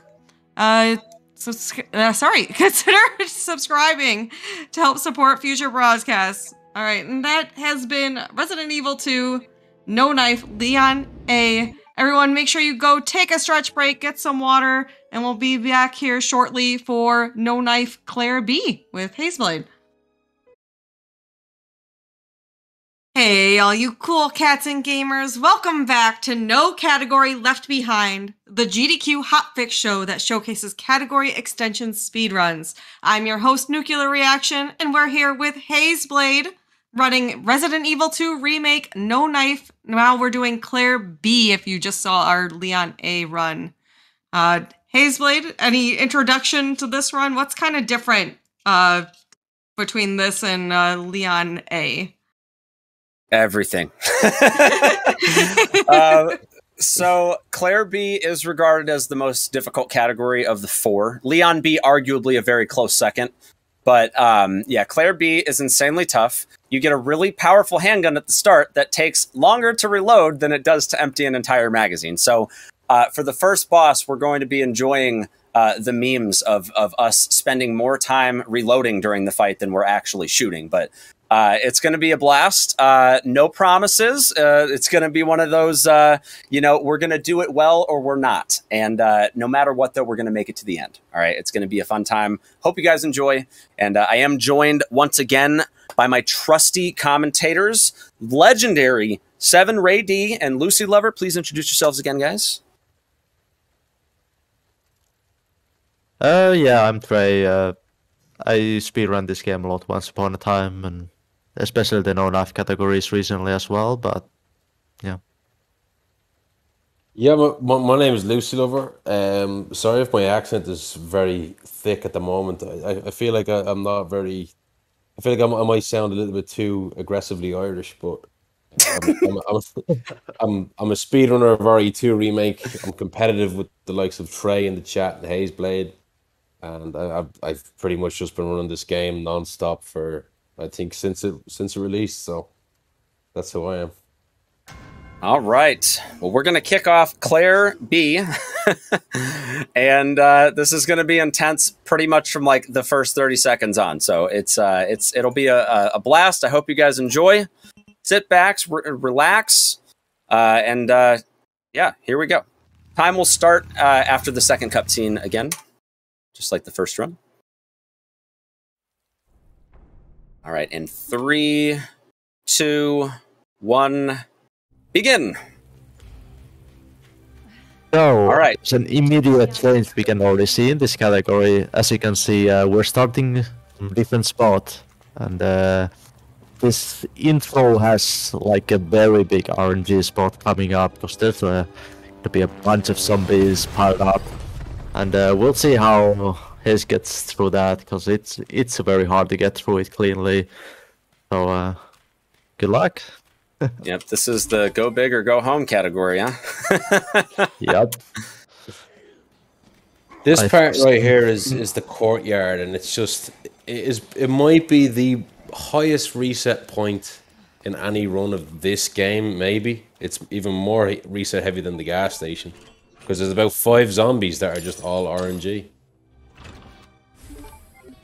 Speaker 1: subscribing to help support future broadcasts. All right, and that has been Resident Evil 2, No Knife, Leon A. Everyone, make sure you go take a stretch break, get some water, and we'll be back here shortly for No Knife, Claire B with Hazeblade. Hey, all you cool cats and gamers, welcome back to No Category Left Behind, the GDQ hotfix show that showcases category extension speedruns. I'm your host, Nuclear Reaction, and we're here with Hazeblade, running Resident Evil 2 Remake, No Knife. Now we're doing Claire B, if you just saw our Leon A run. Hazeblade, any introduction to this run? What's kind of different between this and Leon A?
Speaker 8: Everything. So Claire B is regarded as the most difficult category of the 4. Leon B arguably a very close second. But yeah, Claire B is insanely tough. You get a really powerful handgun at the start that takes longer to reload than it does to empty an entire magazine. So for the first boss, we're going to be enjoying the memes of us spending more time reloading during the fight than we're actually shooting. But it's going to be a blast. No promises. It's going to be one of those, we're going to do it well or we're not. And no matter what, though, we're going to make it to the end. All right. It's going to be a fun time. Hope you guys enjoy. And I am joined once again by my trusty commentators, legendary 7 Ray D and Lucy Lover. Please introduce yourselves again, guys.
Speaker 9: Yeah, I'm Trey. I speedrun this game a lot once upon a time, and especially the no-knife categories recently as well, but yeah.
Speaker 10: Yeah, my name is Lucy Lover. Sorry if my accent is very thick at the moment. I feel like I'm not very. I feel like I might sound a little bit too aggressively Irish, but I'm a speedrunner of RE2 Remake. I'm competitive with the likes of Trey in the chat and Hazeblade, and I've pretty much just been running this game non-stop for I think since it released. So that's who I am.
Speaker 8: All right. Well, we're going to kick off Claire B. And this is going to be intense pretty much from like the first 30 seconds on. So it'll be a blast. I hope you guys enjoy. Sit back, relax. And yeah, here we go. Time will start after the second cutscene again, just like the first run. All right. In 3, 2, 1... begin.
Speaker 9: So,
Speaker 8: all right.
Speaker 9: It's an immediate change we can already see in this category. As you can see, we're starting from a different spot, and this intro has like a very big RNG spot coming up because there's going to be a bunch of zombies piled up, and we'll see how Haze gets through that because it's very hard to get through it cleanly. So, good luck.
Speaker 8: Yep, this is the go big or go home category, huh?
Speaker 9: Yep.
Speaker 10: This part right here is the courtyard, and it might be the highest reset point in any run of this game. Maybe it's even more reset heavy than the gas station because there's about 5 zombies that are just all RNG.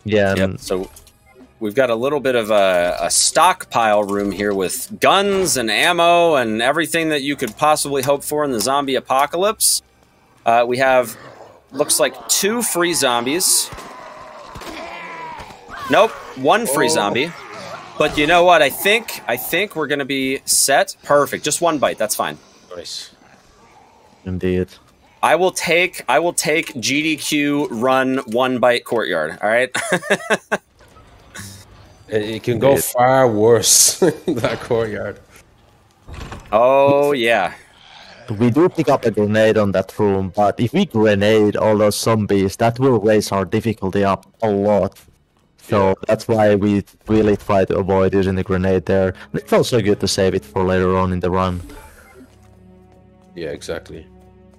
Speaker 9: Yeah.
Speaker 8: Yep. So we've got a little bit of a stockpile room here with guns and ammo and everything that you could possibly hope for in the zombie apocalypse. We have, looks like 2 free zombies. Nope, 1 free zombie. But you know what? I think we're going to be set. Perfect. Just 1 bite. That's fine.
Speaker 10: Nice.
Speaker 9: Indeed.
Speaker 8: I will take GDQ run 1 bite courtyard. All right.
Speaker 10: It can go far worse, that courtyard.
Speaker 8: Oh, yeah.
Speaker 9: We do pick up a grenade on that room, but if we grenade all those zombies, that will raise our difficulty up a lot. So that's why we really try to avoid using the grenade there. It's also good to save it for later on in the run.
Speaker 10: Yeah, exactly.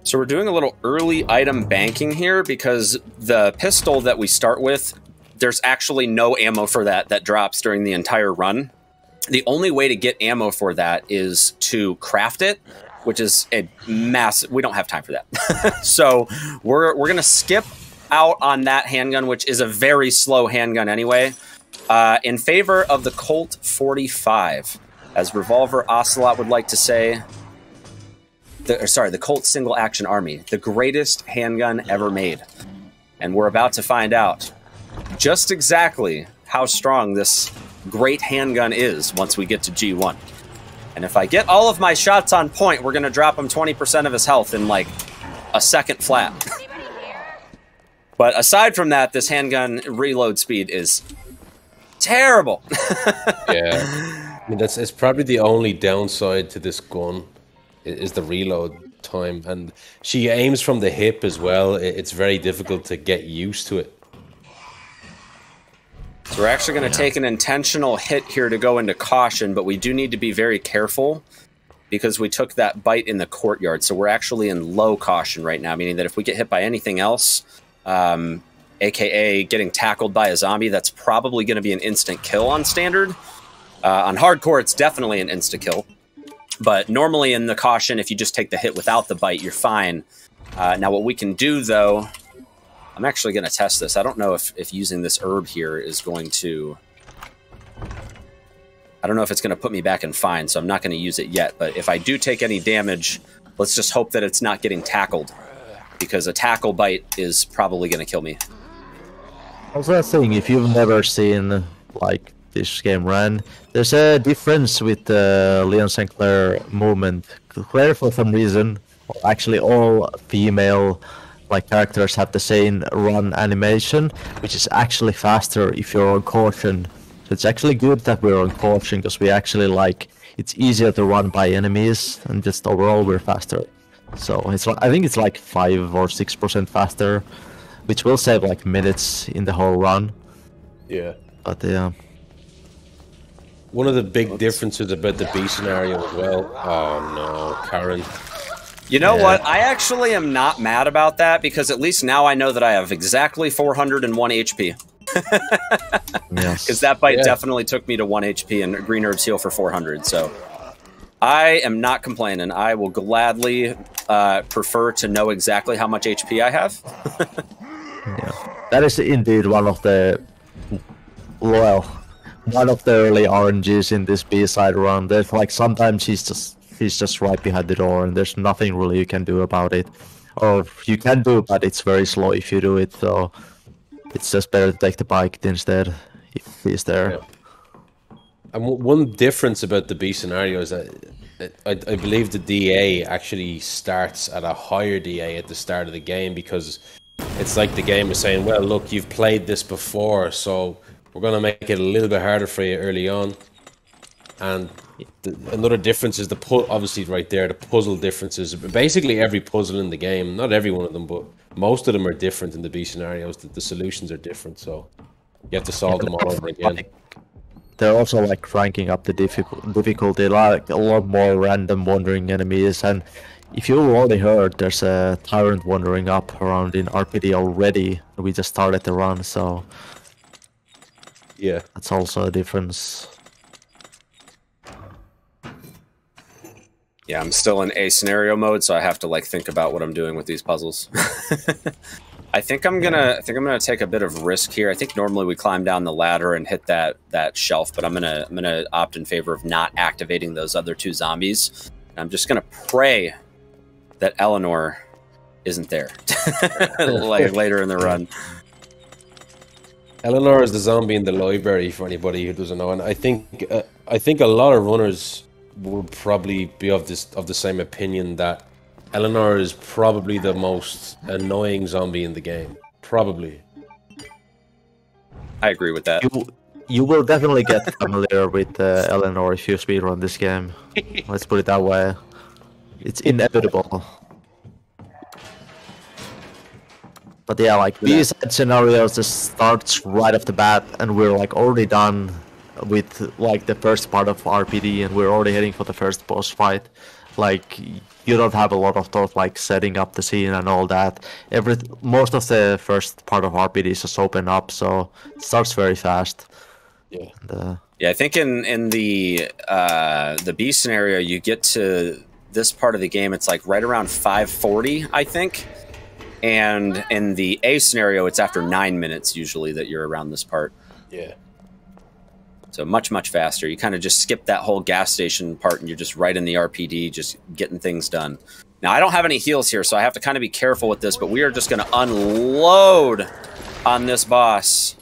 Speaker 8: So we're doing a little early item banking here because the pistol that we start with, there's actually no ammo for that drops during the entire run. The only way to get ammo for that is to craft it, which is a massive... we don't have time for that. So we're going to skip out on that handgun, which is a very slow handgun anyway, in favor of the Colt 45. As Revolver Ocelot would like to say... the Colt Single Action Army, the greatest handgun ever made. And we're about to find out just exactly how strong this great handgun is once we get to G1. And if I get all of my shots on point, we're going to drop him 20% of his health in like a second flat. But aside from that, this handgun reload speed is terrible.
Speaker 10: Yeah. I mean, it's probably the only downside to this gun is the reload time. And she aims from the hip as well. It's very difficult to get used to it.
Speaker 8: So we're actually going to take an intentional hit here to go into caution, but we do need to be very careful because we took that bite in the courtyard. So we're actually in low caution right now, meaning that if we get hit by anything else, aka getting tackled by a zombie, that's probably going to be an instant kill on standard. On hardcore, it's definitely an insta-kill. But normally in the caution, if you just take the hit without the bite, you're fine. Now what we can do, though... I'm actually going to test this. I don't know if using this herb here is going to... I don't know if it's going to put me back in fine, so I'm not going to use it yet. But if I do take any damage, let's just hope that it's not getting tackled. Because a tackle bite is probably going to kill me.
Speaker 9: Also a thing, if you've never seen like this game run, there's a difference with the Leon St. Clair movement. Claire, for some reason, actually all female like characters have the same run animation, which is actually faster if you're on caution. So it's actually good that we're on caution because we actually like it's easier to run by enemies and just overall we're faster. So it's I think it's like 5 or 6% faster, which will save like minutes in the whole run.
Speaker 10: Yeah.
Speaker 9: But yeah.
Speaker 10: One of the big differences about the B scenario as well. Oh no, Karen.
Speaker 8: You know what? I actually am not mad about that because at least now I know that I have exactly 401 HP. Because that bite definitely took me to 1 HP and Green Herbs heal for 400. So I am not complaining. I will gladly prefer to know exactly how much HP I have.
Speaker 9: That is indeed one of the early RNGs in this B-side run. There's like sometimes he's just right behind the door and there's nothing really you can do about it. Or you can do, but it's very slow if you do it, so it's just better to take the bike instead if he's there.
Speaker 10: Yeah. And one difference about the B scenario is that I believe the DA actually starts at a higher DA at the start of the game, because it's like the game is saying, well, look, you've played this before, so we're going to make it a little bit harder for you early on. And another difference is obviously right there, the puzzle differences. Basically every puzzle in the game, not every one of them, but most of them are different in the B scenarios. The solutions are different, so you have to solve them all over again.
Speaker 9: They're also like cranking up the difficulty, like a lot more random wandering enemies. And if you already heard, there's a tyrant wandering up around in RPD already. We just started the run, so
Speaker 10: yeah,
Speaker 9: that's also a difference.
Speaker 8: Yeah, I'm still in A scenario mode, so I have to like think about what I'm doing with these puzzles. I think I'm gonna take a bit of risk here. I think normally we climb down the ladder and hit that shelf, but I'm gonna opt in favor of not activating those other two zombies. I'm just gonna pray that Eleanor isn't there like later in the run.
Speaker 10: Eleanor is the zombie in the library for anybody who doesn't know, and I think a lot of runners would probably be of the same opinion that Eleanor is probably the most annoying zombie in the game. Probably.
Speaker 8: I agree with that.
Speaker 9: You will definitely get familiar with Eleanor if you speedrun this game. Let's put it that way. It's inevitable. But yeah, like these scenarios just starts right off the bat, and we're like already done with like the first part of RPD, and we're already heading for the first boss fight. Like you don't have a lot of those like setting up the scene and all that. Most of the first part of RPD is just open up, so it starts very fast.
Speaker 10: Yeah.
Speaker 9: And,
Speaker 8: yeah, I think in the B scenario, you get to this part of the game, it's like right around 5:40, I think. And in the A scenario, it's after 9 minutes usually that you're around this part.
Speaker 10: Yeah.
Speaker 8: So much, much faster. You kind of just skip that whole gas station part and you're just right in the RPD, just getting things done. Now, I don't have any heals here, so I have to kind of be careful with this, but we are just going to unload on this boss.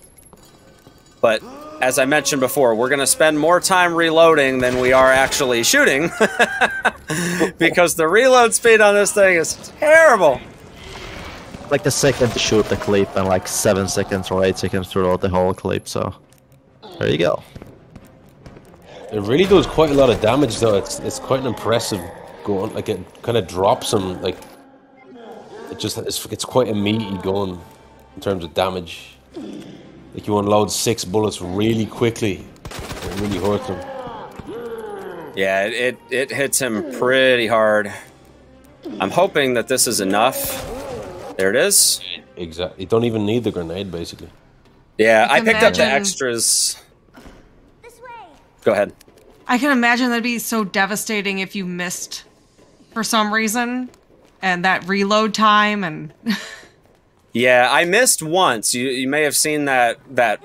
Speaker 8: But as I mentioned before, we're going to spend more time reloading than we are actually shooting because the reload speed on this thing is terrible.
Speaker 9: Like the second to shoot the clip and like 7 seconds or 8 seconds to load the whole clip, so there you go.
Speaker 10: It really does quite a lot of damage though. It's quite an impressive gun. Like it kind of drops them. Like it's quite a meaty gun in terms of damage. Like you unload 6 bullets really quickly. It really hurts him.
Speaker 8: Yeah, it hits him pretty hard. I'm hoping that this is enough. There it is.
Speaker 10: Exactly. You don't even need the grenade, basically.
Speaker 8: Yeah, I picked up the extras.
Speaker 12: This way.
Speaker 8: Go ahead.
Speaker 1: I can imagine that'd be so devastating if you missed for some reason, and that reload time and.
Speaker 8: Yeah, I missed once. You may have seen that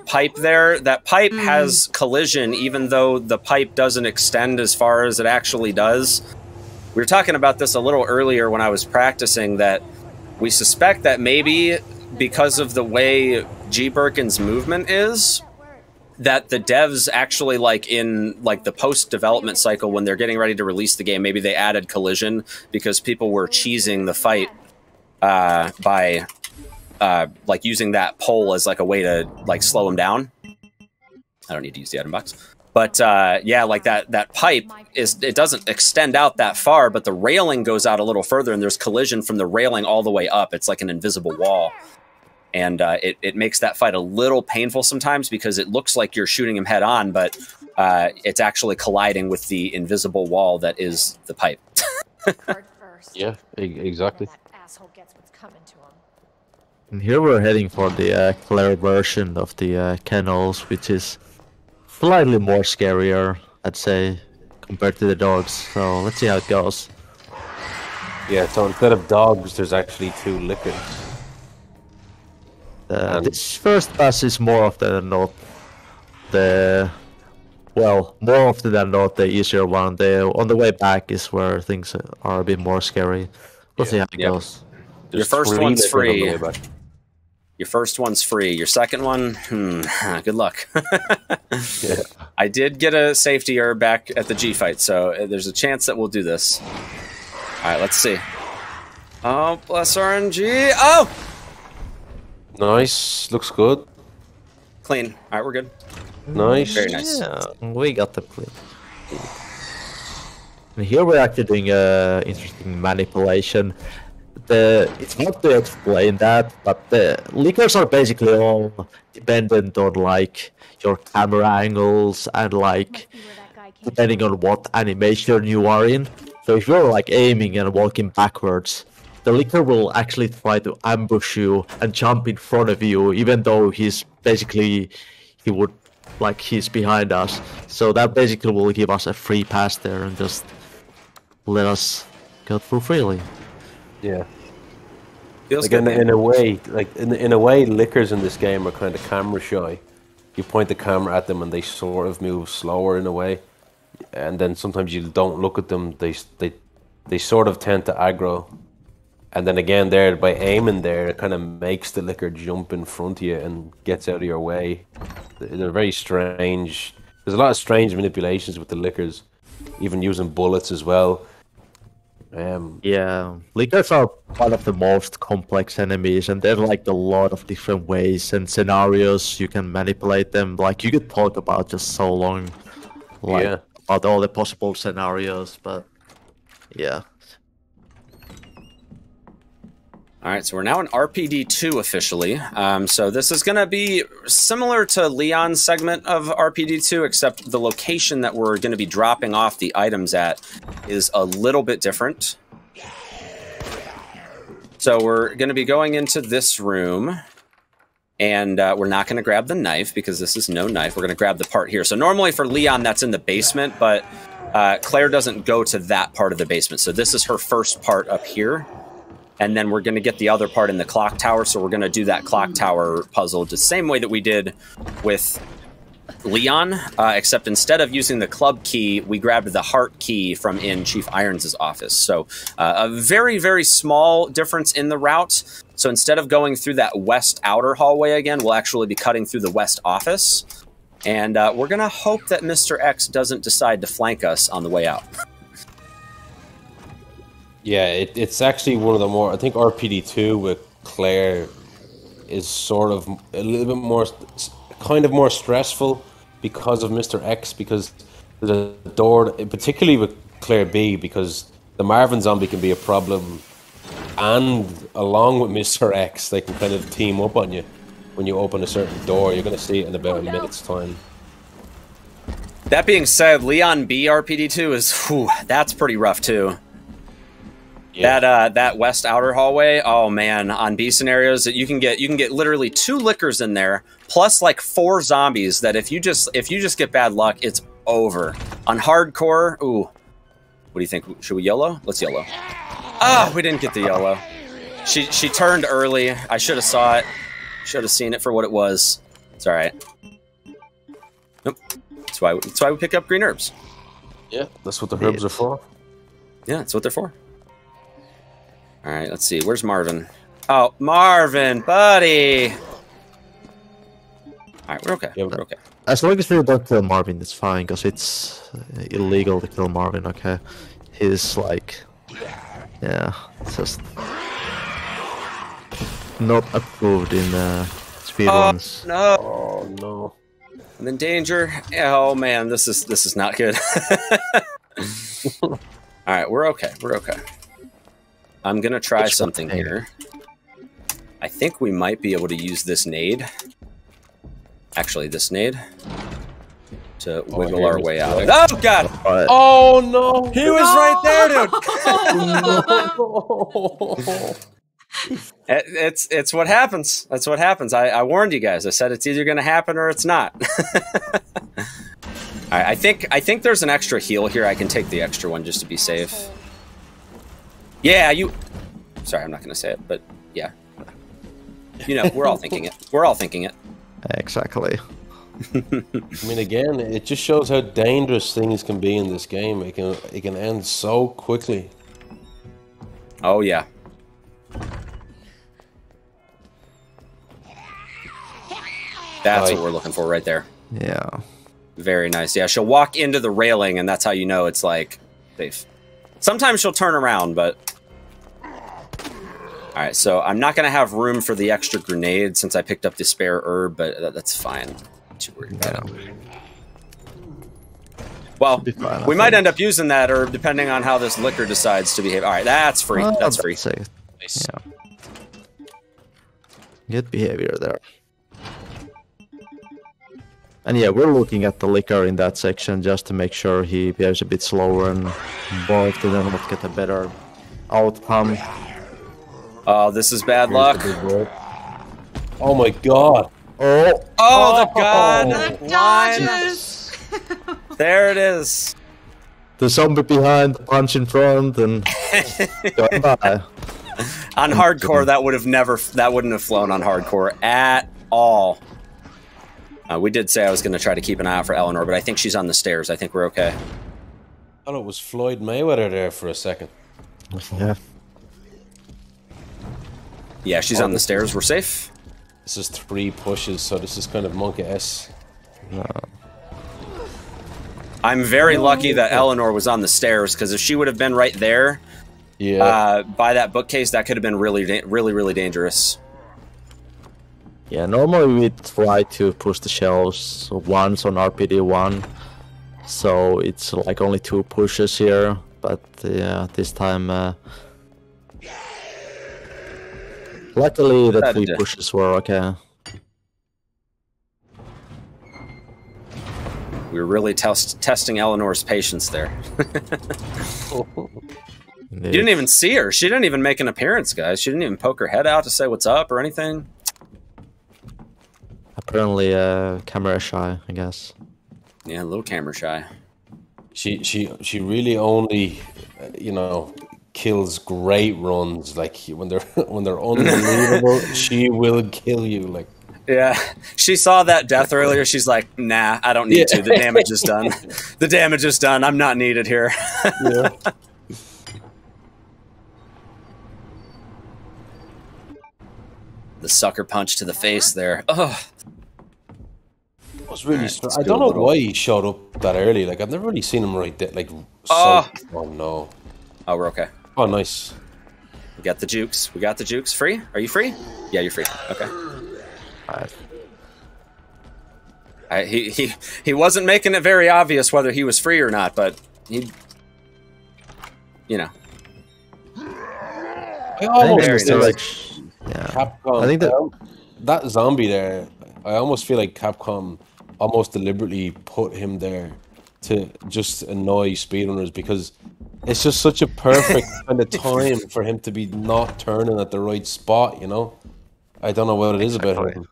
Speaker 8: pipe there. That pipe has collision, even though the pipe doesn't extend as far as it actually does. We were talking about this a little earlier when I was practicing, that we suspect that maybe because of the way G. Birkin's movement is, that the devs actually like in like the post-development cycle when they're getting ready to release the game, maybe they added collision because people were cheesing the fight by like using that pole as like a way to like slow them down. I don't need to use the item box. But yeah, like that pipe it doesn't extend out that far, but the railing goes out a little further, and there's collision from the railing all the way up. It's like an invisible wall. And it makes that fight a little painful sometimes because it looks like you're shooting him head on, but it's actually colliding with the invisible wall that is the pipe.
Speaker 10: Yeah, exactly.
Speaker 9: And here we're heading for the Claire version of the kennels, which is slightly more scarier, I'd say, compared to the dogs. So let's see how it goes.
Speaker 10: Yeah, so instead of dogs, there's actually 2 lickers.
Speaker 9: This first pass is more often than not more often than not the easier one. On the way back is where things are a bit more scary. We'll see how it goes.
Speaker 8: Your first one's free. Your first one's free. Your second one, good luck.
Speaker 10: Yeah.
Speaker 8: I did get a safety herb back at the G fight, so there's a chance that we'll do this. All right, let's see. Oh, bless RNG. Oh!
Speaker 10: Nice. Looks good.
Speaker 8: Clean. All right, we're good.
Speaker 10: Nice.
Speaker 8: Very nice.
Speaker 9: Yeah, we got the clean. And here we're actually doing interesting manipulation. It's hard to explain that, but the lickers are basically all dependent on like your camera angles and like depending on what animation you are in. So if you're like aiming and walking backwards, the licker will actually try to ambush you and jump in front of you, even though he's behind us. So that basically will give us a free pass there and just let us go through freely.
Speaker 10: Yeah.
Speaker 8: Feels
Speaker 10: like
Speaker 8: good,
Speaker 10: in a way, lickers in this game are kind of camera shy. You point the camera at them and they sort of move slower in a way, and then sometimes you don't look at them. They sort of tend to aggro, and then again there by aiming there, it kind of makes the licker jump in front of you and gets out of your way. They're very strange. There's a lot of strange manipulations with the lickers, even using bullets as well.
Speaker 9: Yeah, lickers are one of the most complex enemies, and there's like a lot of different ways and scenarios you can manipulate them. Like you could talk about just so long, about all the possible scenarios, but yeah.
Speaker 8: All right, so we're now in RPD2 officially. So this is going to be similar to Leon's segment of RPD2, except the location that we're going to be dropping off the items at is a little bit different. So we're going to be going into this room, and we're not going to grab the knife because this is no knife. We're going to grab the part here. So normally for Leon, that's in the basement, but Claire doesn't go to that part of the basement. So this is her first part up here. And then we're going to get the other part in the clock tower. So we're going to do that clock tower puzzle the same way that we did with Leon, except instead of using the club key, we grabbed the heart key from in Chief Irons' office. So a very, very small difference in the route. So instead of going through that west outer hallway again, we'll actually be cutting through the west office. And we're going to hope that Mr. X doesn't decide to flank us on the way out.
Speaker 10: Yeah, it's actually one of the more... I think RPD2 with Claire is sort of a little bit more... kind of more stressful because of Mr. X, because there's a door... particularly with Claire B, because the Marvin zombie can be a problem, and along with Mr. X, they can kind of team up on you when you open a certain door. You're going to see it in about a minute's time.
Speaker 8: That being said, Leon B RPD2 is... whew, that's pretty rough, too. Yeah. That west outer hallway, oh man, on B scenarios, you can get literally 2 lickers in there, plus like 4 zombies that if you just get bad luck, it's over. On hardcore, ooh. What do you think? Should we YOLO? Let's YOLO. Oh, we didn't get the YOLO. She turned early. I should have saw it. Should have seen it for what it was. It's alright. Nope. That's why we pick up green herbs.
Speaker 10: Yeah, that's what the herbs are for.
Speaker 8: Yeah, that's what they're for. All right, let's see. Where's Marvin? Oh, Marvin, buddy. All right, we're okay.
Speaker 9: Yeah,
Speaker 8: we're okay.
Speaker 9: As long as we don't kill Marvin, it's fine, because it's illegal to kill Marvin, okay? He's like... yeah, it's just... not approved in speedruns.
Speaker 8: Oh, no.
Speaker 10: Oh, no.
Speaker 8: I'm in danger. Oh man, this is not good. All right, we're okay. We're okay. I'm gonna try something here. I think we might be able to use this nade. Actually, this nade to wiggle our way out. Oh god!
Speaker 10: Oh no!
Speaker 8: He was right there, dude. It's what happens. That's what happens. I warned you guys. I said it's either going to happen or it's not. All right, I think there's an extra heal here. I can take the extra one just to be safe. Yeah, you. Sorry, I'm not going to say it, but yeah. You know, we're all thinking it. We're all thinking it.
Speaker 9: Exactly.
Speaker 10: I mean, again, it just shows how dangerous things can be in this game. It can end so quickly.
Speaker 8: Oh yeah. That's what we're looking for right there.
Speaker 9: Yeah.
Speaker 8: Very nice. Yeah, she'll walk into the railing, and that's how you know it's like safe. Sometimes she'll turn around, but all right. So I'm not gonna have room for the extra grenade since I picked up the spare herb, but that's fine. Not too worried about it. Well, we might end up using that herb depending on how this liquor decides to behave. All right, that's free. That's free.
Speaker 9: Nice. Yeah. Good behavior there. And yeah, we're looking at the liquor in that section just to make sure he behaves a bit slower and both to then get a better outcome.
Speaker 8: Oh, this is bad luck.
Speaker 10: Oh my god.
Speaker 9: Oh.
Speaker 8: Oh, the god
Speaker 1: dodges.
Speaker 8: There it is.
Speaker 9: The zombie behind, the punch in front, and going by.
Speaker 8: On hardcore, that wouldn't have flown on hardcore at all. We did say I was going to try to keep an eye out for Eleanor, but I think she's on the stairs. I think we're okay.
Speaker 10: I thought it was Floyd Mayweather there for a second.
Speaker 9: Yeah.
Speaker 8: Yeah, she's on the stairs. We're safe.
Speaker 10: This is 3 pushes, so this is kind of Monk S.
Speaker 9: No.
Speaker 8: I'm very lucky that Eleanor was on the stairs, because if she would have been right there, by that bookcase, that could have been really dangerous.
Speaker 9: Yeah, normally we try to push the shelves once on RPD1, so it's like only 2 pushes here, but yeah, this time luckily the 3 pushes were okay.
Speaker 8: We were really testing Eleanor's patience there. You didn't even see her. She didn't even make an appearance, guys. She didn't even poke her head out to say what's up or anything.
Speaker 9: Apparently, camera shy, I guess.
Speaker 8: Yeah, a little camera shy.
Speaker 10: She really only, you know, kills great runs. Like when they're unbelievable, she will kill you. Like.
Speaker 8: Yeah, she saw that death earlier. She's like, nah, I don't need to. The damage is done. The damage is done. I'm not needed here.
Speaker 10: Yeah.
Speaker 8: The sucker punch to the face there. Oh.
Speaker 10: It was really strong. I don't know why he showed up that early. Like, I've never really seen him right there. Like, oh no.
Speaker 8: Oh, we're okay.
Speaker 10: Oh, nice.
Speaker 8: We got the jukes. We got the jukes. Free? Are you free? Yeah, you're free. Okay. He wasn't making it very obvious whether he was free or not, but he, you know.
Speaker 10: I almost feel like Capcom. I think that zombie there. I almost feel like Capcom almost deliberately put him there to just annoy speedrunners, because it's just such a perfect kind of time for him to be not turning at the right spot. You know, I don't know what it is about him.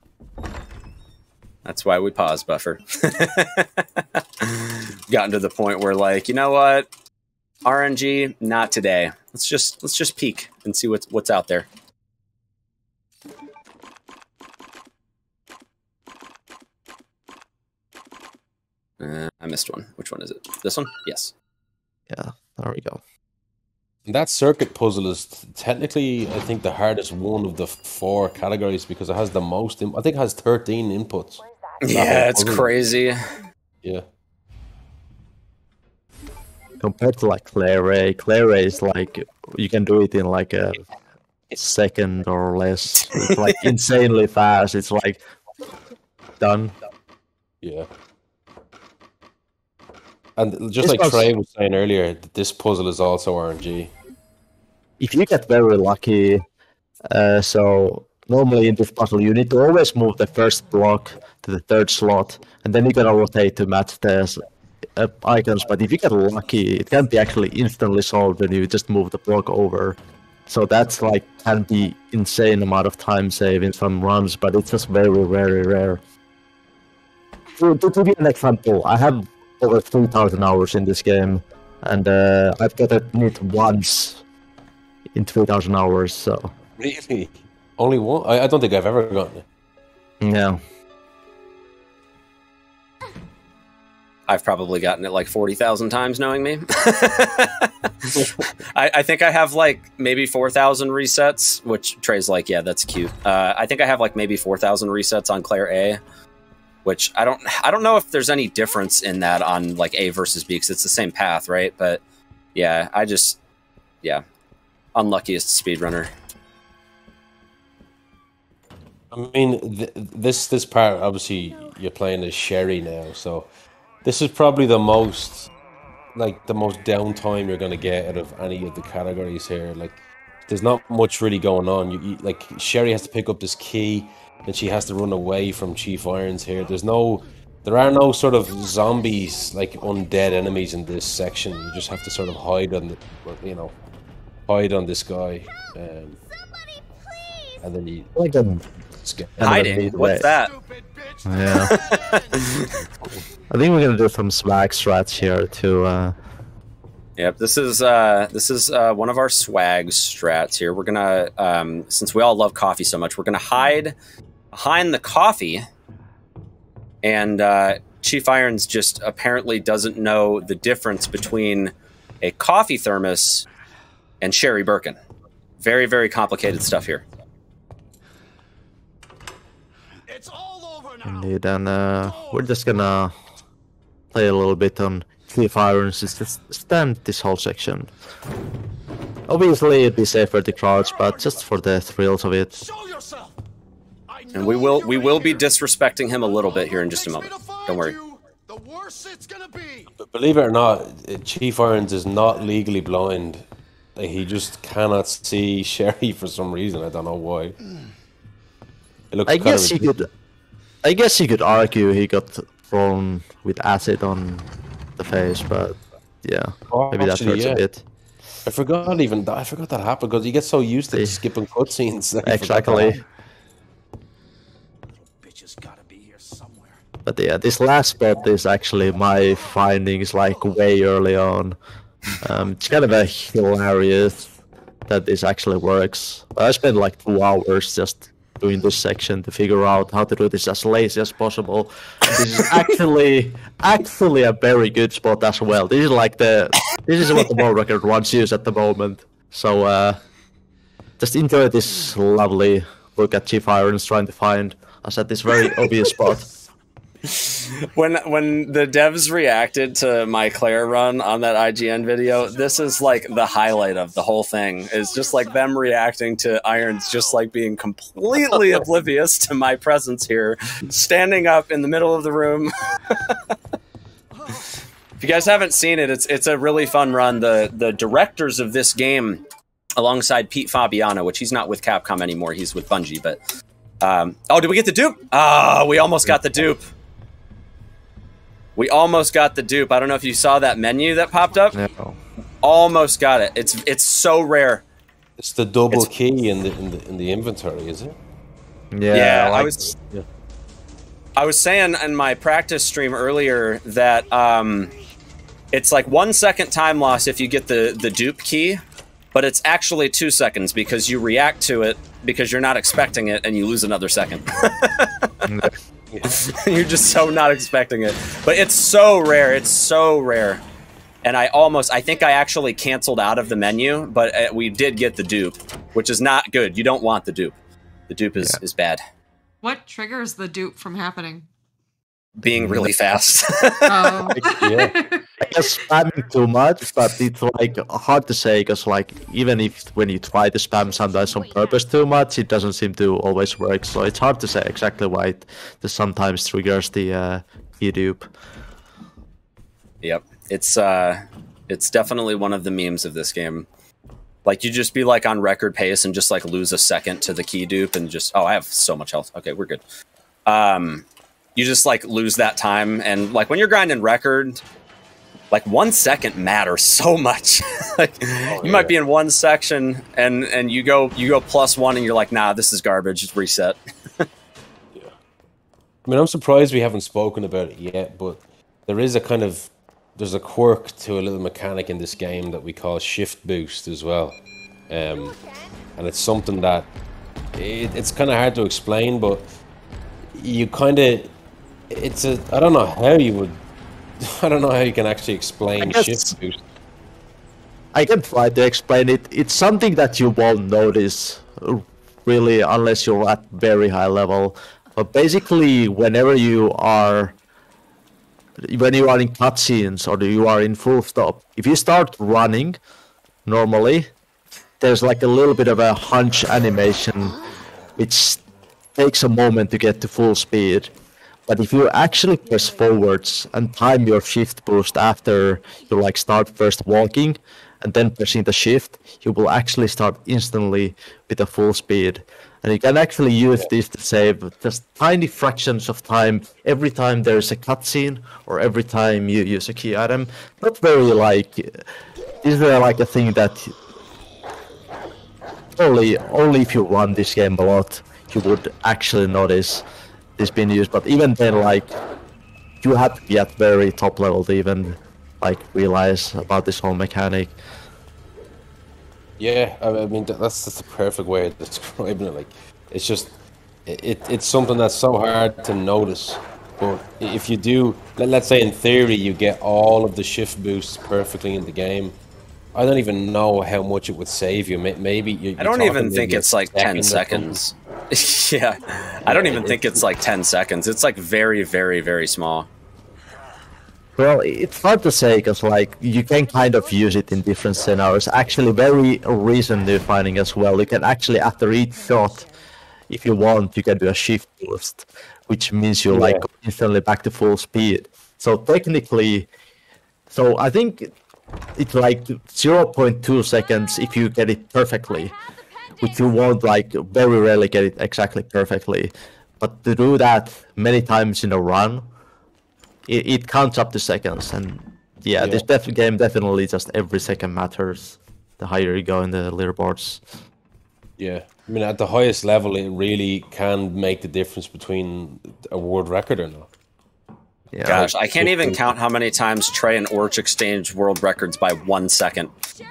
Speaker 8: That's why we pause buffer. Gotten to the point where, like, you know what, RNG, not today. Let's just peek and see what's out there. I missed one. Which one is it? This one? Yes.
Speaker 9: Yeah, there we go.
Speaker 10: That circuit puzzle is technically, I think, the hardest one of the 4 categories, because it has the most. I think it has 13 inputs.
Speaker 8: Yeah, it's crazy.
Speaker 10: Yeah.
Speaker 9: Compared to like Clay Ray is like you can do it in like a second or less. It's like insanely fast. It's like done.
Speaker 10: Yeah. And just
Speaker 9: This
Speaker 10: like
Speaker 9: was-
Speaker 10: Trey was saying earlier, this puzzle is also RNG.
Speaker 9: If you get very lucky, so normally in this puzzle you need to always move the first block to the third slot, and then you gotta rotate to match the icons. But if you get lucky, it can be actually instantly solved when you just move the block over. So that's like can be insane amount of time save in some runs, but it's just very, very rare. To give you an example, I have over 3,000 hours in this game, and I've got it once in 3,000 hours, so...
Speaker 10: Really? Only one? I don't think I've ever gotten it.
Speaker 9: Yeah.
Speaker 8: I've probably gotten it like 40,000 times, knowing me. I think I have like maybe 4,000 resets, which Trey's like, yeah, that's cute. I think I have like maybe 4,000 resets on Claire A, which I don't know if there's any difference in that on like A versus B, because it's the same path, right? But yeah, unluckiest speedrunner.
Speaker 10: I mean, this part, obviously, you're playing as Sherry now, so this is probably the most downtime you're going to get out of any of the categories here. Like, there's not much really going on. Like, Sherry has to pick up this key, and she has to run away from Chief Irons here. There are no sort of zombies, like undead enemies in this section. You just have to sort of hide on this guy, and then you
Speaker 9: like
Speaker 8: hiding. What's that?
Speaker 9: Yeah. I think we're gonna do some swag strats here to.
Speaker 8: Yep, this is one of our swag strats here. We're gonna since we all love coffee so much, we're gonna hide behind the coffee, and Chief Irons just apparently doesn't know the difference between a coffee thermos and Sherry Birkin. Very, very complicated stuff here.
Speaker 9: Indeed, and we're just gonna play a little bit on Chief Irons, just stand this whole section. Obviously, it'd be safer to crouch, but just for the thrills of it.
Speaker 8: And we will be disrespecting him a little bit here in just a moment. Don't worry.
Speaker 10: But believe it or not, Chief Irons is not legally blind. He just cannot see Sherry for some reason. I don't know why. It looks
Speaker 9: I guess you could argue he got thrown with acid on the face, but yeah, maybe that hurts a bit.
Speaker 10: I forgot that happened because you get so used to skipping cutscenes.
Speaker 9: Exactly. But yeah, this last spot is actually my findings like way early on. It's kind of a hilarious that this actually works. I spent like 2 hours just doing this section to figure out how to do this as lazy as possible. This is actually a very good spot as well. This is like this is what the world record runs use at the moment. So just enjoy this lovely look at Chief Irons trying to find us at this very obvious spot.
Speaker 8: When the devs reacted to my Claire run on that IGN video, this is like the highlight of the whole thing. Is just like them reacting to Irons just like being completely oblivious to my presence here, standing up in the middle of the room. If you guys haven't seen it, it's a really fun run. The directors of this game, alongside Pete Fabiano, which he's not with Capcom anymore, he's with Bungie, but oh, did we get the dupe? Ah, we almost got the dupe. We almost got the dupe. I don't know if you saw that menu that popped up.
Speaker 9: No.
Speaker 8: Almost got it. It's so rare.
Speaker 10: It's the double key in the inventory, is it?
Speaker 8: Yeah, I was saying in my practice stream earlier that it's like 1 second time loss if you get the dupe key, but it's actually 2 seconds because you react to it because you're not expecting it and you lose another second. You're just so not expecting it. But it's so rare. It's so rare. And I think I actually canceled out of the menu, but we did get the dupe, which is not good. You don't want the dupe. The dupe is bad.
Speaker 1: What triggers the dupe from happening?
Speaker 8: Being really fast.
Speaker 1: Oh.
Speaker 9: Yeah. I guess spamming too much, but it's like hard to say because like even if when you try to spam sometimes on purpose too much, it doesn't seem to always work. So it's hard to say exactly why it sometimes triggers the key dupe.
Speaker 8: Yep, it's definitely one of the memes of this game. Like, you just be like on record pace and just like lose a second to the key dupe and just, oh, I have so much health. Okay, we're good. You just like lose that time, and like when you're grinding record, like 1 second matters so much. Like, you might be in one section and you go +1 and you're like, nah, this is garbage. Just reset.
Speaker 10: Yeah. I mean, I'm surprised we haven't spoken about it yet, but there is there's a quirk to a little mechanic in this game that we call shift boost as well. And it's something that it's kind of hard to explain, but you I don't know how you would, I don't know how you can actually explain shift boost.
Speaker 9: I can try to explain it. It's something that you won't notice really unless you're at very high level. But basically, whenever you are in cutscenes or you are in full stop, if you start running normally, there's like a little bit of a hunch animation, which takes a moment to get to full speed. But if you actually press forwards and time your shift boost after you like start first walking and then pressing the shift, you will actually start instantly with a full speed. And you can actually use this to save just tiny fractions of time every time there's a cutscene or every time you use a key item. Not very like, this is like a thing that only if you run this game a lot, you would actually notice this being used. But even then, like, you have to be at very top level to even like realize about this whole mechanic.
Speaker 10: Yeah, I mean that's the perfect way of describing it. Like, it's just it's something that's so hard to notice. But if you do, let's say in theory you get all of the shift boosts perfectly in the game, I don't even know how much it would save you. Maybe
Speaker 8: I don't even think it's like 10 seconds. Yeah, I don't even think it's like 10 seconds. It's like very, very, very small.
Speaker 9: Well, it's hard to say because like you can kind of use it in different scenarios. Actually, very recently finding as well, you can actually after each shot, if you want, you can do a shift boost, which means you like go instantly back to full speed. So technically, I think it's like 0.2 seconds if you get it perfectly, which you won't like very rarely get it exactly perfectly. But to do that many times in a run, it counts up to seconds, and this game definitely just every second matters the higher you go in the leaderboards.
Speaker 10: Yeah, I mean at the highest level it really can make the difference between a world record or not.
Speaker 8: Yeah, gosh, I can't even count how many times Trey and Orch exchanged world records by 1 second.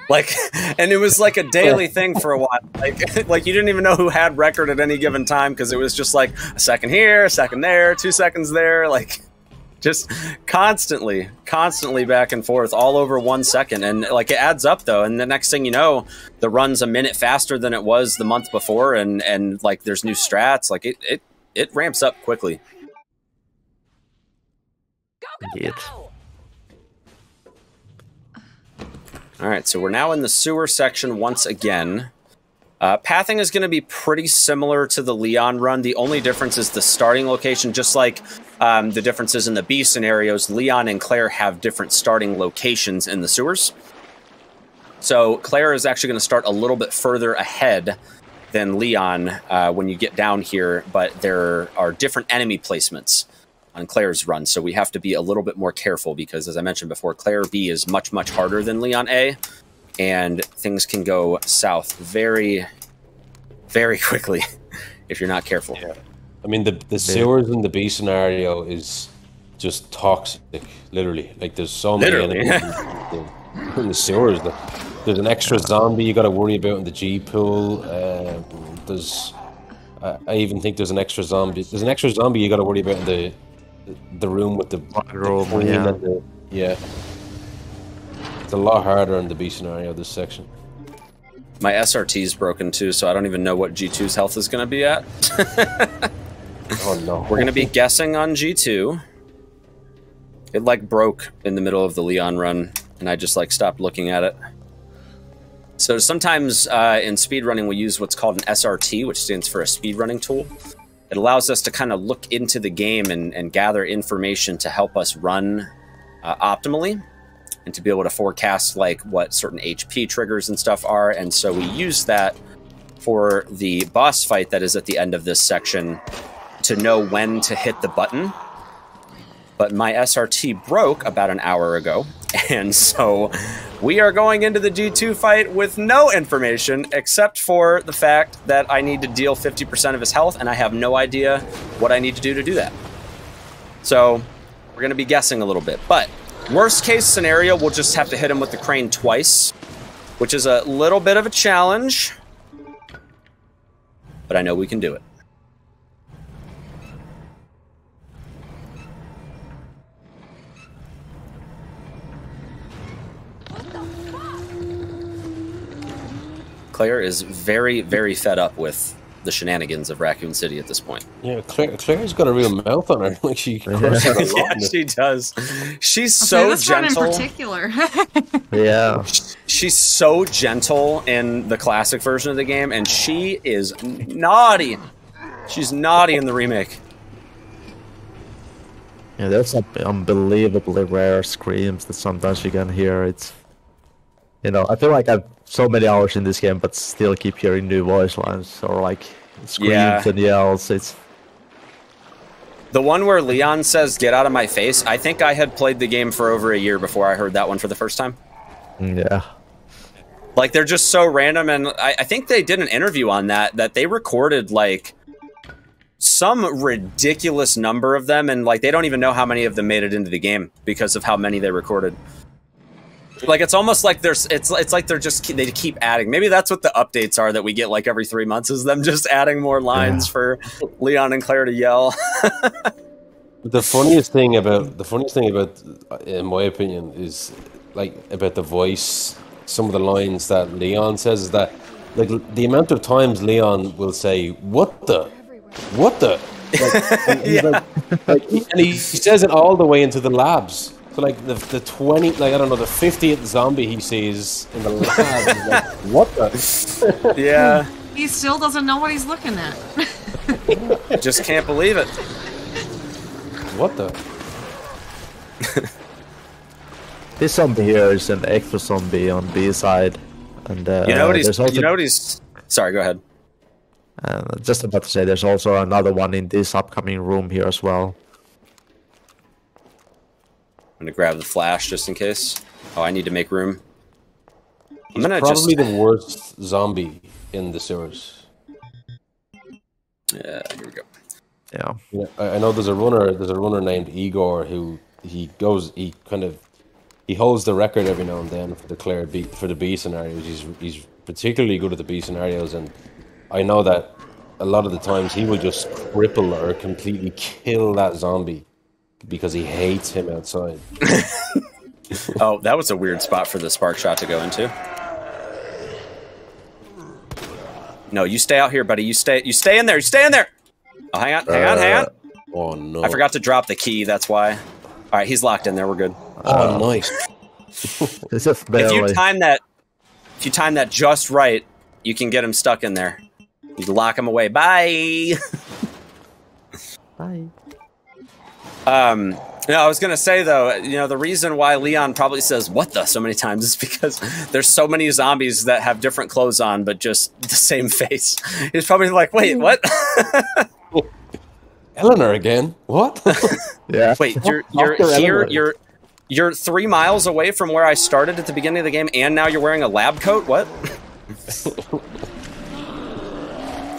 Speaker 8: Like, and it was like a daily thing for a while. Like you didn't even know who had record at any given time because it was just like a second here, a second there, 2 seconds there, like just constantly back and forth all over 1 second. And like it adds up though, and the next thing you know, the run's a minute faster than it was the month before, and like there's new strats, like it ramps up quickly.
Speaker 9: Indeed.
Speaker 8: All right, so we're now in the sewer section once again. Pathing is going to be pretty similar to the Leon run. The only difference is the starting location. Just like the differences in the B scenarios, Leon and Claire have different starting locations in the sewers. So Claire is actually going to start a little bit further ahead than Leon when you get down here, but there are different enemy placements on Claire's run, so we have to be a little bit more careful because, as I mentioned before, Claire B is much, much harder than Leon A, and things can go south very, very quickly if you're not careful.
Speaker 10: Yeah. I mean, the sewers in the B scenario is just toxic, literally. Like, there's so many enemies in the sewers. There's an extra zombie you got to worry about in the G pool. I even think there's an extra zombie. There's an extra zombie you got to worry about in the room with the queen and the It's a lot harder in the B scenario, this section.
Speaker 8: My SRT is broken too, so I don't even know what G2's health is going to be at.
Speaker 10: Oh no.
Speaker 8: We're going to be guessing on G2. It like broke in the middle of the Leon run, and I just like stopped looking at it. So sometimes in speedrunning we use what's called an SRT, which stands for a speedrunning tool. It allows us to kind of look into the game and gather information to help us run optimally, and to be able to forecast like what certain HP triggers and stuff are. And so we use that for the boss fight that is at the end of this section to know when to hit the button. But my SRT broke about an hour ago, and so we are going into the G2 fight with no information except for the fact that I need to deal 50% of his health, and I have no idea what I need to do that. So we're going to be guessing a little bit. But worst case scenario, we'll just have to hit him with the crane twice, which is a little bit of a challenge, but I know we can do it. Claire is very, very fed up with the shenanigans of Raccoon City at this point.
Speaker 10: Yeah, Claire's got a real mouth on her. Like she crushes a lot.
Speaker 8: Yeah, she does. She's
Speaker 1: I'll
Speaker 8: so
Speaker 1: say this one
Speaker 8: gentle.
Speaker 1: in particular.
Speaker 9: Yeah.
Speaker 8: She's so gentle in the classic version of the game, and she is naughty. She's naughty in the remake.
Speaker 9: Yeah, there's some unbelievably rare screams that sometimes you can hear. It's, you know, I feel like I've so many hours in this game, but still keep hearing new voice lines or like screams and yells. It's
Speaker 8: the one where Leon says, "Get out of my face." I think I had played the game for over a year before I heard that one for the first time.
Speaker 9: Yeah.
Speaker 8: Like, they're just so random, and I think they did an interview on that they recorded, like, some ridiculous number of them, and, like, they don't even know how many of them made it into the game because of how many they recorded. Like, it's almost like it's like they keep adding. Maybe that's what the updates are that we get, like, every 3 months, is them just adding more lines for Leon and Claire to yell.
Speaker 10: The funniest thing about, in my opinion, is like about the voice. Some of the lines that Leon says is that, like, the amount of times Leon will say "what the," and he says it all the way into the labs. So like the 20, like I don't know, the 50th zombie he sees in the lab is like, what the?
Speaker 8: Yeah.
Speaker 1: He still doesn't know what he's looking at.
Speaker 8: Just can't believe it.
Speaker 10: What the?
Speaker 9: This zombie here is an extra zombie on B side, and
Speaker 8: you know what he's. Sorry, go ahead.
Speaker 9: Just about to say, there's also another one in this upcoming room here as well.
Speaker 8: I'm gonna grab the flash just in case. Oh, I need to make room.
Speaker 10: He's probably the worst zombie in the sewers.
Speaker 8: Yeah, here we go.
Speaker 9: Yeah.
Speaker 10: I know there's a runner named Igor who he holds the record every now and then for the B scenarios. He's particularly good at the B scenarios, and I know that a lot of the times he will just cripple or completely kill that zombie because he hates him outside.
Speaker 8: Oh, that was a weird spot for the spark shot to go into. No, you stay out here, buddy. You stay in there. You stay in there. Oh, hang on.
Speaker 10: Oh no!
Speaker 8: I forgot to drop the key. That's why. All right, he's locked in there. We're good.
Speaker 10: Oh, nice.
Speaker 9: It's just barely.
Speaker 8: If you time that just right, you can get him stuck in there. You can lock him away. Bye.
Speaker 9: Bye.
Speaker 8: No, I was gonna say though, you know, the reason why Leon probably says "what the" so many times is because there's so many zombies that have different clothes on, but just the same face. He's probably like, "Wait, what?"
Speaker 10: Eleanor again? What?
Speaker 9: Yeah.
Speaker 8: Wait, you're 3 miles away from where I started at the beginning of the game, and now you're wearing a lab coat? What?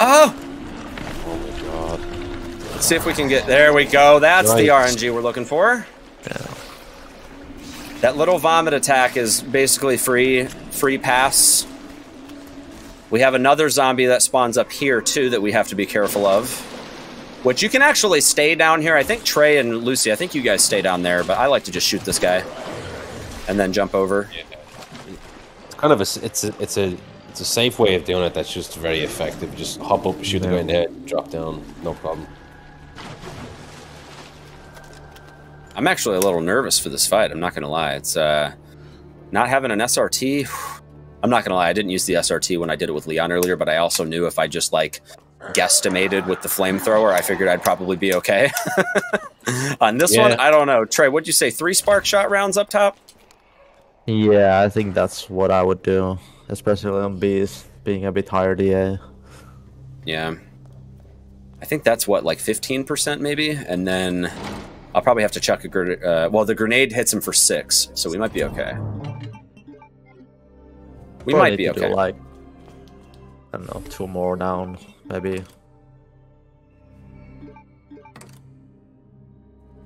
Speaker 8: Oh!
Speaker 10: Oh my god.
Speaker 8: Let's see if we can get... There we go. That's the RNG we're looking for.
Speaker 9: Yeah.
Speaker 8: That little vomit attack is basically free pass. We have another zombie that spawns up here, too, that we have to be careful of. Which you can actually stay down here. I think Trey and Lucy, I think you guys stay down there, but I like to just shoot this guy and then jump over.
Speaker 10: Yeah. It's kind of it's a safe way of doing it that's just very effective. Just hop up, shoot the guy in the head, drop down, no problem.
Speaker 8: I'm actually a little nervous for this fight. I'm not going to lie. It's not having an SRT. I'm not going to lie. I didn't use the SRT when I did it with Leon earlier, but I also knew if I just like guesstimated with the flamethrower, I figured I'd probably be okay. On this one, I don't know. Trey, what'd you say? 3 spark shot rounds up top?
Speaker 9: Yeah, I think that's what I would do, especially on B's, being a bit higher DA.
Speaker 8: Yeah. I think that's what, like 15% maybe? And then I'll probably have to chuck a grenade. Well, the grenade hits him for 6, so we might be okay. We might be okay.
Speaker 9: Do, like, I don't know, 2 more down, maybe.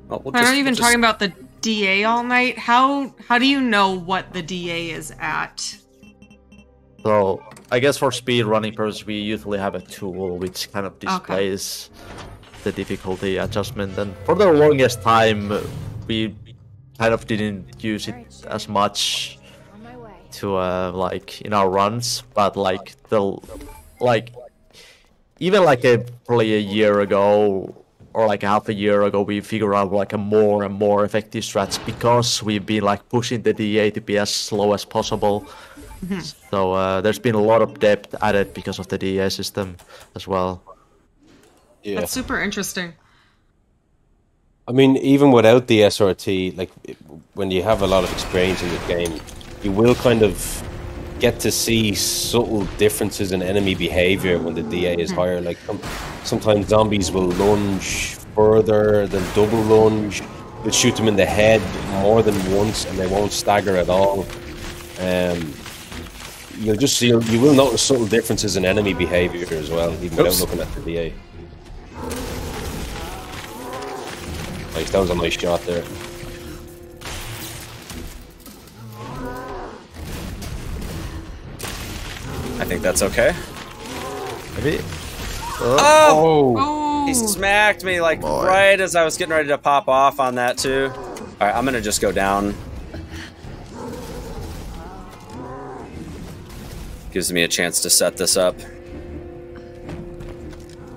Speaker 8: Well,
Speaker 1: Why are you even talking about the DA all night? How do you know what the DA is at?
Speaker 9: So, I guess for speed running purposes, we usually have a tool which kind of displays the difficulty adjustment. And for the longest time, we kind of didn't use it as much to like in our runs, but like even like probably a year ago or like half a year ago, we figured out like a more and more effective strats because we've been like pushing the DA to be as slow as possible. So there's been a lot of depth added because of the DA system as well.
Speaker 10: Yeah,
Speaker 1: that's super interesting.
Speaker 10: I mean, even without the SRT, like when you have a lot of experience in the game, you will kind of get to see subtle differences in enemy behavior when the DA is higher. Like sometimes zombies will lunge further than double lunge. You'll shoot them in the head more than once, and they won't stagger at all. You will notice subtle differences in enemy behavior as well, even without looking at the DA. Nice, that was a nice shot there.
Speaker 8: I think that's okay.
Speaker 9: Maybe.
Speaker 8: Oh! He smacked me like right as I was getting ready to pop off on that too. Alright, I'm gonna just go down. Gives me a chance to set this up.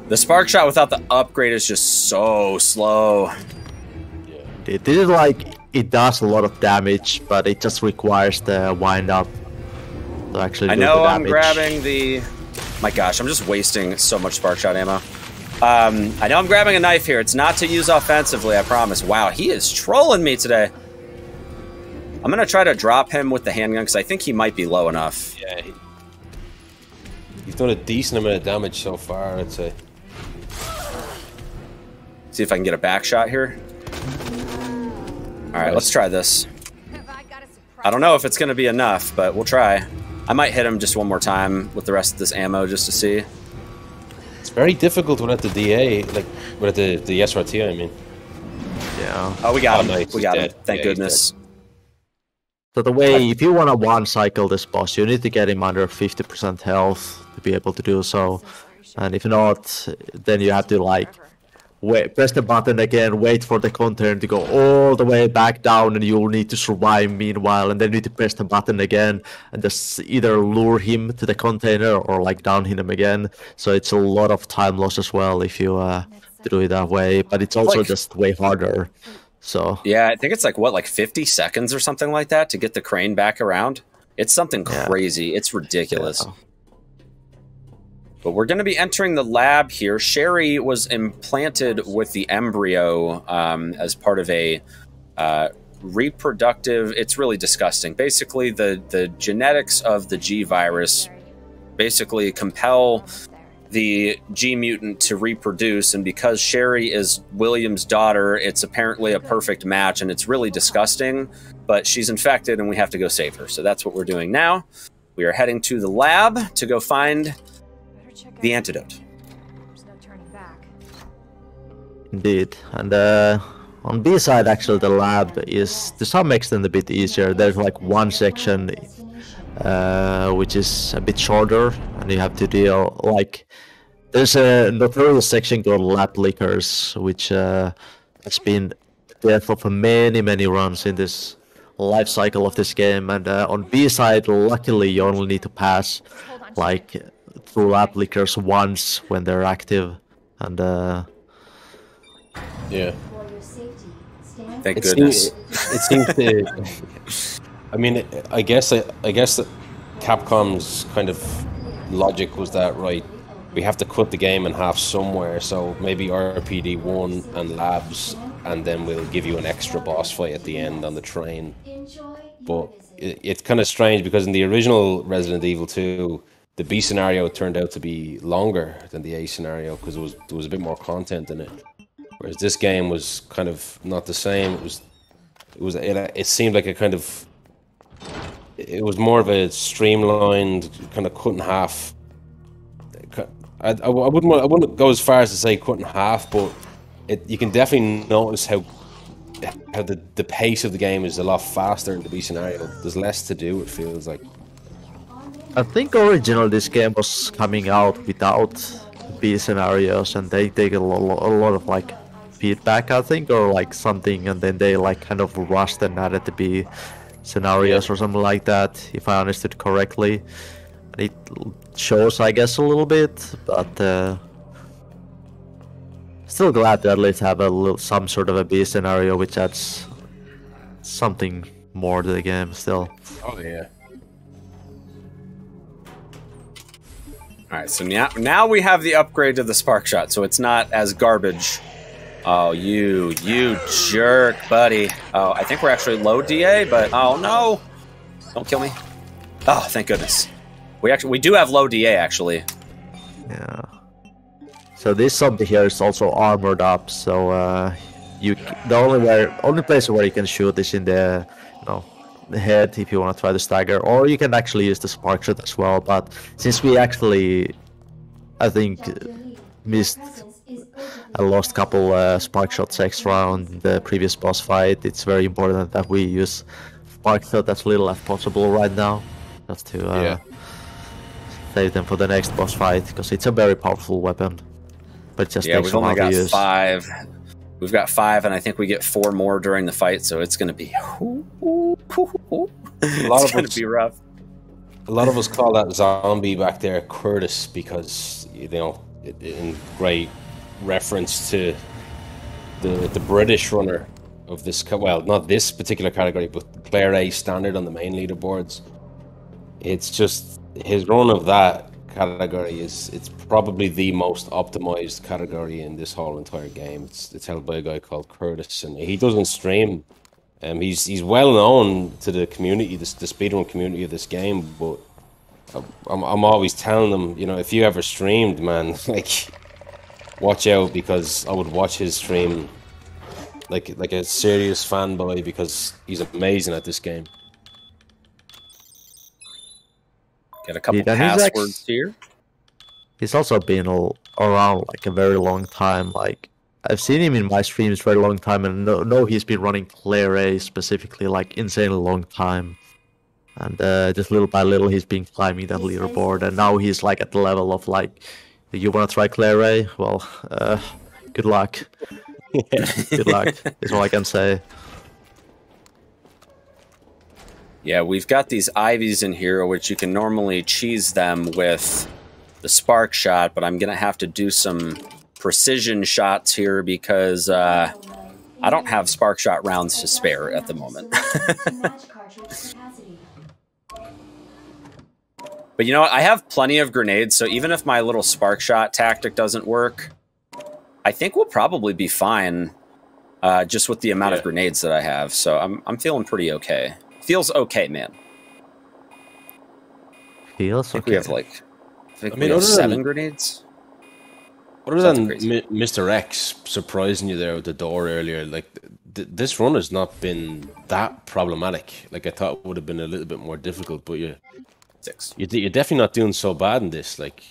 Speaker 8: The spark shot without the upgrade is just so slow.
Speaker 9: It is like, it does a lot of damage, but it just requires the wind up to actually do the damage.
Speaker 8: I'm grabbing the... My gosh, I'm just wasting so much spark shot ammo. I know I'm grabbing a knife here. It's not to use offensively, I promise. Wow, he is trolling me today. I'm gonna try to drop him with the handgun because I think he might be low enough.
Speaker 10: Yeah, he's done a decent amount of damage so far, I'd say.
Speaker 8: See if I can get a back shot here. Alright, let's try this. I don't know if it's going to be enough, but we'll try. I might hit him just one more time with the rest of this ammo just to see.
Speaker 10: It's very difficult without the DA, like, without the SRT, I mean.
Speaker 9: Yeah.
Speaker 8: Oh, we got him.
Speaker 10: Nice.
Speaker 8: We got him. Thank goodness.
Speaker 9: So the way, if you want to one-cycle this boss, you need to get him under 50% health to be able to do so. And if not, then you have to, like, press the button again, wait for the container to go all the way back down, and you'll need to survive meanwhile, and then you need to press the button again, and just either lure him to the container or like down him again. So it's a lot of time loss as well if you do it that way, but it's also like, just way harder. So
Speaker 8: yeah, I think it's like, what, like 50 seconds or something like that to get the crane back around? It's something crazy. It's ridiculous. Yeah. But we're going to be entering the lab here. Sherry was implanted with the embryo as part of a reproductive... It's really disgusting. Basically, the genetics of the G virus basically compel the G mutant to reproduce. And because Sherry is William's daughter, it's apparently a perfect match. And it's really disgusting. But she's infected and we have to go save her. So that's what we're doing now. We are heading to the lab to go find... the antidote.
Speaker 12: There's no turning back.
Speaker 9: Indeed. And on B side, actually, the lab is to some extent a bit easier. There's like one section which is a bit shorter, and you have to deal like there's a notorious section called lab lickers, which has been the death of many runs in this life cycle of this game. And on B side, luckily, you only need to pass like through lab lickers once when they're active, and
Speaker 10: yeah.
Speaker 8: Thank goodness.
Speaker 10: It seems to. I mean, I guess that Capcom's kind of logic was that, right? we have to cut the game in half somewhere. So maybe RPD 1 and labs, and then we'll give you an extra boss fight at the end on the train. But it's kind of strange because in the original Resident Evil 2, the B scenario turned out to be longer than the A scenario because there was a bit more content in it. Whereas this game was kind of not the same. It seemed like it was more of a streamlined kind of cut in half. I wouldn't go as far as to say cut in half, but you can definitely notice how the pace of the game is a lot faster in the B scenario. There's less to do, it feels like.
Speaker 9: I think originally this game was coming out without B scenarios, and they take a lot of like feedback, I think, or like something, and then they like kind of rushed and added the B scenarios or something like that, if I understood correctly. And it shows, I guess, a little bit, but still glad to at least have some sort of a B scenario, which adds something more to the game still.
Speaker 10: Oh yeah.
Speaker 8: Alright, so now we have the upgrade to the spark shot, so it's not as garbage. Oh, you jerk, buddy. Oh, I think we're actually low DA, but oh no! Don't kill me. Oh, thank goodness. We do have low DA actually.
Speaker 9: Yeah. So this zombie here is also armored up, so the only place where you can shoot is in the the head if you want to try the stagger, or you can actually use the spark shot as well. But since we actually, I think, missed and lost a couple spark shots extra on the previous boss fight, it's very important that we use spark shot as little as possible right now, just to save them for the next boss fight, because it's a very powerful weapon. But it just takes
Speaker 8: we've only got
Speaker 9: use.
Speaker 8: 5. We've got 5, and I think we get 4 more during the fight, so it's going to be it's going to be rough.
Speaker 10: A lot of us call that zombie back there Curtis because, in great reference to the British runner of this, well, not this particular category, but Player A standard on the main leaderboards. It's just his run of that category it's probably the most optimized category in this whole entire game. It's held by a guy called Curtis, and he doesn't stream. He's well known to the community, the speedrun community of this game. But I'm always telling them, if you ever streamed, man, like, watch out, because I would watch his stream like a serious fanboy, because he's amazing at this game.
Speaker 8: Get a couple passwords here.
Speaker 9: He's also been around like a very long time. Like, I've seen him in my streams for a long time, and know he's been running Claire A specifically like insanely long time. And just little by little, he's been climbing that leaderboard, and now he's like at the level of like, you want to try Claire A? Well, good luck. Good luck is all I can say.
Speaker 8: Yeah, we've got these Ivies in here, which you can normally cheese them with the spark shot, but I'm going to have to do some precision shots here because I don't have spark shot rounds to spare at the moment. But you know what? I have plenty of grenades, so even if my little spark shot tactic doesn't work, I think we'll probably be fine just with the amount of grenades that I have. So I'm feeling pretty okay. Feels okay, man.
Speaker 9: Feels okay.
Speaker 8: We have like, we have 7 grenades.
Speaker 10: Other than Mr. X surprising you there at the door earlier, like this run has not been that problematic. Like I thought it would have been a little bit more difficult, but you're definitely not doing so bad in this. Like,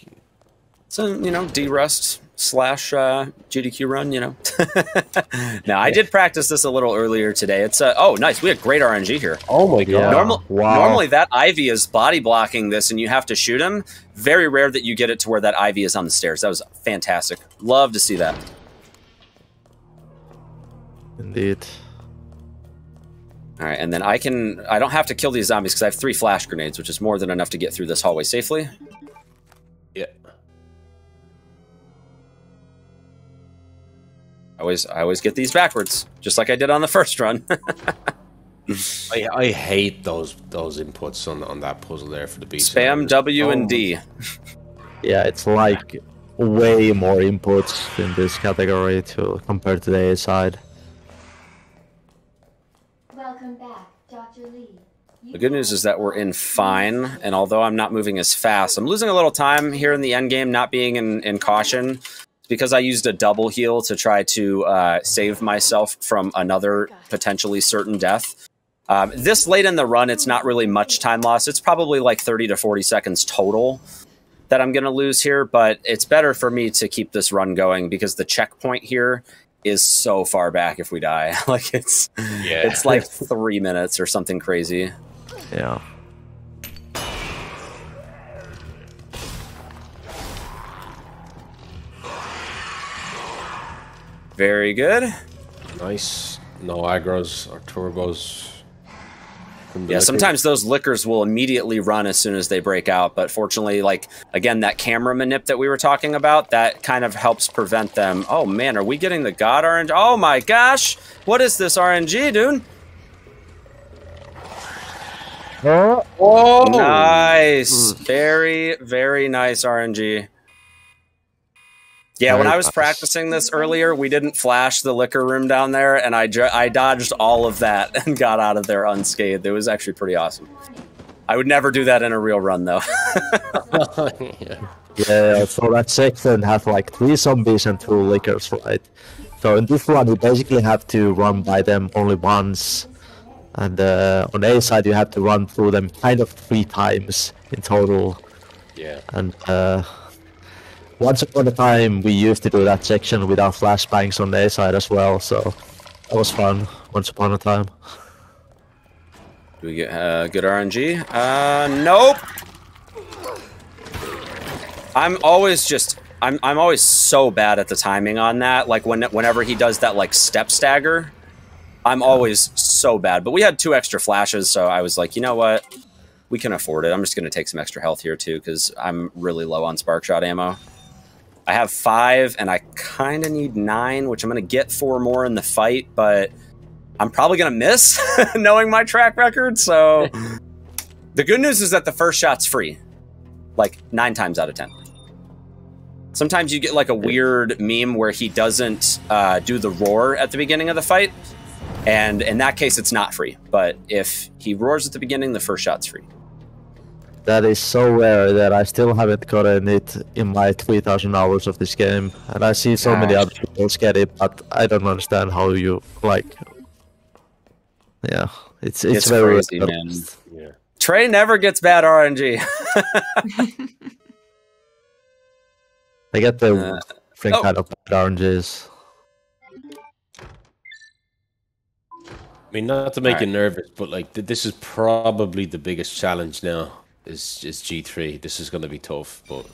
Speaker 8: so D-Rust / GDQ run. Now I did practice this a little earlier today. It's oh nice, we had great RNG here.
Speaker 10: Oh my god!
Speaker 8: Normally that Ivy is body blocking this, and you have to shoot him. Very rare that you get it to where that Ivy is on the stairs. That was fantastic. Love to see that.
Speaker 9: Indeed.
Speaker 8: All right, and then I don't have to kill these zombies because I have 3 flash grenades, which is more than enough to get through this hallway safely.
Speaker 10: Yeah.
Speaker 8: I always get these backwards, just like I did on the first run.
Speaker 10: I hate those inputs on that puzzle there for the beat.
Speaker 8: Spam W and D.
Speaker 9: Yeah, it's like way more inputs in this category to compared to the A side.
Speaker 12: Welcome back, Dr. Lee.
Speaker 8: The good news is that we're in fine, and although I'm not moving as fast, I'm losing a little time here in the end game, not being in caution. It's because I used a double heal to try to save myself from another potentially certain death. This late in the run, it's not really much time loss. It's probably like 30 to 40 seconds total that I'm going to lose here, but it's better for me to keep this run going because the checkpoint here is so far back if we die. Like it's like 3 minutes or something crazy.
Speaker 9: Yeah.
Speaker 8: Very good.
Speaker 10: Nice. No aggros or turbos.
Speaker 8: Yeah, sometimes those lickers will immediately run as soon as they break out, but fortunately, like, again, that camera manip that we were talking about, that kind of helps prevent them. Oh, man, are we getting the God RNG? Oh, my gosh! What is this RNG, dude?
Speaker 9: Oh!
Speaker 8: Nice! Very, very nice RNG. Yeah, when I was practicing this earlier, we didn't flash the liquor room down there, and I dodged all of that and got out of there unscathed. It was actually pretty awesome. I would never do that in a real run, though.
Speaker 9: Yeah, so that section has like 3 zombies and 2 lickers, right? So in this one, you basically have to run by them only once. And on the A side, you have to run through them kind of 3 times in total.
Speaker 10: Yeah.
Speaker 9: And once upon a time, we used to do that section without flashbangs on the A side as well, so that was fun. Once upon a time.
Speaker 8: Do we get good RNG? Nope. I'm always so bad at the timing on that. Like whenever he does that like step stagger, I'm always so bad. But we had 2 extra flashes, so I was like, you know what? We can afford it. I'm just going to take some extra health here too, because I'm really low on spark shot ammo. I have 5, and I kind of need 9, which I'm going to get 4 more in the fight, but I'm probably going to miss, knowing my track record, so... The good news is that the first shot's free. Like, 9 times out of 10. Sometimes you get, like, a weird meme where he doesn't do the roar at the beginning of the fight, and in that case, it's not free. But if he roars at the beginning, the first shot's free.
Speaker 9: That is so rare that I still haven't gotten it in my 3,000 hours of this game. And I see so many other people get it, but I don't understand how you, like... Yeah, it's very
Speaker 8: crazy, man. Yeah. Trey never gets bad RNG.
Speaker 9: I get the different kind of RNGs.
Speaker 10: I mean, not to make you nervous, but like this is probably the biggest challenge now. Is G3. This is going to be tough, but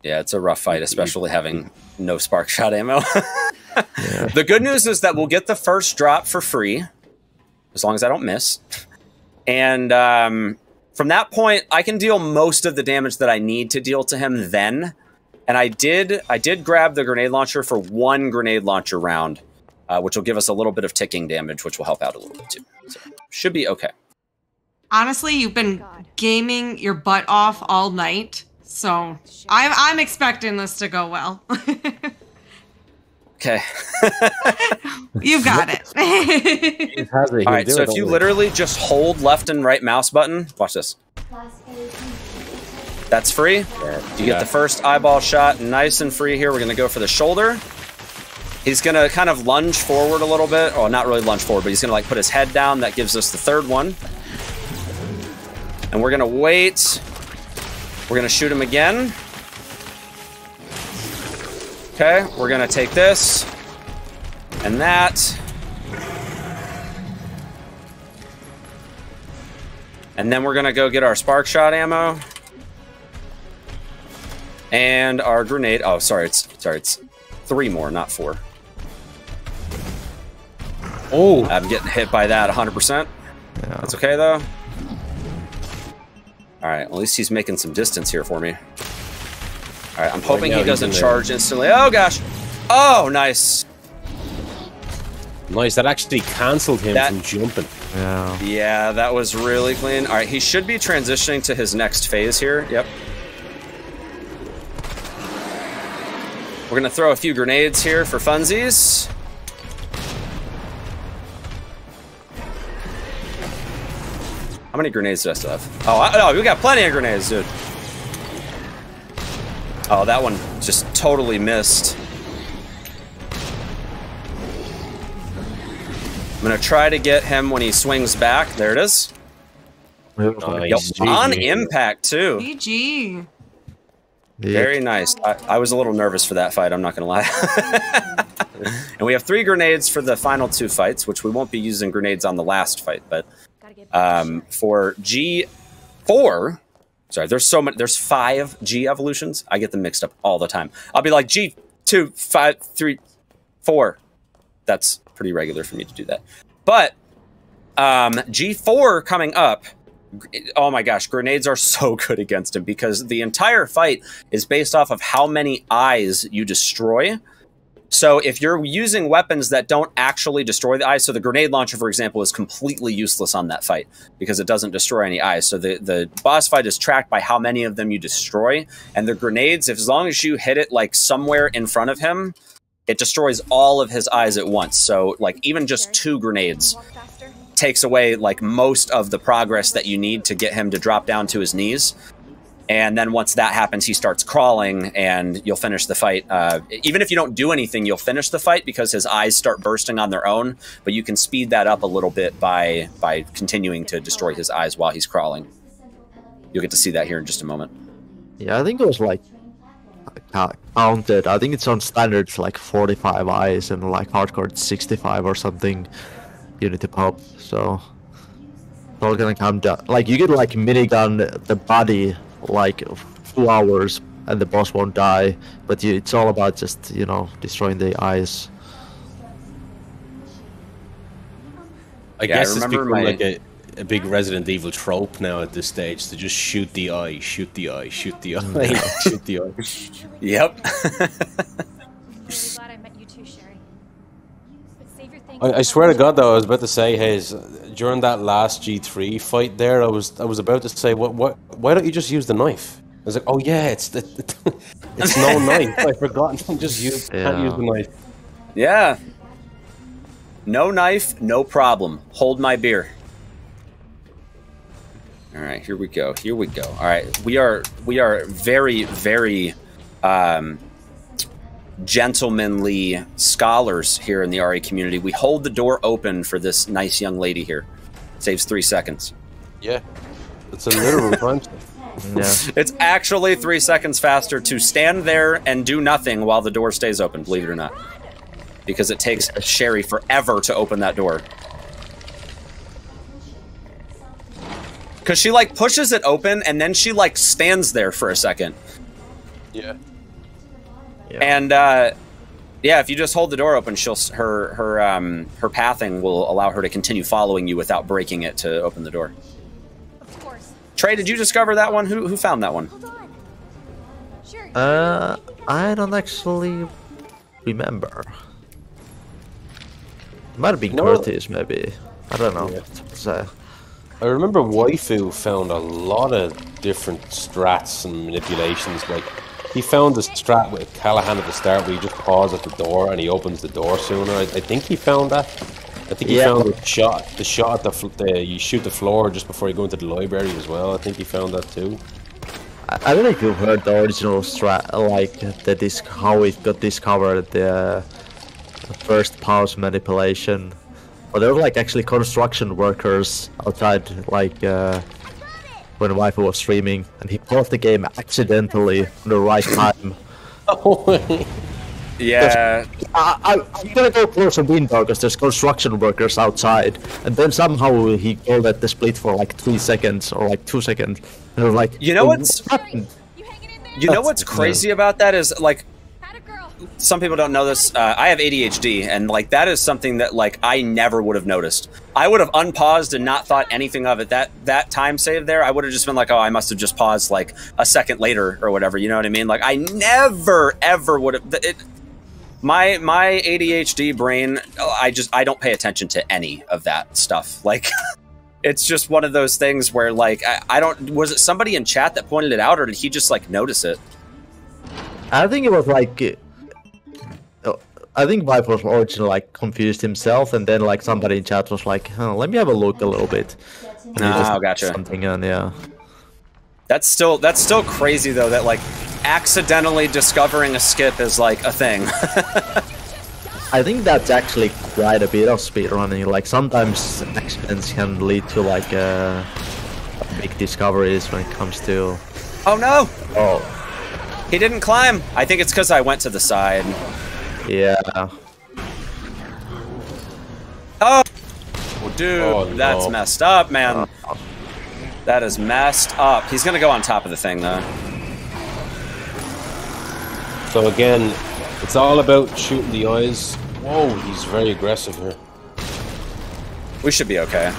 Speaker 8: yeah, it's a rough fight, especially having no spark shot ammo. The good news is that we'll get the first drop for free, as long as I don't miss. And from that point, I can deal most of the damage that I need to deal to him then. And I did grab the grenade launcher for 1 grenade launcher round, which will give us a little bit of ticking damage, which will help out a little bit too. So, should be okay.
Speaker 1: Honestly, you've been gaming your butt off all night, so I'm expecting this to go well.
Speaker 8: Okay.
Speaker 1: You've got it.
Speaker 8: All right, so if you literally just hold left and right mouse button, watch this. That's free. You get the first eyeball shot nice and free here. We're going to go for the shoulder. He's going to kind of lunge forward a little bit. Oh, not really lunge forward, but he's going to like put his head down. That gives us the 3rd one. And we're going to wait. We're going to shoot him again. Okay, we're going to take this. And that. And then we're going to go get our spark shot ammo. And our grenade. Oh, sorry, it's 3 more, not 4. Oh, I'm getting hit by that 100%. Yeah. That's okay, though. All right, at least he's making some distance here for me. All right, I'm hoping he doesn't charge instantly. Oh, gosh. Oh, nice.
Speaker 10: Nice, that actually cancelled him from jumping.
Speaker 9: Yeah.
Speaker 8: Yeah, that was really clean. All right, he should be transitioning to his next phase here. Yep. We're gonna throw a few grenades here for funsies. How many grenades do I still have? Oh, we got plenty of grenades, dude. Oh, that one just totally missed. I'm gonna try to get him when he swings back. There it is. Yep, on impact, too.
Speaker 1: GG.
Speaker 8: Very nice. I was a little nervous for that fight, I'm not gonna lie. And we have 3 grenades for the final 2 fights, which we won't be using grenades on the last fight, but for G4, sorry, there's 5 G evolutions. I get them mixed up all the time. I'll be like G2, 5, 3, 4. That's pretty regular for me to do that. But G4 coming up, oh my gosh, grenades are so good against him because the entire fight is based off of how many eyes you destroy. So if you're using weapons that don't actually destroy the eyes, so the grenade launcher, for example, is completely useless on that fight because it doesn't destroy any eyes. So the boss fight is tracked by how many of them you destroy. And the grenades, as long as you hit it like somewhere in front of him, it destroys all of his eyes at once. So like even just 2 grenades takes away like most of the progress that you need to get him to drop down to his knees. And then once that happens, he starts crawling and you'll finish the fight. Even if you don't do anything, you'll finish the fight because his eyes start bursting on their own. But you can speed that up a little bit by continuing to destroy his eyes while he's crawling. You'll get to see that here in just a moment.
Speaker 9: Yeah, I think it was like counted. I think it's on standard, it's like 45 eyes and like hardcore it's 65 or something. You need to pop, so it's all gonna come down. Like you could like minigun the body like 2 hours and the boss won't die, but it's all about just, you know, destroying the eyes.
Speaker 10: I guess it's become like a big Resident Evil trope now at this stage to just shoot the eye, shoot the eye, shoot the eye, shoot the eye.
Speaker 8: Yep.
Speaker 10: I swear to God, though, I was about to say, Hayes, during that last G3 fight there, I was about to say, why don't you just use the knife? I was like, oh yeah, it's no knife. I forgot. Can't use the knife.
Speaker 8: Yeah. No knife, no problem. Hold my beer. All right, here we go. Here we go. All right, we are very, very gentlemanly scholars here in the RE community. We hold the door open for this nice young lady here. Saves 3 seconds.
Speaker 10: Yeah, it's a literal time.
Speaker 9: Yeah.
Speaker 8: It's actually 3 seconds faster to stand there and do nothing while the door stays open, believe it or not. Because it takes Sherry forever to open that door. Because she, like, pushes it open, and then she, like, stands there for a second.
Speaker 10: Yeah.
Speaker 8: And, yeah, if you just hold the door open, her pathing will allow her to continue following you without breaking it to open the door.
Speaker 3: Of course.
Speaker 8: Trey, did you discover that one? Who found that one?
Speaker 3: Hold on. Sure.
Speaker 9: I don't actually remember. Might have been Curtis, maybe. I don't know.
Speaker 10: Yeah. I remember Waifu found a lot of different strats and manipulations. Like, he found the strat with Callahan at the start where you just pause at the door and he opens the door sooner. I think he found that. I think he found the shot at you shoot the floor just before you go into the library as well. I think he found that too.
Speaker 9: I don't know if you heard the original strat, like how it got discovered, the first pause manipulation. But there were like actually construction workers outside, like when Waifu was streaming, and he paused the game accidentally at the right time.
Speaker 8: Yeah.
Speaker 9: I'm gonna go close and window because there's construction workers outside, and then somehow he called at the split for like 3 seconds or like 2 seconds, and I was like,
Speaker 8: you know what's crazy about that is like, some people don't know this. I have ADHD, and like that is something that like I never would have noticed. I would have unpaused and not thought anything of it. That time save there, I would have just been like, oh, I must have just paused like a second later or whatever. You know what I mean? Like I never ever would have. My ADHD brain, I don't pay attention to any of that stuff. Like, it's just one of those things where like I don't. Was it somebody in chat that pointed it out, or did he just like notice it?
Speaker 9: I think it was like I think Vibe was originally like confused himself, and then like somebody in chat was like, "Oh, let me have a look a little bit." And he just
Speaker 8: gotcha.
Speaker 9: Something and yeah.
Speaker 8: That's still crazy though that like accidentally discovering a skip is like a thing.
Speaker 9: I think that's actually quite a bit of speedrunning. Like sometimes accidents can lead to like big discoveries when it comes to.
Speaker 8: Oh no!
Speaker 9: Oh,
Speaker 8: he didn't climb. I think it's because I went to the side.
Speaker 9: Yeah.
Speaker 8: Oh, well, dude, that's messed up, man. That is messed up. He's gonna go on top of the thing though.
Speaker 10: So again, it's all about shooting the eyes. Whoa, he's very aggressive here.
Speaker 8: We should be okay.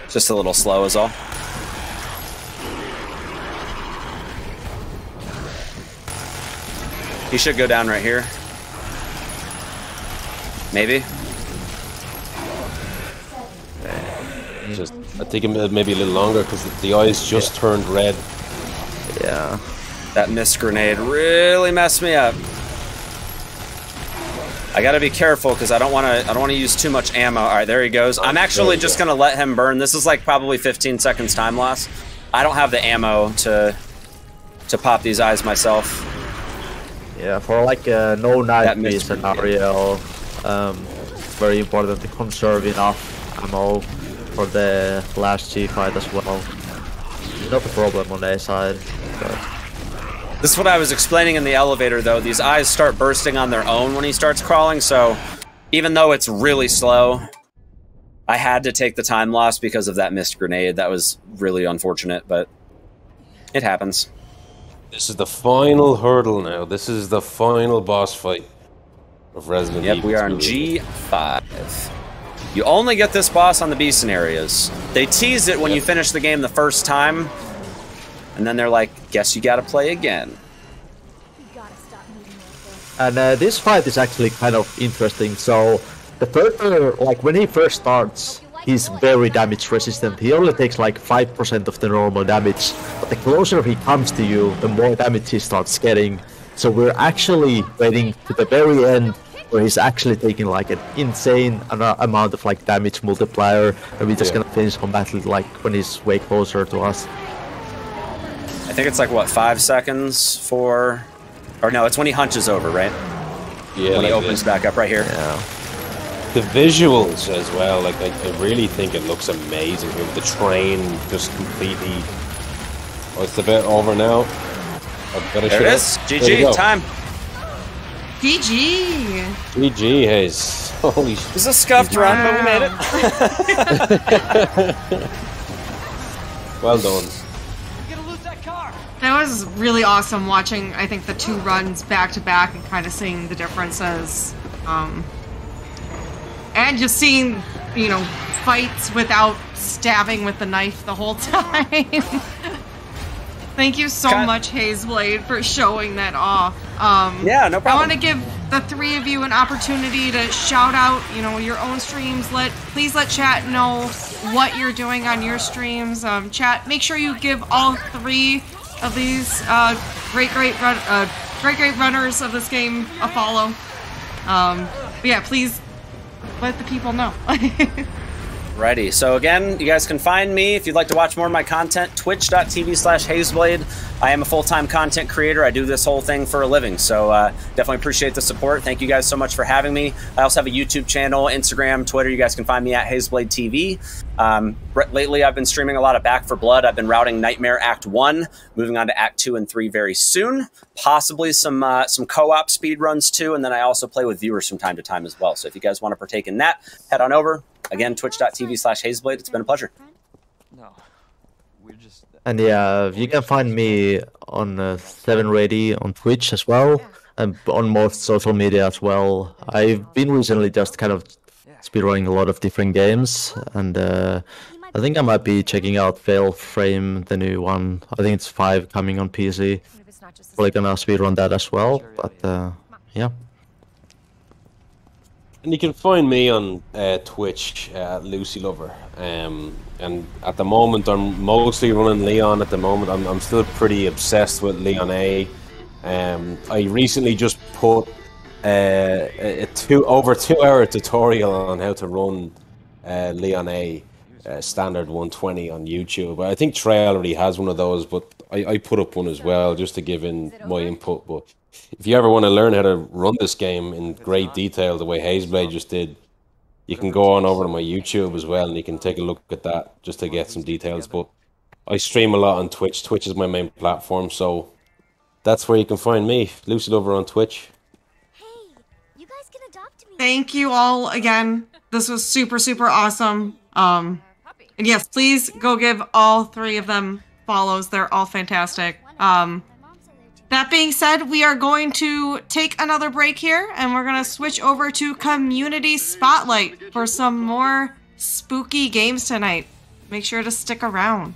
Speaker 8: Just a little slow is all. He should go down right here. Maybe.
Speaker 10: Just, I think maybe a little longer because the eyes just turned red.
Speaker 9: Yeah.
Speaker 8: That missed grenade really messed me up. I gotta be careful because I don't want to use too much ammo. All right, there he goes. I'm actually just gonna let him burn. This is like probably 15 seconds time loss. I don't have the ammo to pop these eyes myself.
Speaker 9: Yeah, for like a no knife me scenario, it's very important to conserve enough ammo for the last G fight as well. Not a problem on A side. But...
Speaker 8: This is what I was explaining in the elevator, though. These eyes start bursting on their own when he starts crawling, so even though it's really slow, I had to take the time loss because of that missed grenade. That was really unfortunate, but it happens.
Speaker 10: This is the final hurdle now. This is the final boss fight of Resident Evil.
Speaker 8: Yep, we are on G5. You only get this boss on the B scenarios. They tease it when you finish the game the first time, and then they're like, guess you gotta play again.
Speaker 9: And this fight is actually kind of interesting. So, the first, like when he first starts, he's very damage resistant. He only takes like 5% of the normal damage. But the closer he comes to you, the more damage he starts getting. So we're actually waiting to the very end where he's actually taking like an insane amount of like damage multiplier, and we're just gonna finish combat like when he's way closer to us.
Speaker 8: I think it's like what, 5 seconds for, or no, it's when he hunches over, right?
Speaker 10: Yeah.
Speaker 8: When he opens back up right here.
Speaker 9: Yeah.
Speaker 10: The visuals as well, like I really think it looks amazing here with the train just completely. Oh, it's a bit over now.
Speaker 8: There it is. GG time.
Speaker 1: GG.
Speaker 10: GG, Hayes. Holy shit.
Speaker 8: It was a scuffed run, but we made it.
Speaker 10: Well done.
Speaker 1: That was really awesome watching, I think, the two runs back to back and kind of seeing the differences. And just seeing, you know, fights without stabbing with the knife the whole time. Thank you so much, Hazeblade, for showing that off.
Speaker 8: Yeah, no problem.
Speaker 1: I want to give the three of you an opportunity to shout out, you know, your own streams. Please let chat know what you're doing on your streams. Chat, make sure you give all three of these great runners of this game a follow. But yeah, please let the people know.
Speaker 8: Righty. So again, you guys can find me if you'd like to watch more of my content, twitch.tv/Hazeblade. I am a full-time content creator. I do this whole thing for a living, so definitely appreciate the support. Thank you guys so much for having me. I also have a YouTube channel, Instagram, Twitter. You guys can find me at Hazeblade TV. Lately, I've been streaming a lot of Back 4 Blood. I've been routing Nightmare Act 1, moving on to Act 2 and 3 very soon. Possibly some co-op speedruns too, and then I also play with viewers from time to time as well. So if you guys want to partake in that, head on over. Again, twitch.tv/Hazeblade. It's been a pleasure.
Speaker 11: No, we're just.
Speaker 9: And yeah, you can find me on 7Ready on Twitch as well, and on most social media as well. I've been recently just kind of speedrunning a lot of different games, and I think I might be checking out Fail Frame, the new one. I think it's 5 coming on PC. Probably gonna speedrun that as well, but yeah.
Speaker 10: And you can find me on Twitch at Lucy Lover. And at the moment, I'm mostly running Leon. At the moment, I'm still pretty obsessed with Leon A. I recently just put a over 2 hour tutorial on how to run Leon A standard 120 on YouTube. I think Trey already has one of those, but I put up one as well just to give in my input. But if you ever want to learn how to run this game in great detail, the way Hazeblade just did, you can go on over to my YouTube as well, and you can take a look at that just to get some details. But I stream a lot on Twitch. Twitch is my main platform, so that's where you can find me, Lucy Lover on Twitch.
Speaker 1: Thank you all again. This was super, super awesome. And yes, please go give all 3 of them follows. They're all fantastic. That being said, we are going to take another break here, and we're going to switch over to Community Spotlight for some more spooky games tonight. Make sure to stick around.